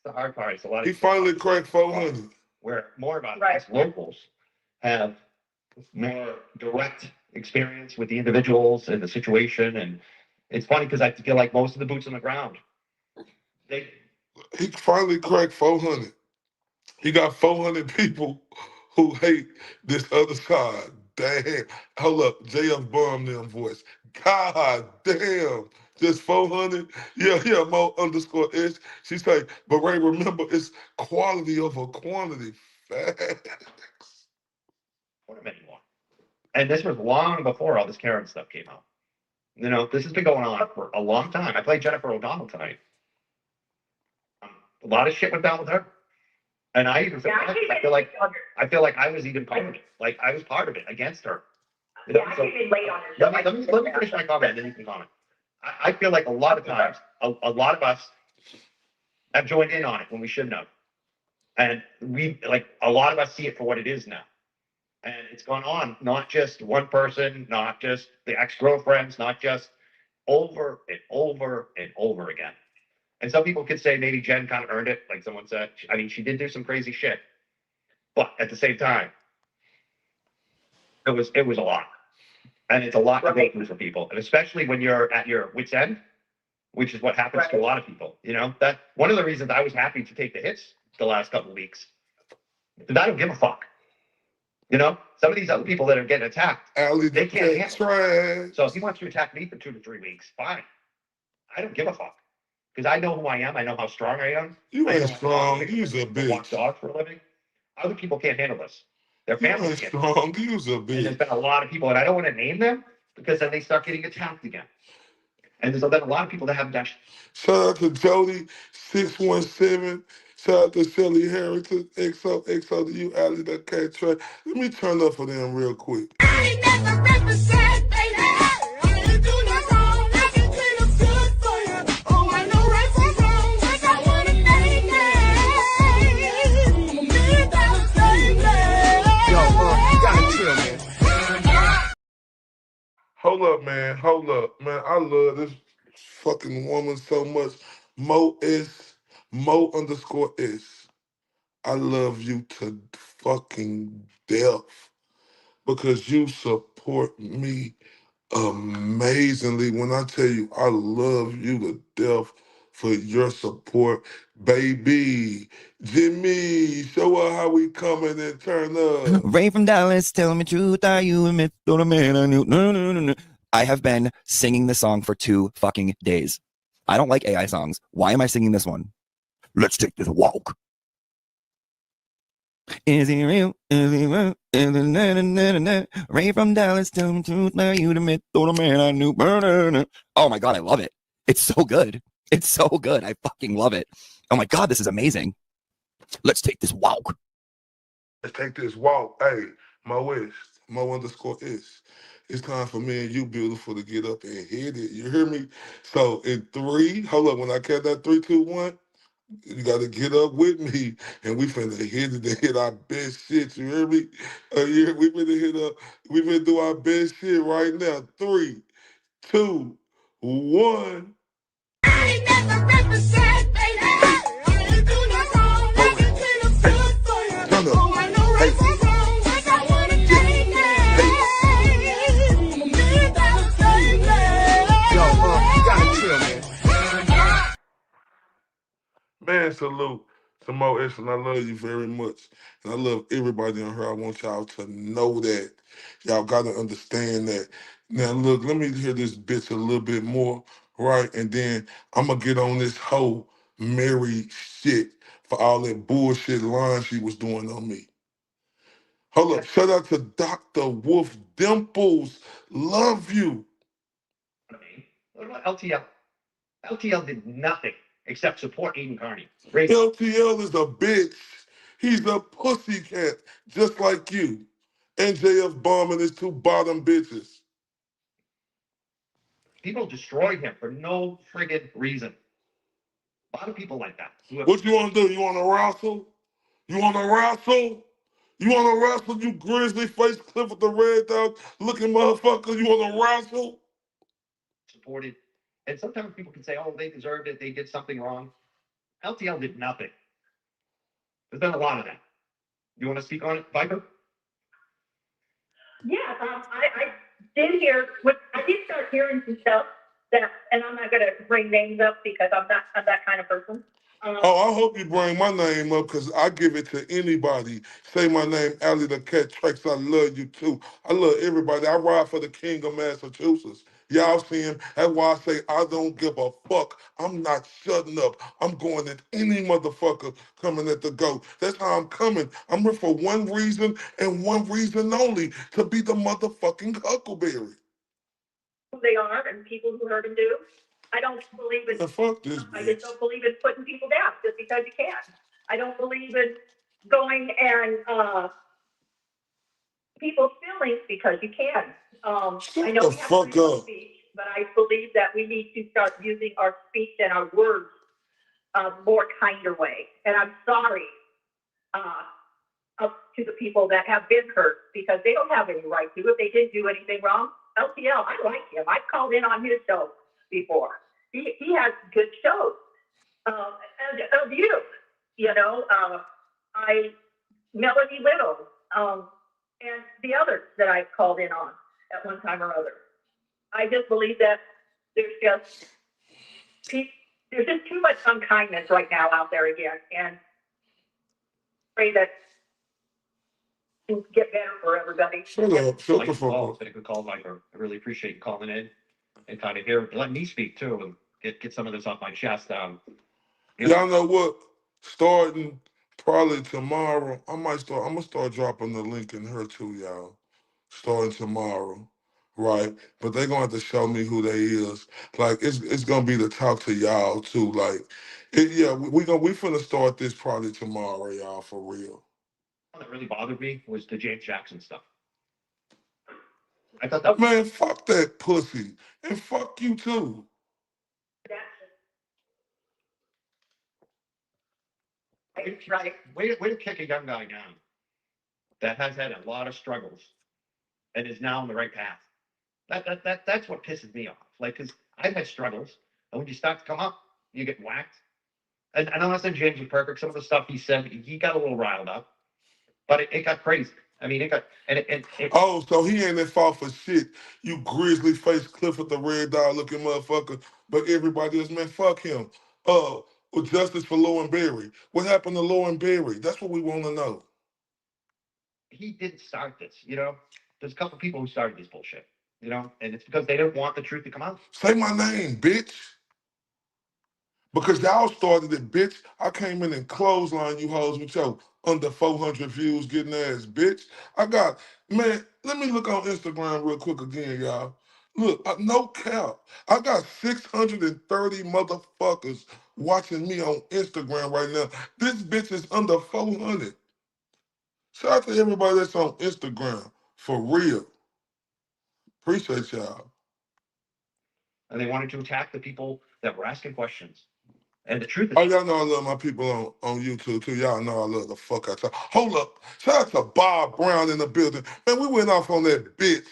The hard part is a lot of he finally cracked 400. Where more about us locals have more direct experience with the individuals and the situation. And it's funny because I feel like most of the boots on the ground, he finally cracked 400. He got 400 people who hate this other side. Damn. Hold up. JF Bomb them voice. God damn. Just 400? Yeah, Mo _ S. She say, but Ray, remember, it's quality over quantity. Facts. Anymore. And this was long before all this Karen stuff came out. This has been going on for a long time. I played Jennifer O'Donnell tonight. A lot of shit went down with her. And I even feel like I was even part of it. Like I was part of it against her. I came in late on her show. Let me finish my comment, and then you can comment. I feel like a lot of times, a lot of us have joined in on it when we shouldn't have. And a lot of us see it for what it is now. And it's gone on, not just one person, not just the ex-girlfriends, not just over and over and over again. And some people could say maybe Jen kind of earned it, like someone said. I mean, she did do some crazy shit. But at the same time, it was a lot. And it's a lot to go through for people. And especially when you're at your wit's end, which is what happens to a lot of people. That one of the reasons I was happy to take the hits the last couple of weeks. And I don't give a fuck. Some of these other people that are getting attacked, they can't handle it. So if he wants to attack me for 2 to 3 weeks, fine. I don't give a fuck. Because I know who I am. I know how strong I am. You ain't strong. You's a bitch. Walk dogs for a living. Other people can't handle this. Their families can't. Strong. You's a bitch. And there's been a lot of people, and I don't want to name them because then they start getting attacked again. And there's been a lot of people that haven't done. Shout out to Jody 617. Shout out to Shelly Harrington. XO to you, Allie the Cat Track. Let me turn up for them real quick. Hold up, man. Hold up, man. I love this fucking woman so much. Mo _ S. I love you to fucking death because you support me amazingly. When I tell you I love you to death for your support, baby. Jimmy, show her how we coming and turn up. Ray from Dallas, tell me truth, are you a myth or a man I knew? No. I have been singing this song for 2 fucking days. I don't like AI songs. Why am I singing this one? Let's take this walk. Is he real? Is he real? Is it na na na na na? Ray from Dallas, tell me truth, now you the myth, or the man I knew. Oh my god, I love it. It's so good. It's so good. I fucking love it. Oh my god, this is amazing. Let's take this walk. Let's take this walk. Hey, Mo West, Mo_S. It's time for me and you, beautiful, to get up and hit it. You hear me? So in three, hold up, when I count that 3, 2, 1, you got to get up with me, and we finna hit it to hit our best shit. You hear me? We finna hit up. We finna do our best shit right now. 3, 2, 1. Turn up. Man, salute to Mo S, and I love you very much. And I love everybody on here. I want y'all to know that. Y'all got to understand that. Now, look, let me hear this bitch a little bit more, right? And then I'm going to get on this whole Mary shit for all that bullshit line she was doing on me. Hold up. Shout out to Dr. Wolf Dimples. Love you. What about LTL? LTL did nothing except support Aiden Carney. LTL is a bitch. He's a pussycat, just like you. NJF Bomb and his 2 bottom bitches. People destroyed him for no friggin' reason. A lot of people like that. What you want to do? You want to wrestle? You want to wrestle? You want to wrestle, you grizzly face Cliff with the red dog looking motherfucker? You want to wrestle? Supported. And sometimes people can say, oh, they deserved it. They did something wrong. LTL did nothing. There's been a lot of that. You want to speak on it, Viper? Yeah, I did hear. I did start hearing some stuff that, and I'm not gonna bring names up because I'm that kind of person. Oh, I hope you bring my name up because I give it to anybody. Say my name, Allie the Cat Tracks. I love you too. I love everybody. I ride for the King of Massachusetts. Y'all see him? That's why I say I don't give a fuck. I'm not shutting up. I'm going at any motherfucker coming at the go. That's how I'm coming. I'm here for one reason and one reason only, to be the motherfucking Huckleberry. Who they are and people who hurt them do. I don't believe in. Fuck this I bitch. just don't believe in putting people down just because you can. I don't believe in going and people's feelings because you can. I know the we have fuck freedom of up. speech, but I believe that we need to start using our speech and our words more kinder way. And I'm sorry up to the people that have been hurt because they don't have any right to if they didn't do anything wrong. LTL, I like him. I've called in on his show before. He has good shows. And of you know, Melanie Little, and the others that I've called in on at one time or other. I just believe that there's just too much unkindness right now out there again, and pray that things get better for everybody. Shut up. Shut the fuck It's up. been a good call, Viper. I really appreciate you calling in and kind of letting me speak too and get some of this off my chest. Y'all know what? Starting probably tomorrow, I'm gonna start dropping the link in her too, y'all. Starting tomorrow. Right? But they're gonna have to show me who they is. Like it's gonna be to talk to y'all too. Like yeah, we finna start this probably tomorrow, y'all, for real. What really bothered me was the James Jackson stuff. I thought that Man, fuck that pussy. And fuck you too. right. Way to kick a young guy down that has had a lot of struggles and is now on the right path. That's what pisses me off. Like, because I've had struggles, and when you start to come up, you get whacked. And I'm not saying James was perfect. Some of the stuff he said, he got a little riled up, but it got crazy. I mean, it got Oh, so he ain't at fault for shit. You grizzly faced Clifford the red dog looking motherfucker. But everybody else, man, fuck him. With justice for Lauren Berry. What happened to Lauren Berry? That's what we want to know. He didn't start this, you know. There's a couple people who started this bullshit, you know, and it's because they didn't want the truth to come out. Say my name, bitch. Because y'all started it, bitch. I came in and clothesline you hoes with your under 400 views getting ass, bitch. I got, man, let me look on Instagram real quick again, y'all. Look, no cap. I got 630 motherfuckers watching me on Instagram right now. This bitch is under 400. Shout out to everybody that's on Instagram. For real. Appreciate y'all. And they wanted to attack the people that were asking questions. And the truth is, oh, y'all know I love my people on YouTube too. Y'all know I love the fuck out y'all. Hold up. Shout out to Bob Brown in the building. Man, we went off on that bitch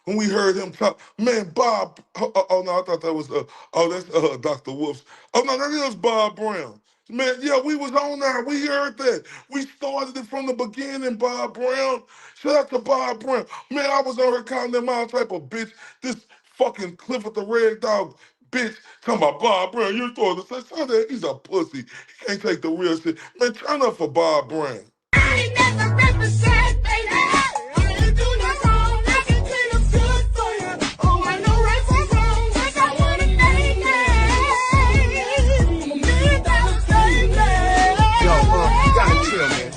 when we heard him talk. Man, Bob. Oh, no, I thought that was that's Dr. Wolf's. Oh no, that is Bob Brown. Man, yeah, we was on there. We heard that. We started it from the beginning, Bob Brown. Shout out to Bob Brown. Man, I was on here calling them all type of bitch. This fucking Clifford the Red Dog bitch talking about Bob Brown. You're throwing the son that he's a pussy. He can't take the real shit. Man, turn up for Bob Brown. I ain't never represent, baby. I ain't do no wrong. I can clean up good for you. Oh, I know right from wrong. 'Cause I wanna make it. Me about baby. Yo, you gotta chill, man.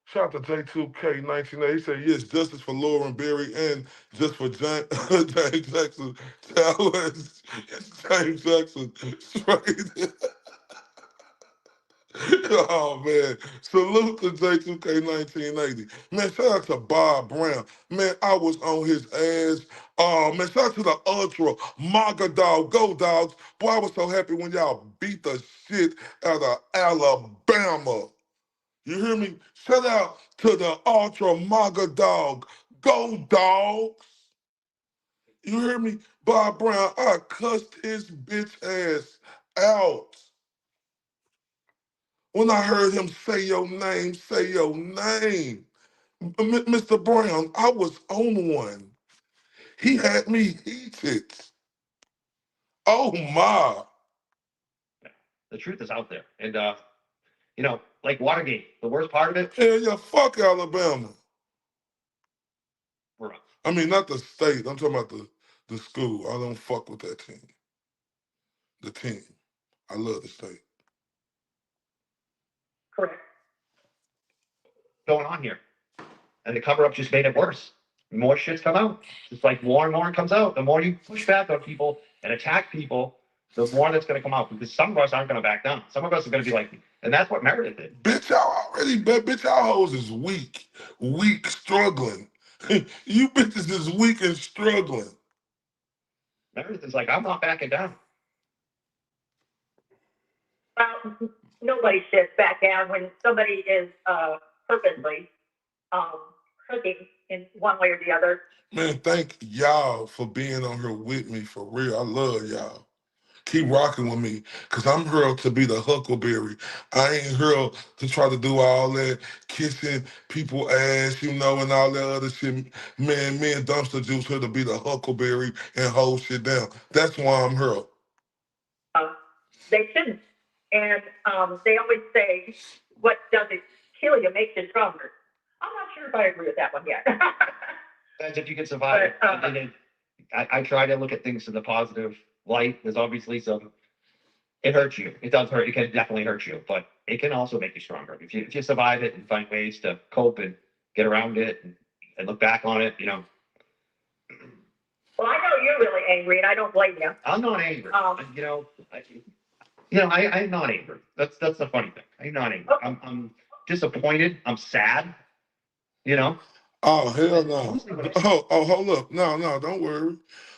Shout out to J2K19. He said, yes, justice for Lauren Berry and just for James Jackson. James Jackson. Straight. Oh man, salute to J2K1980. Man, shout out to Bob Brown. Man, I was on his ass. Oh man, shout out to the Ultra Maga Dog, Go Dogs. Boy, I was so happy when y'all beat the shit out of Alabama. You hear me? Shout out to the Ultra Maga Dog, Go Dogs. You hear me? Bob Brown, I cussed his bitch ass out. When I heard him say your name, say your name. Mr. Brown, I was on one. He had me heated. Oh my. the truth is out there. And, like Watergate, the worst part of it. Hell yeah, fuck Alabama. We're up. I mean, not the state. I'm talking about the school. I don't fuck with that team. The team. I love the state. Correct. Going on here. And the cover up just made it worse. More shit's come out. It's like more and more comes out. The more you push back on people and attack people, the more that's going to come out. Because some of us aren't going to back down. Some of us are going to be like, and that's what Meredith did. Bitch, y'all already, bitch, y'all hoes is weak. Weak, struggling. You bitches is weak and struggling. Meredith is like, I'm not backing down. Well, nobody should back down when somebody is purposely cooking in one way or the other. Man, thank y'all for being on here with me, for real. I love y'all. Keep rocking with me, because I'm here to be the huckleberry. I ain't here to try to do all that kissing people ass, and all that other shit. Man, me and Dumpster Juice here to be the huckleberry and hold shit down. That's why I'm here. They shouldn't. And they always say, what doesn't kill you makes you stronger. I'm not sure if I agree with that one yet. Depends if you can survive. I try to look at things in the positive light. There's obviously it hurts you. It does hurt. It can definitely hurt you, but it can also make you stronger. If you survive it and find ways to cope and get around it and look back on it, Well, I know you're really angry, and I don't blame you. I'm not angry. I'm not angry. That's the funny thing. I'm not angry. Okay. I'm disappointed. I'm sad. Oh, hell no. Hold up. No, don't worry.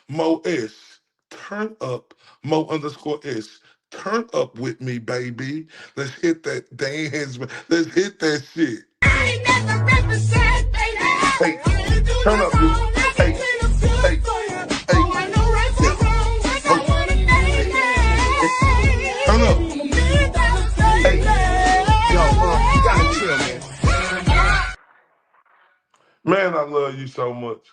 Mo S. Turn up. Mo_S. Turn up with me, baby. Let's hit that dance. Let's hit that shit. I ain't never represent, baby. Hey, turn up, dude. Hey, hey, Oh, I know right from wrong. 'Cause I wanna make it. turn up. Me about baby. Yo, you gotta chill, man. Man, I love you so much.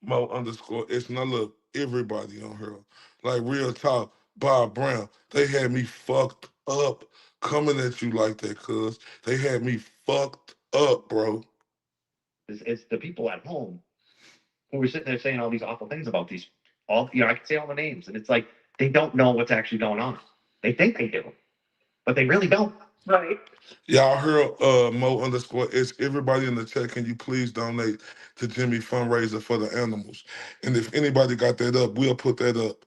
Mo_S. And I love everybody on her. Like real talk, Bob Brown. They had me fucked up coming at you like that, cuz. They had me fucked up, bro. It's the people at home who were sitting there saying all these awful things about I can say all the names, and it's like they don't know what's actually going on. They think they do, but they really don't. Right. Y'all heard Mo underscore it's everybody in the chat. Can you please donate to Jimmy fundraiser for the animals? And if anybody got that up, we'll put that up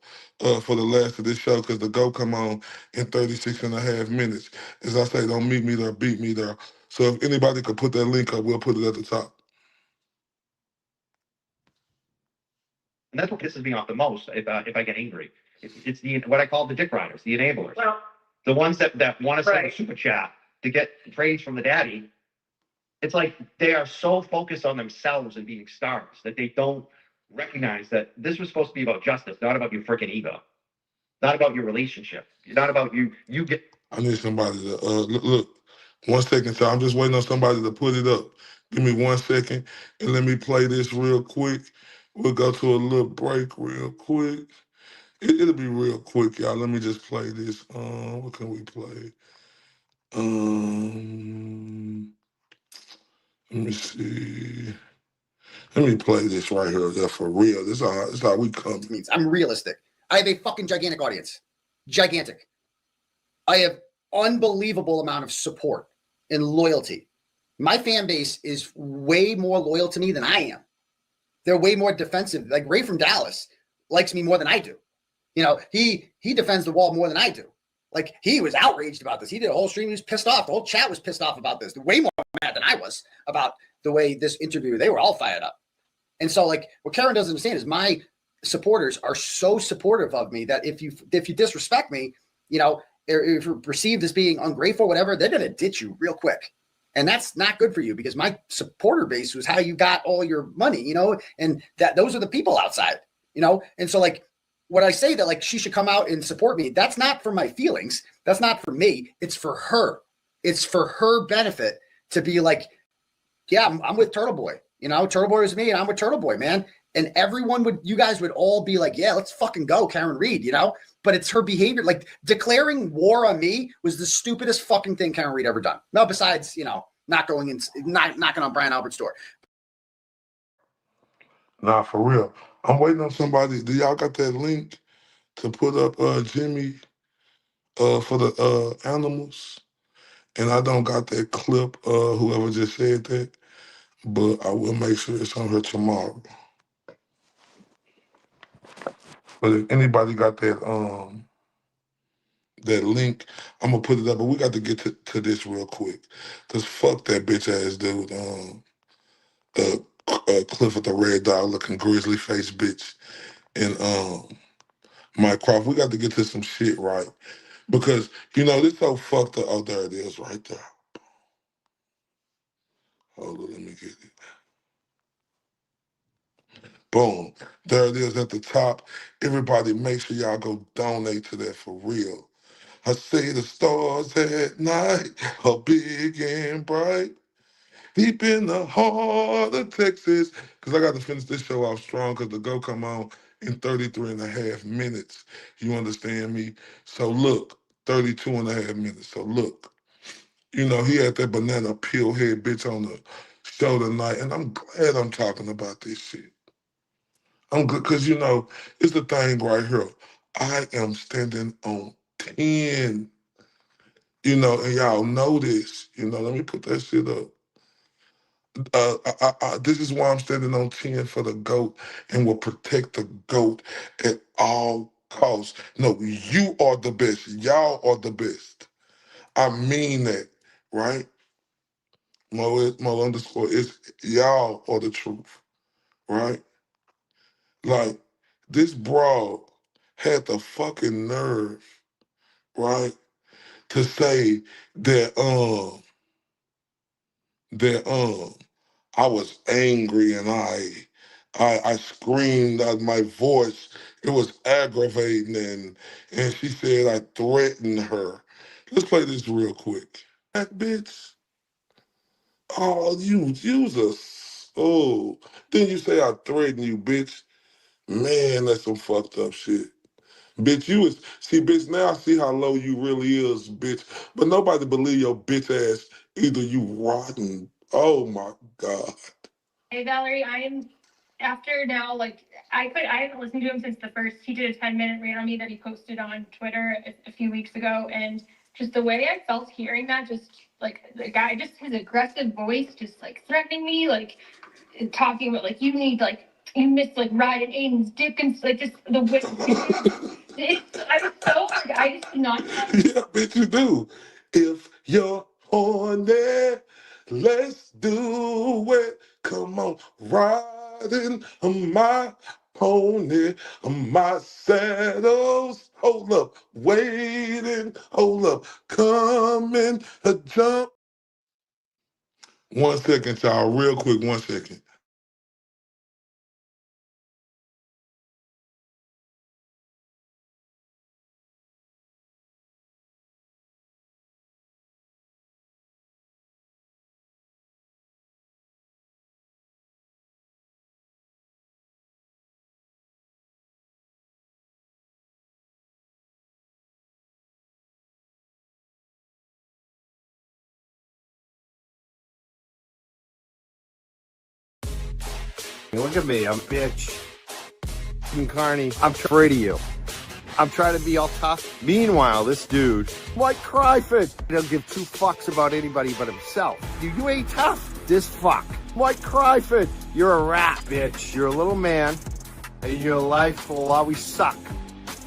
for the last of this show because the go come on in 36 and a half minutes. As I say, don't meet me there, beat me there. So if anybody could put that link up, we'll put it at the top. And that's what pisses me off the most if I get angry. It's the what I call the dick riders, the enablers. Well, the ones that want to send right. a super chat to get praise from the daddy. It's like they are so focused on themselves and being stars that they don't recognize that this was supposed to be about justice, not about your freaking ego, not about your relationship, not about you. You get. I need somebody to look. 1 second, so I'm just waiting on somebody to put it up. Give me 1 second and let me play this real quick. We'll go to a little break real quick. It'll be real quick, y'all. Let me just play this. What can we play? Let me see. Let me play this right here. That's for real. This is how we come. Means I'm realistic. I have a fucking gigantic audience. Gigantic. I have unbelievable amount of support and loyalty. My fan base is way more loyal to me than I am. They're way more defensive. Like Ray from Dallas likes me more than I do. You know, he defends the wall more than I do. Like he was outraged about this. He did a whole stream. He was pissed off. The whole chat was pissed off about this. Way more mad than I was about the way this interview. They were all fired up. And so, like, what Karen doesn't understand is my supporters are so supportive of me that if you disrespect me, you know, if you're perceived as being ungrateful, whatever, they're gonna ditch you real quick. And that's not good for you because my supporter base was how you got all your money, you know, and that those are the people outside, you know. And so, like, what I say that like she should come out and support me, that's not for my feelings. That's not for me. It's for her. It's for her benefit to be like, yeah, I'm with Turtle Boy. You know, Turtle Boy is me and I'm with Turtle Boy, man. And you guys would all be like, yeah, let's fucking go, Karen Reed, you know? But it's her behavior. Like declaring war on me was the stupidest fucking thing Karen Reed ever done. No, besides, you know, not knocking on Brian Albert's door. Nah, for real. I'm waiting on somebody. Do y'all got that link to put up Jimmy for the animals? And I don't got that clip, whoever just said that, but I will make sure it's on here tomorrow. But if anybody got that link, I'm gonna put it up. But we got to get to this real quick. Cause fuck that bitch ass dude, Clifford the Red Dog looking grizzly face bitch. And Mike Crawford, we got to get to some shit right. Because, you know, this so fucked up. Oh, there it is right there. Hold on, let me get it. Boom. There it is at the top. Everybody make sure y'all go donate to that for real. I see the stars at night are big and bright. Deep in the heart of Texas. Because I got to finish this show off strong because the go come on in 33 and a half minutes. You understand me? So look, 32 and a half minutes. So look, you know, he had that banana peel head bitch on the show tonight. And I'm glad I'm talking about this shit. I'm good because, you know, it's the thing right here. I am standing on 10. You know, and y'all know this. You know, let me put that shit up. This is why I'm standing on 10 for the GOAT and will protect the GOAT at all costs. No, you are the best. Y'all are the best. I mean that, right? Mo underscore is y'all are the truth, right? Like this broad had the fucking nerve, right, to say that I was angry and I screamed out my voice. It was aggravating and she said I threatened her. Let's play this real quick. That bitch. Oh, oh. Then you say I threatened you, bitch. Man, that's some fucked up shit. Bitch, bitch, now I see how low you really is, bitch. But nobody believe your bitch ass, either you rotten. Oh my God. Hey Valerie, I am after now, like I haven't listened to him since the first. He did a 10-minute rant on me that he posted on Twitter a few weeks ago, and just the way I felt hearing that, just like the guy, just his aggressive voice, just like threatening me, like talking about like you need like you missed like riding Aiden's dick and like just the way. I was so I just did not. Yeah, bitch, you do. If you're horny, let's do it. Come on, riding on my pony, on my saddles. Hold up, waiting. Hold up, coming, a jump. 1 second, y'all, real quick, 1 second. Look at me, I'm bitch. Carney, I'm afraid of you. I'm trying to be all tough. Meanwhile, this dude, White Cryford, he doesn't give two fucks about anybody but himself. You ain't tough. This fuck. White Cryford, you're a rat, bitch. You're a little man, and your life will always suck.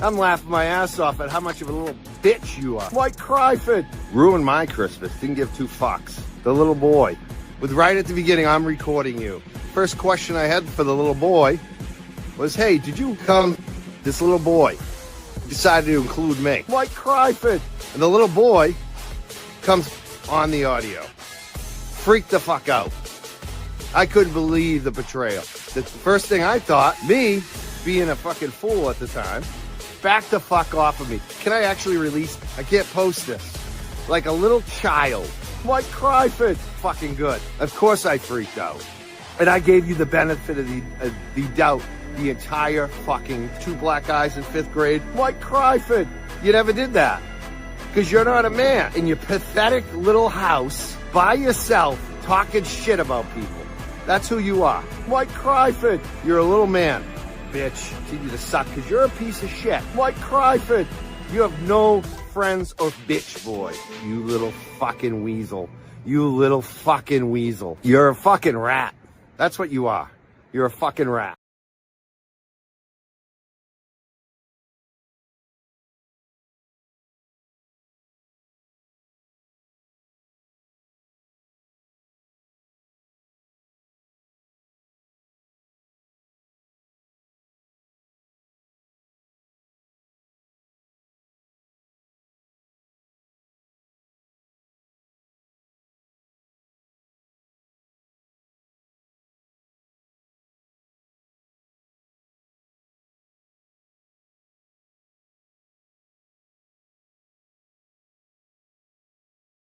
I'm laughing my ass off at how much of a little bitch you are. White Cryford ruined my Christmas. Didn't give two fucks. The little boy. With right at the beginning, I'm recording you. First question I had for the little boy was, hey, did you come? This little boy decided to include me. White Cryford. And the little boy comes on the audio. Freaked the fuck out. I couldn't believe the betrayal. The first thing I thought, me being a fucking fool at the time, back the fuck off of me. Can I actually release? I can't post this. Like a little child. White Cryford. Fucking good. Of course I freaked out. And I gave you the benefit of the doubt the entire fucking 2 black guys in 5th grade. White Cryford. You never did that. Because you're not a man. In your pathetic little house, by yourself, talking shit about people. That's who you are. White Cryford. You're a little man. Bitch. Continue to suck because you're a piece of shit. White Cryford. You have no friends or bitch boy. You little fucking weasel. You little fucking weasel. You're a fucking rat. That's what you are. You're a fucking rat.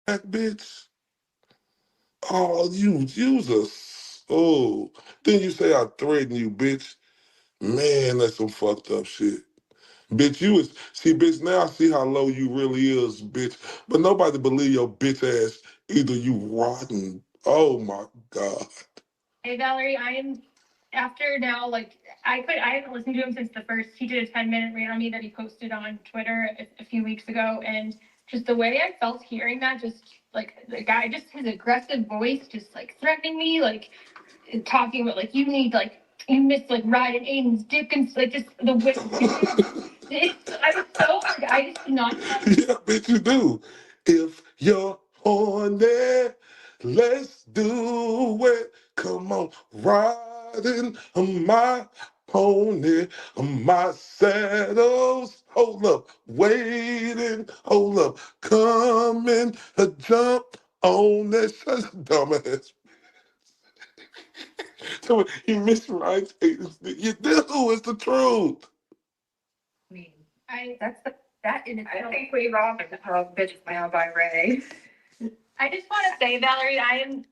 That bitch. Oh, you Jesus. Oh, then you say I threaten you, bitch. Man, that's some fucked up shit. Bitch, you is see, bitch. Now I see how low you really is, bitch. But nobody believe your bitch ass. Either you rotten. Oh my god. Hey Valerie, I am after now like I haven't listened to him since the first. He did a 10-minute rant on me that he posted on Twitter a few weeks ago, and just the way I felt hearing that, just like the guy, just his aggressive voice, just like threatening me, like talking about like you need like you missed like riding Aiden's dick and like just the way. I was so I just did not. Yeah, bitch, you do. If you're horny, let's do it. Come on, riding on my pony, on my saddles. Hold up, waiting. Hold up, coming, a jump on this. That's dumbass. So he miswrites. You do. It's the truth. I think we robbed the bitch now by Ray. I just want to say, Valerie, I am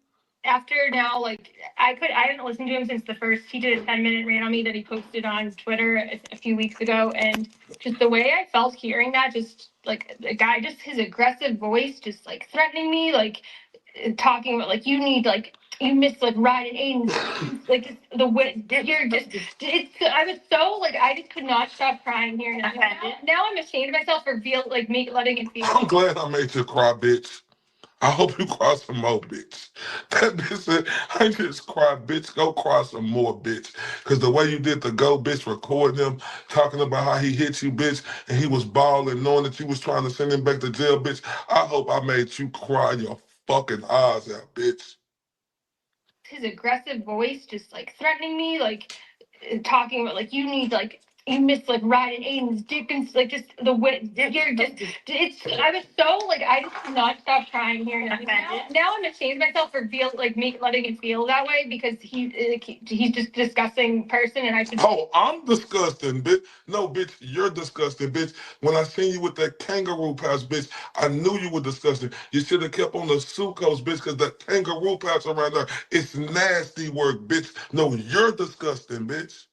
after now, like I haven't listened to him since the first. He did a 10-minute rant on me that he posted on Twitter a few weeks ago, and just the way I felt hearing that, just like the guy, just his aggressive voice, just like threatening me, like talking about like you need like you miss like riding Aiden's like just the way you're just it's I was so like I just could not stop crying here now I'm ashamed of myself for letting it feel. I'm glad I made you cry, bitch. I hope you cry some more, bitch. That bitch said, I just cried, bitch. Go cry some more, bitch. Because the way you did the go, bitch, recording him, talking about how he hit you, bitch, and he was bawling, knowing that you was trying to send him back to jail, bitch. I hope I made you cry your fucking eyes out, bitch. His aggressive voice just like threatening me, like talking about like you need like you miss like riding Aiden's dick and like just the way you're just it's I was so like I just could not stop crying here now I'm ashamed of myself for letting it feel that way because he's just a disgusting person and I should. Oh, I'm disgusting, bitch. No, bitch, you're disgusting, bitch. When I seen you with that kangaroo pouch, bitch, I knew you were disgusting. You should have kept on the sucrose, bitch, because that kangaroo pouch around there, it's nasty work, bitch. No, you're disgusting, bitch.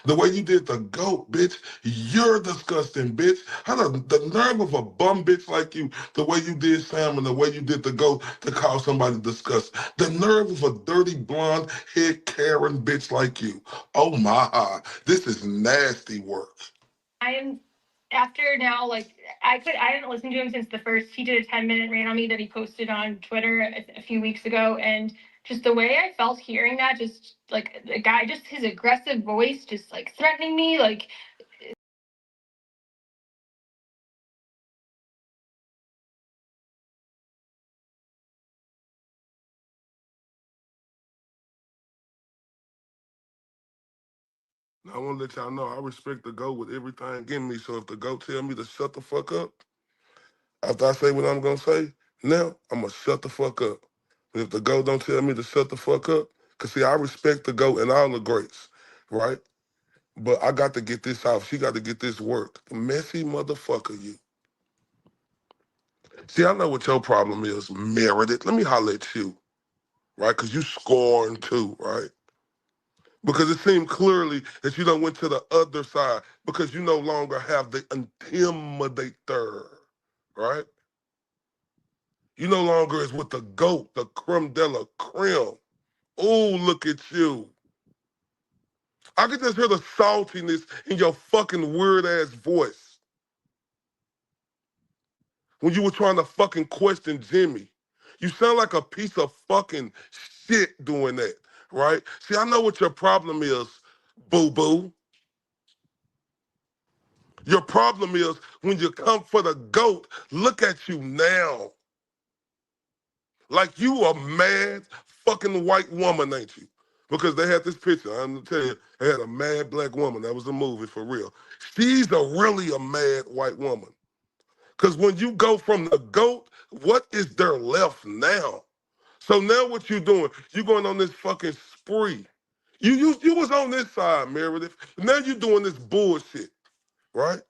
The way you did the goat, bitch, you're disgusting, bitch. How the nerve of a bum bitch like you, the way you did Sam and the way you did the goat to call somebody disgusting. The nerve of a dirty blonde head Karen bitch like you. Oh my, this is nasty work. I am after now, like I haven't listened to him since the first he did a 10-minute rant on me that he posted on Twitter a few weeks ago. And just the way I felt hearing that, just like the guy, just his aggressive voice, just like threatening me, like Now, I want to let y'all know I respect the GOAT with everything in me. So if the GOAT tell me to shut the fuck up, after I say what I'm gonna say, now I'm gonna shut the fuck up. And if the GOAT don't tell me to shut the fuck up, cause see, I respect the GOAT and all the greats, right? But I got to get this out. She got to get this work. Messy motherfucker, you. See, I know what your problem is, Meredith. Let me holler at you, right? Cause you scoring too, right? Because it seemed clearly that you don't went to the other side because you no longer have the intimidator, right? You no longer is with the GOAT, the creme de la creme. Oh, look at you. I could just hear the saltiness in your fucking weird ass voice when you were trying to fucking question Jimmy. You sound like a piece of fucking shit doing that, right? See, I know what your problem is, boo-boo. Your problem is when you come for the GOAT, look at you now. Like you a mad fucking white woman, ain't you? Because they had this picture. I'm gonna tell you, they had a mad black woman. That was a movie for real. She's really a mad white woman. Because when you go from the GOAT, what is there left now? So now what you doing? You going on this fucking spree. You was on this side, Meredith. Now you doing this bullshit, right?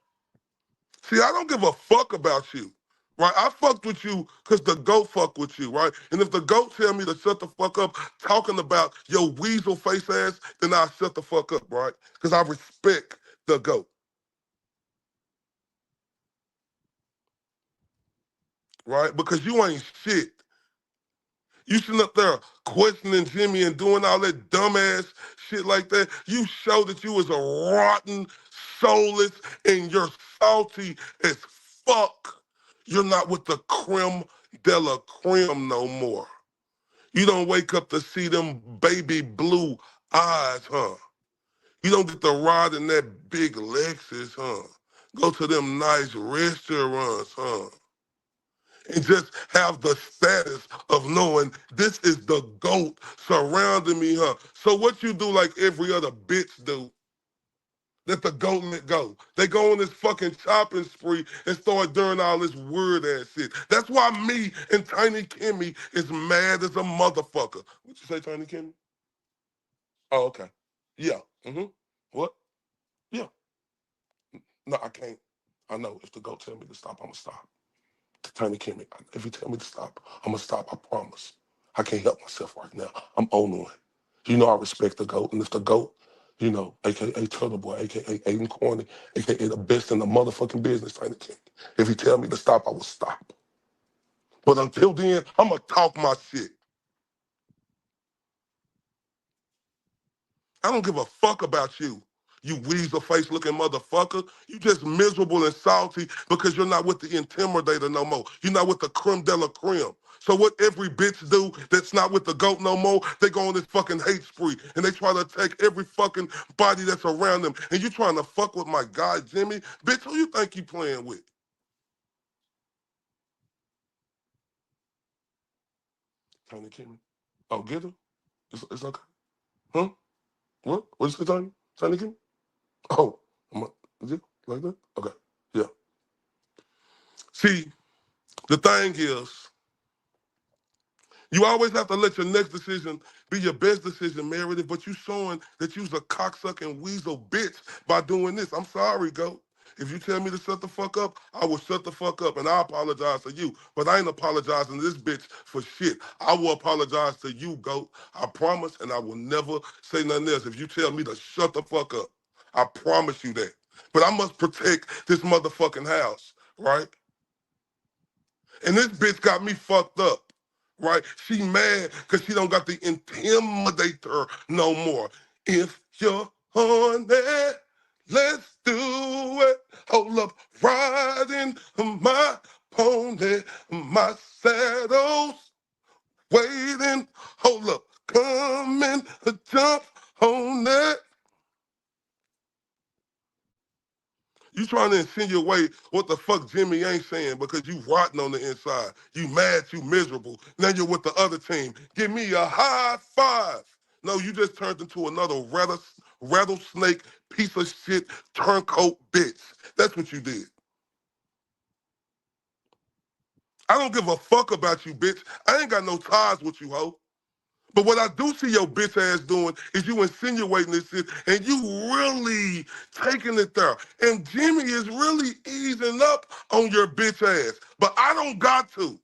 See, I don't give a fuck about you, right? I fucked with you because the GOAT fuck with you, right? And if the GOAT tell me to shut the fuck up talking about your weasel face ass, then I'll shut the fuck up, right? Because I respect the GOAT, right? Because you ain't shit. You sitting up there questioning Jimmy and doing all that dumbass shit like that. You show that you was a rotten, soulless, and you're salty as fuck. You're not with the creme de la creme no more. You don't wake up to see them baby blue eyes, huh? You don't get to ride in that big Lexus, huh? Go to them nice restaurants, huh? And just have the status of knowing this is the GOAT surrounding me, huh? So what you do like every other bitch do, let the GOAT let go. They go on this fucking shopping spree and start doing all this weird ass shit. That's why me and Tiny Kimmy is mad as a motherfucker. What you say, Tiny Kimmy? Oh, okay. Yeah. Mm-hmm. What? Yeah. No, I can't. I know. If the GOAT tell me to stop, I'm gonna stop. Tiny Kimmy, if you tell me to stop, I'm gonna stop. I promise. I can't help myself right now. I'm on one. You know I respect the GOAT, and if the GOAT, you know, aka Turtle Boy, aka Aiden Corny, aka the best in the motherfucking business, Tiny Kimmy. If he tell me to stop, I will stop. But until then, I'm gonna talk my shit. I don't give a fuck about you. You weasel face looking motherfucker. You just miserable and salty because you're not with the intimidator no more. You're not with the creme de la creme. So what every bitch do that's not with the GOAT no more, they go on this fucking hate spree and they try to attack every fucking body that's around them. And you trying to fuck with my guy, Jimmy? Bitch, who you think you playing with? Tony Kimmy. Oh, get her? It's okay. Huh? What? What'd you say, Tony? Tony Kimmy? Oh, is it like that? Okay. Yeah. See, the thing is, you always have to let your next decision be your best decision, Meredith, but you showing that you's a cocksucking weasel bitch by doing this. I'm sorry, GOAT. If you tell me to shut the fuck up, I will shut the fuck up, and I apologize to you. But I ain't apologizing to this bitch for shit. I will apologize to you, GOAT. I promise, and I will never say nothing else if you tell me to shut the fuck up. I promise you that. But I must protect this motherfucking house, right? And this bitch got me fucked up, right? She mad because she don't got the intimidator no more. If you're on that, let's do it. Hold up, riding my pony, my saddle's waiting. Hold up, come and jump on that. You trying to insinuate what the fuck Jimmy ain't saying because you rotten on the inside. You mad, you miserable. Now you're with the other team. Give me a high five. No, you just turned into another rattlesnake piece of shit turncoat bitch. That's what you did. I don't give a fuck about you, bitch. I ain't got no ties with you, hoe. But what I do see your bitch ass doing is you insinuating this shit and you really taking it there. And Jimmy is really easing up on your bitch ass. But I don't got to.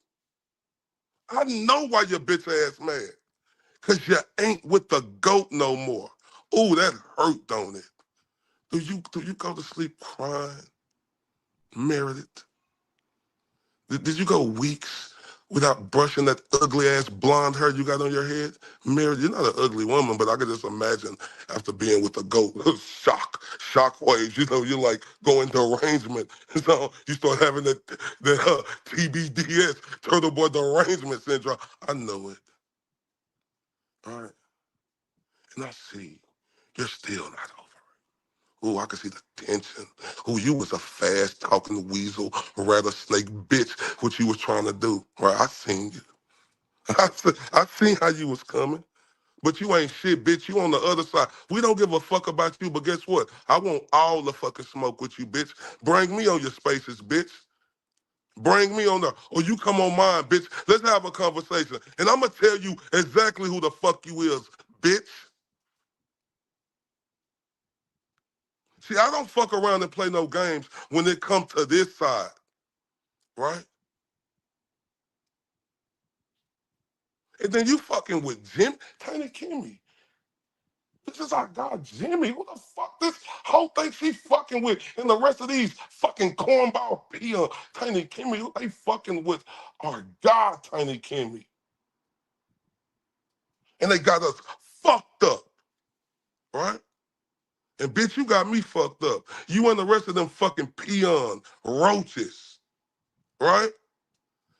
I know why your bitch ass mad. Because you ain't with the GOAT no more. Ooh, that hurt, don't it? Do you go to sleep crying, Meredith? Did you go weeks without brushing that ugly ass blonde hair you got on your head? Mary, you're not an ugly woman, but I could just imagine after being with the GOAT, shock waves. You know, you're like going into derangement. So you start having that TBDS, Turtle Boy Derangement Syndrome. I know it. All right. And I see you're still not over. Ooh, I can see the tension. Ooh, you was a fast talking weasel, rattlesnake bitch, what you was trying to do. Right, I seen you. I seen how you was coming. But you ain't shit, bitch. You on the other side. We don't give a fuck about you, but guess what? I want all the fucking smoke with you, bitch. Bring me on your spaces, bitch. Bring me on there. Or you come on mine, bitch. Let's have a conversation. And I'm going to tell you exactly who the fuck you is, bitch. See, I don't fuck around and play no games when it comes to this side, right? And then you fucking with Jim, Tiny Kimmy. This is our guy, Jimmy. Who the fuck this whole thing she fucking with? And the rest of these fucking cornball peon, Tiny Kimmy, who they fucking with our guy, Tiny Kimmy. And they got us fucked up, right? And bitch, you got me fucked up. You and the rest of them fucking peon roaches, right?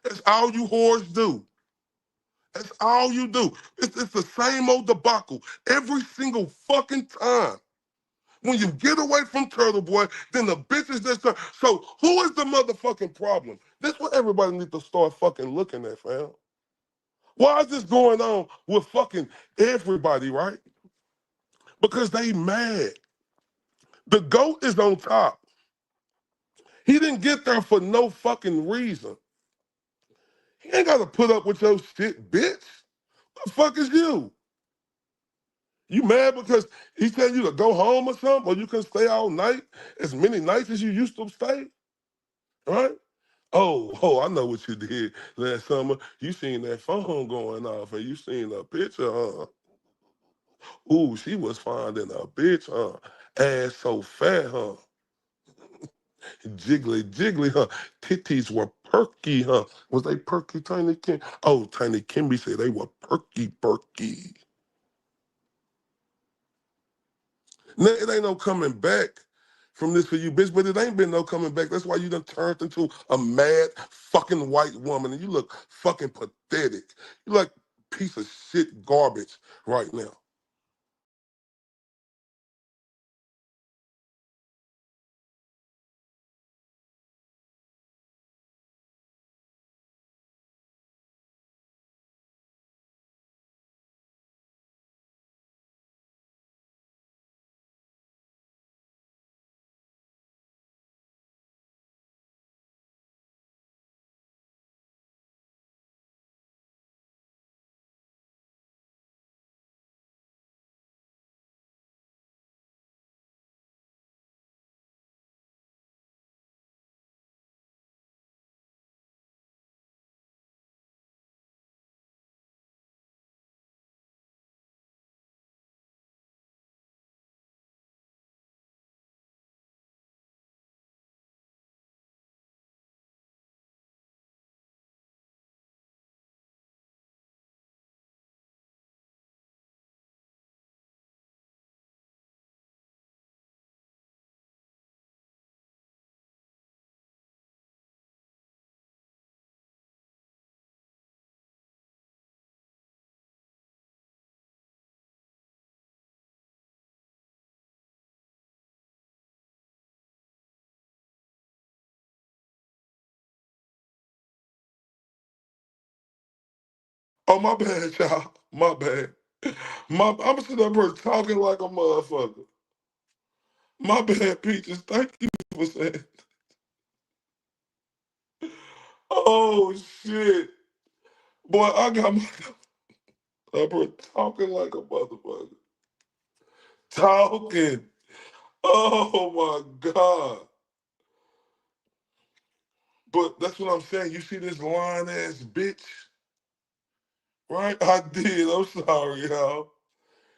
That's all you whores do. That's all you do. It's the same old debacle every single fucking time. When you get away from Turtle Boy, then the bitches just turn. So who is the motherfucking problem? That's what everybody needs to start fucking looking at, fam. Why is this going on with fucking everybody, right? Because they mad. The GOAT is on top. He didn't get there for no fucking reason. He ain't got to put up with your shit, bitch. What the fuck is you? You mad because he telling you to go home or something, or you can stay all night, as many nights as you used to stay, right? Oh, I know what you did last summer. You seen that phone going off, and you seen a picture, huh? Ooh, she was finding a bitch, huh? Ass so fat, huh? Jiggly, jiggly, huh? Titties were perky, huh? Was they perky, Tiny Kim? Oh, Tiny Kimby said they were perky, perky. Now, it ain't no coming back from this for you, bitch, but it ain't been no coming back. That's why you done turned into a mad fucking white woman and you look fucking pathetic. You like piece of shit garbage right now. Oh, my bad, y'all. My bad. I'm sitting up here talking like a motherfucker. My bad, Peaches. Thank you for saying. Oh shit, boy, I got my up here talking like a motherfucker. Talking. Oh my god. But that's what I'm saying. You see this lying ass bitch, right? I did. I'm sorry, y'all.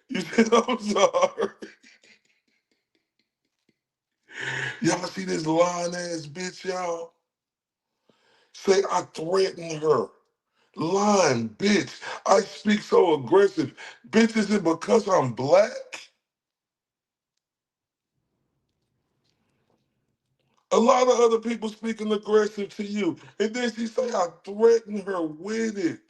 You said I'm sorry. Y'all see this lying ass bitch, y'all? Say I threatened her. Lying bitch. I speak so aggressive. Bitch, is it because I'm black? A lot of other people speaking aggressive to you. And then she say I threatened her with it.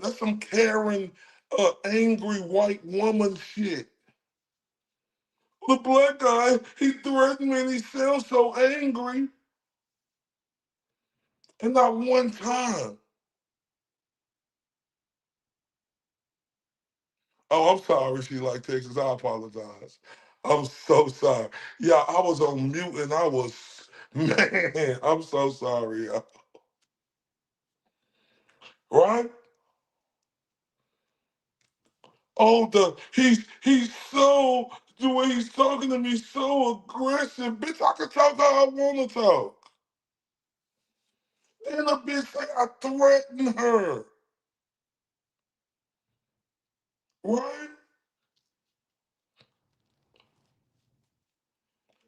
That's some Karen, angry white woman shit. The black guy, he threatened me and he sounds so angry. And not one time. Oh, I'm sorry she like Texas. I apologize. I'm so sorry. Yeah, I was on mute and I was, man, I'm so sorry. Right? Oh, he's so, the way he's talking to me so aggressive. Bitch, I can talk how I want to talk. Then a bitch say I threatened her. Right?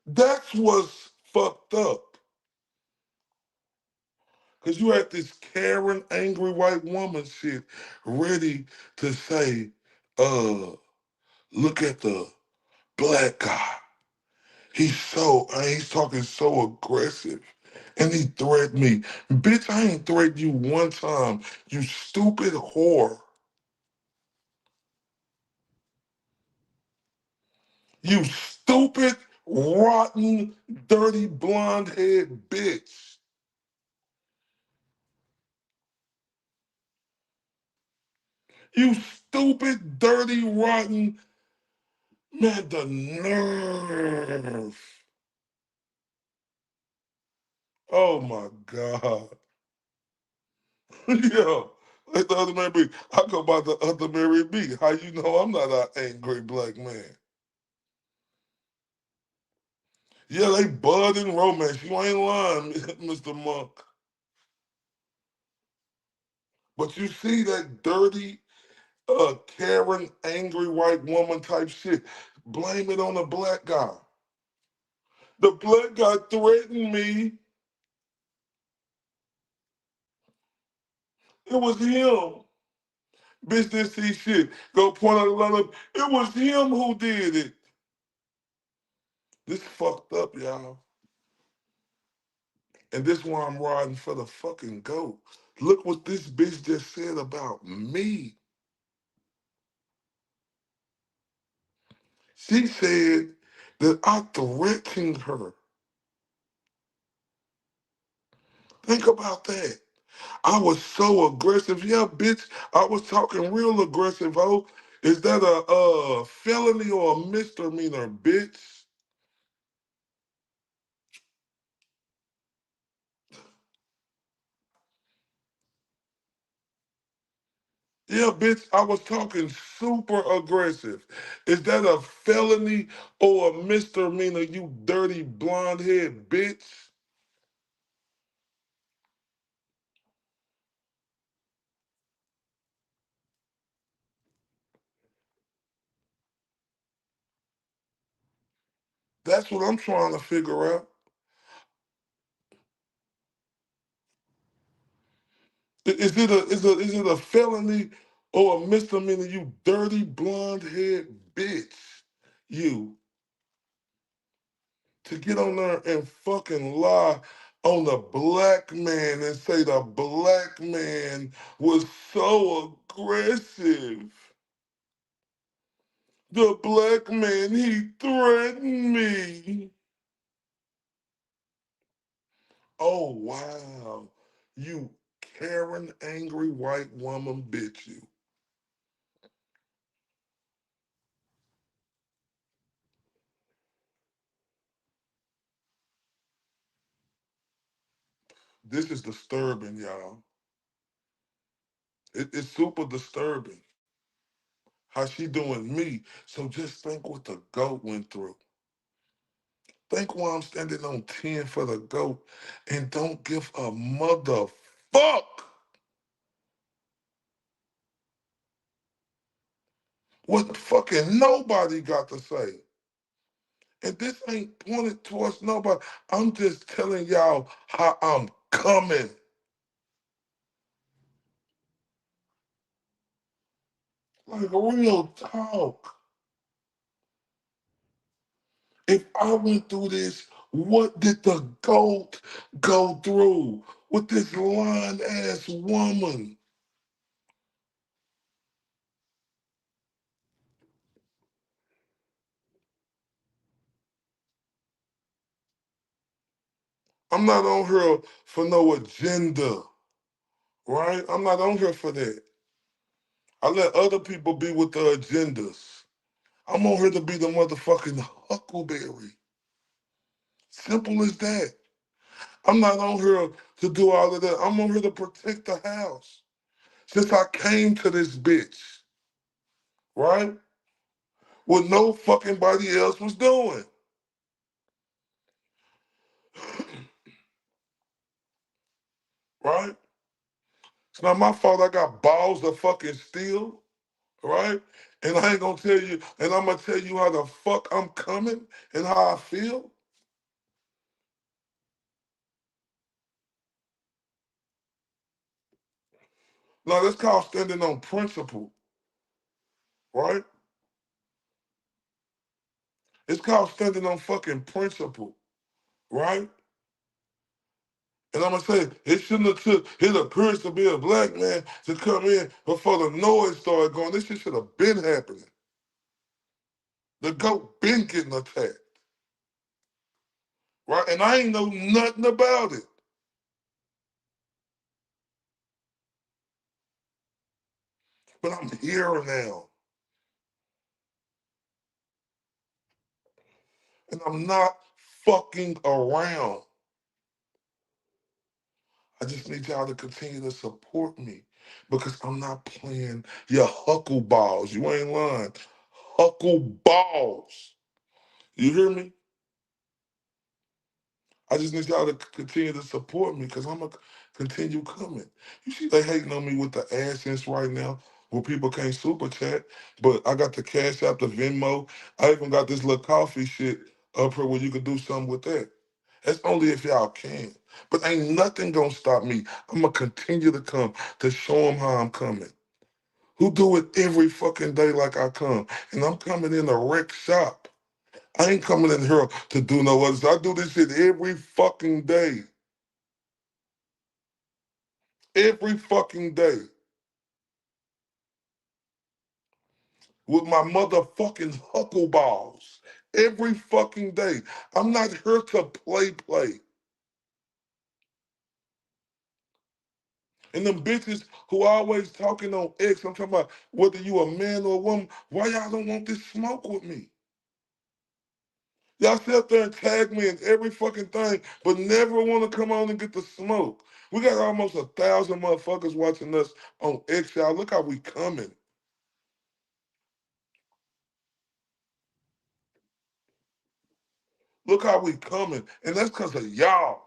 That's what's fucked up. Because you had this Karen, angry white woman shit ready to say, look at the black guy. He's talking so aggressive. And he threatened me. Bitch, I ain't threatened you one time, you stupid whore. You stupid, rotten, dirty, blonde head bitch. You stupid, dirty, rotten, man, the nerve. Oh my God. Yo, like the other Mary B. I go by the other Mary B. How you know I'm not an angry black man? Yeah, they bud in romance. You ain't lying, Mr. Monk. But you see that dirty, Karen, angry white woman type shit. Blame it on the black guy. The black guy threatened me. It was him. Bitch didn't see shit. Go point out a lot of it was him who did it. This fucked up, y'all. And this why I'm riding for the fucking GOAT. Look what this bitch just said about me. She said that I threatened her. Think about that. I was so aggressive. Yeah, bitch, I was talking real aggressive, ho. Is that a felony or a misdemeanor, bitch? Yeah, bitch, I was talking super aggressive. Is that a felony or a misdemeanor, you dirty blonde head bitch? That's what I'm trying to figure out. Is it a felony or a misdemeanor, you dirty blonde head bitch? You to get on there and fucking lie on the black man and say the black man was so aggressive. The black man, he threatened me. Oh, wow. You Karen, angry white woman, bitch, you. This is disturbing, y'all. It's super disturbing how she doing me. So just think what the GOAT went through. Think why I'm standing on 10 for the GOAT and don't give a motherfuck what fucking nobody got to say. And this ain't pointed towards nobody. I'm just telling y'all how I'm coming. Like real talk. If I went through this, what did the GOAT go through with this lying ass woman? I'm not on here for no agenda, right? I'm not on here for that. I let other people be with the agendas. I'm on here to be the motherfucking huckleberry. Simple as that. I'm not on here to do all of that. I'm on here to protect the house. Since I came to this bitch, right? What no fucking body else was doing. Right? It's not my fault I got balls to fucking steal, right? And I ain't gonna tell you, and I'm gonna tell you how the fuck I'm coming and how I feel. No, that's called standing on principle, right? It's called standing on fucking principle, right? And I'm gonna say it shouldn't have took his appearance to be a black man to come in before the noise started going. This shit should have been happening. The goat been getting attacked, right? And I ain't know nothing about it. But I'm here now. And I'm not fucking around. I just need y'all to continue to support me because I'm not playing your huckle balls. You ain't lying. Huckle balls. You hear me? I just need y'all to continue to support me because I'm going to continue coming. You see, they hating on me with the AdSense right now where people can't super chat, but I got the Cash App, the Venmo. I even got this little coffee shit up here where you can do something with that. That's only if y'all can. But ain't nothing gonna stop me. I'm gonna continue to come to show them how I'm coming. who do it every fucking day like I come. And I'm coming in a wreck shop. I ain't coming in here to do no others. I do this shit every fucking day. Every fucking day. With my motherfucking huckleballs. Every fucking day. I'm not here to play. And them bitches who always talking on X, I'm talking about whether you a man or a woman, why y'all don't want this smoke with me? Y'all sit up there and tag me in every fucking thing, but never want to come on and get the smoke. We got almost 1,000 motherfuckers watching us on X, y'all. Look how we coming. Look how we coming. And that's because of y'all.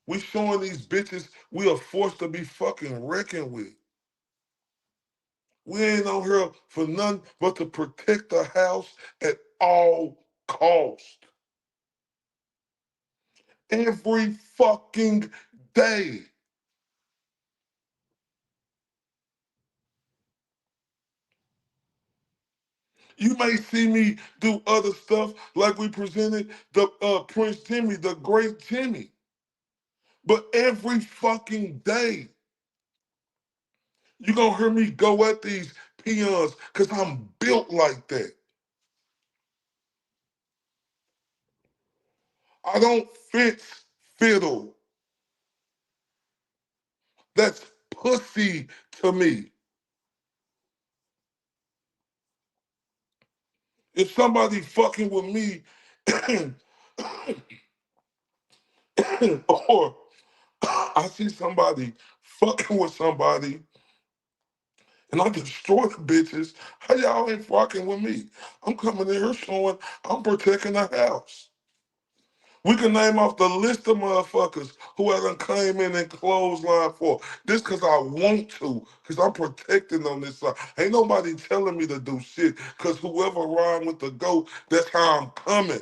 We showing these bitches we are forced to be fucking reckoned with. We ain't on here for nothing but to protect the house at all costs. Every fucking day. You may see me do other stuff like we presented the Prince Jimmy, the great Jimmy. But every fucking day, you're going to hear me go at these peons because I'm built like that. I don't fix fiddle. That's pussy to me. If somebody fucking with me or I see somebody fucking with somebody and I destroy the bitches, how y'all ain't fucking with me? I'm coming in here showing I'm protecting the house. We can name off the list of motherfuckers who hasn't came in and clothesline for. This because I want to, because I'm protecting on this side. Ain't nobody telling me to do shit, because whoever rhyme with the goat, that's how I'm coming.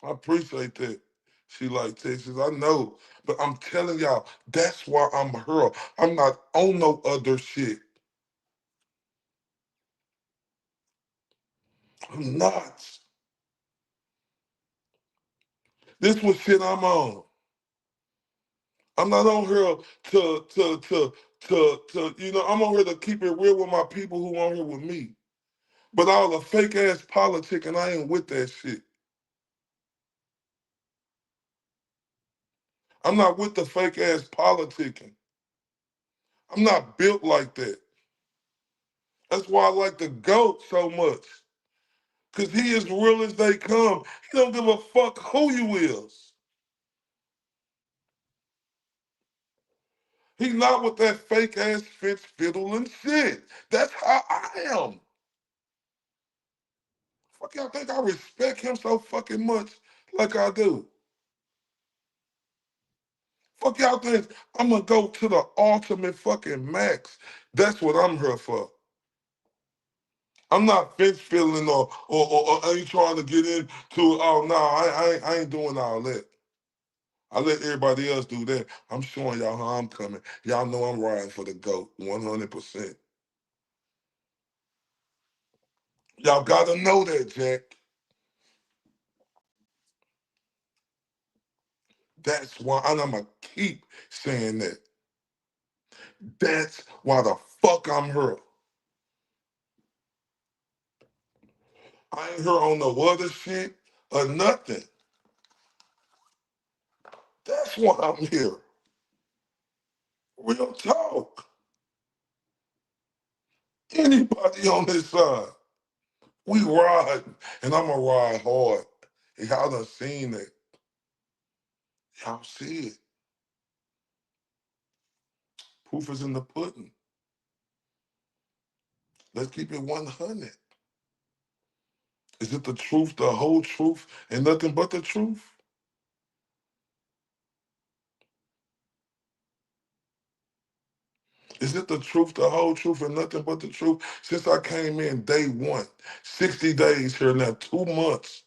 I appreciate that. She like Texas. I know. But I'm telling y'all, that's why I'm her. I'm not on no other shit. I'm not. This was shit I'm on. I'm not on here I'm on here to keep it real with my people who on here with me. But all the fake ass politic and I ain't with that shit. I'm not with the fake ass politicking. I'm not built like that. That's why I like the GOAT so much. Cause he is real as they come. He don't give a fuck who you is. He not with that fake ass fence fiddling shit. That's how I am. Fuck y'all think I respect him so fucking much like I do? Fuck y'all think I'm gonna go to the ultimate fucking max. That's what I'm here for. I'm not fence fiddling or ain't trying to get into, oh no, I ain't doing all that. I let everybody else do that. I'm showing y'all how I'm coming. Y'all know I'm riding for the GOAT, 100%. Y'all gotta know that, Jack. That's why, and I'm gonna keep saying that. That's why the fuck I'm here. I ain't here on no other shit or nothing. That's why I'm here. Real talk. Anybody on this side, we ride, and I'ma ride hard. And y'all done seen it. Y'all see it. Proof is in the pudding. Let's keep it 100. Is it the truth, the whole truth, and nothing but the truth? Is it the truth, the whole truth, and nothing but the truth? Since I came in day one, 60 days here now, 2 months,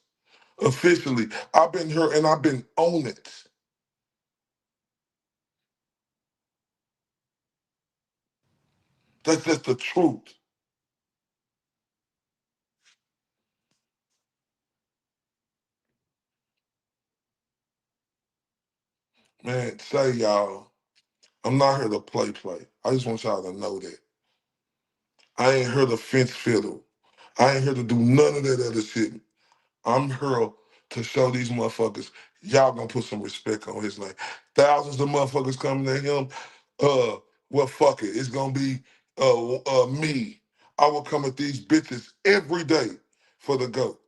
Officially. I've been here and I've been on it. That's just the truth. Man, say y'all, I'm not here to play. I just want y'all to know that. I ain't here to fence fiddle. I ain't here to do none of that other shit. I'm here to show these motherfuckers, y'all gonna put some respect on his name. Thousands of motherfuckers coming at him. Well, fuck it. It's gonna be me. I will come at these bitches every day for the GOAT.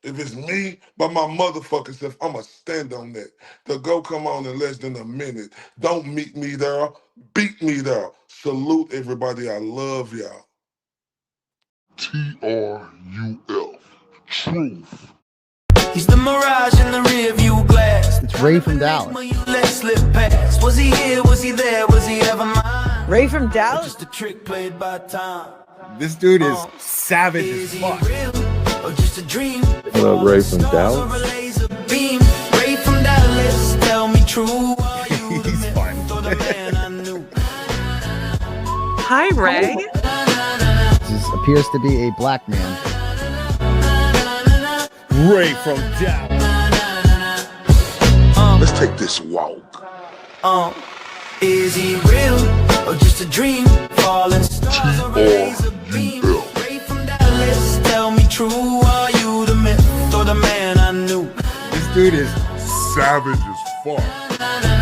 If it's me by my motherfucking self, I'ma stand on that. The GOAT come on in less than a minute. Don't meet me there. Beat me there. Salute everybody. I love y'all. TRUF. Truth. He's the mirage in the rear view glass. It's Ray from Dallas. Let slip past. Was he here? Was he there? Was he ever mine? Ray from Dallas? Just a trick played by time. This dude is savage as fuck. Or just a dream? What up, Ray from Dallas? Ray from Dallas, tell me true. He's fun. Hi, Ray. This appears to be a black man. Ray from Dallas. Let's take this walk. Is he real or just a dream? Falling stars or a laser beam? Ray from Dallas, tell me true. Are you the myth or the man I knew? This dude is savage as fuck.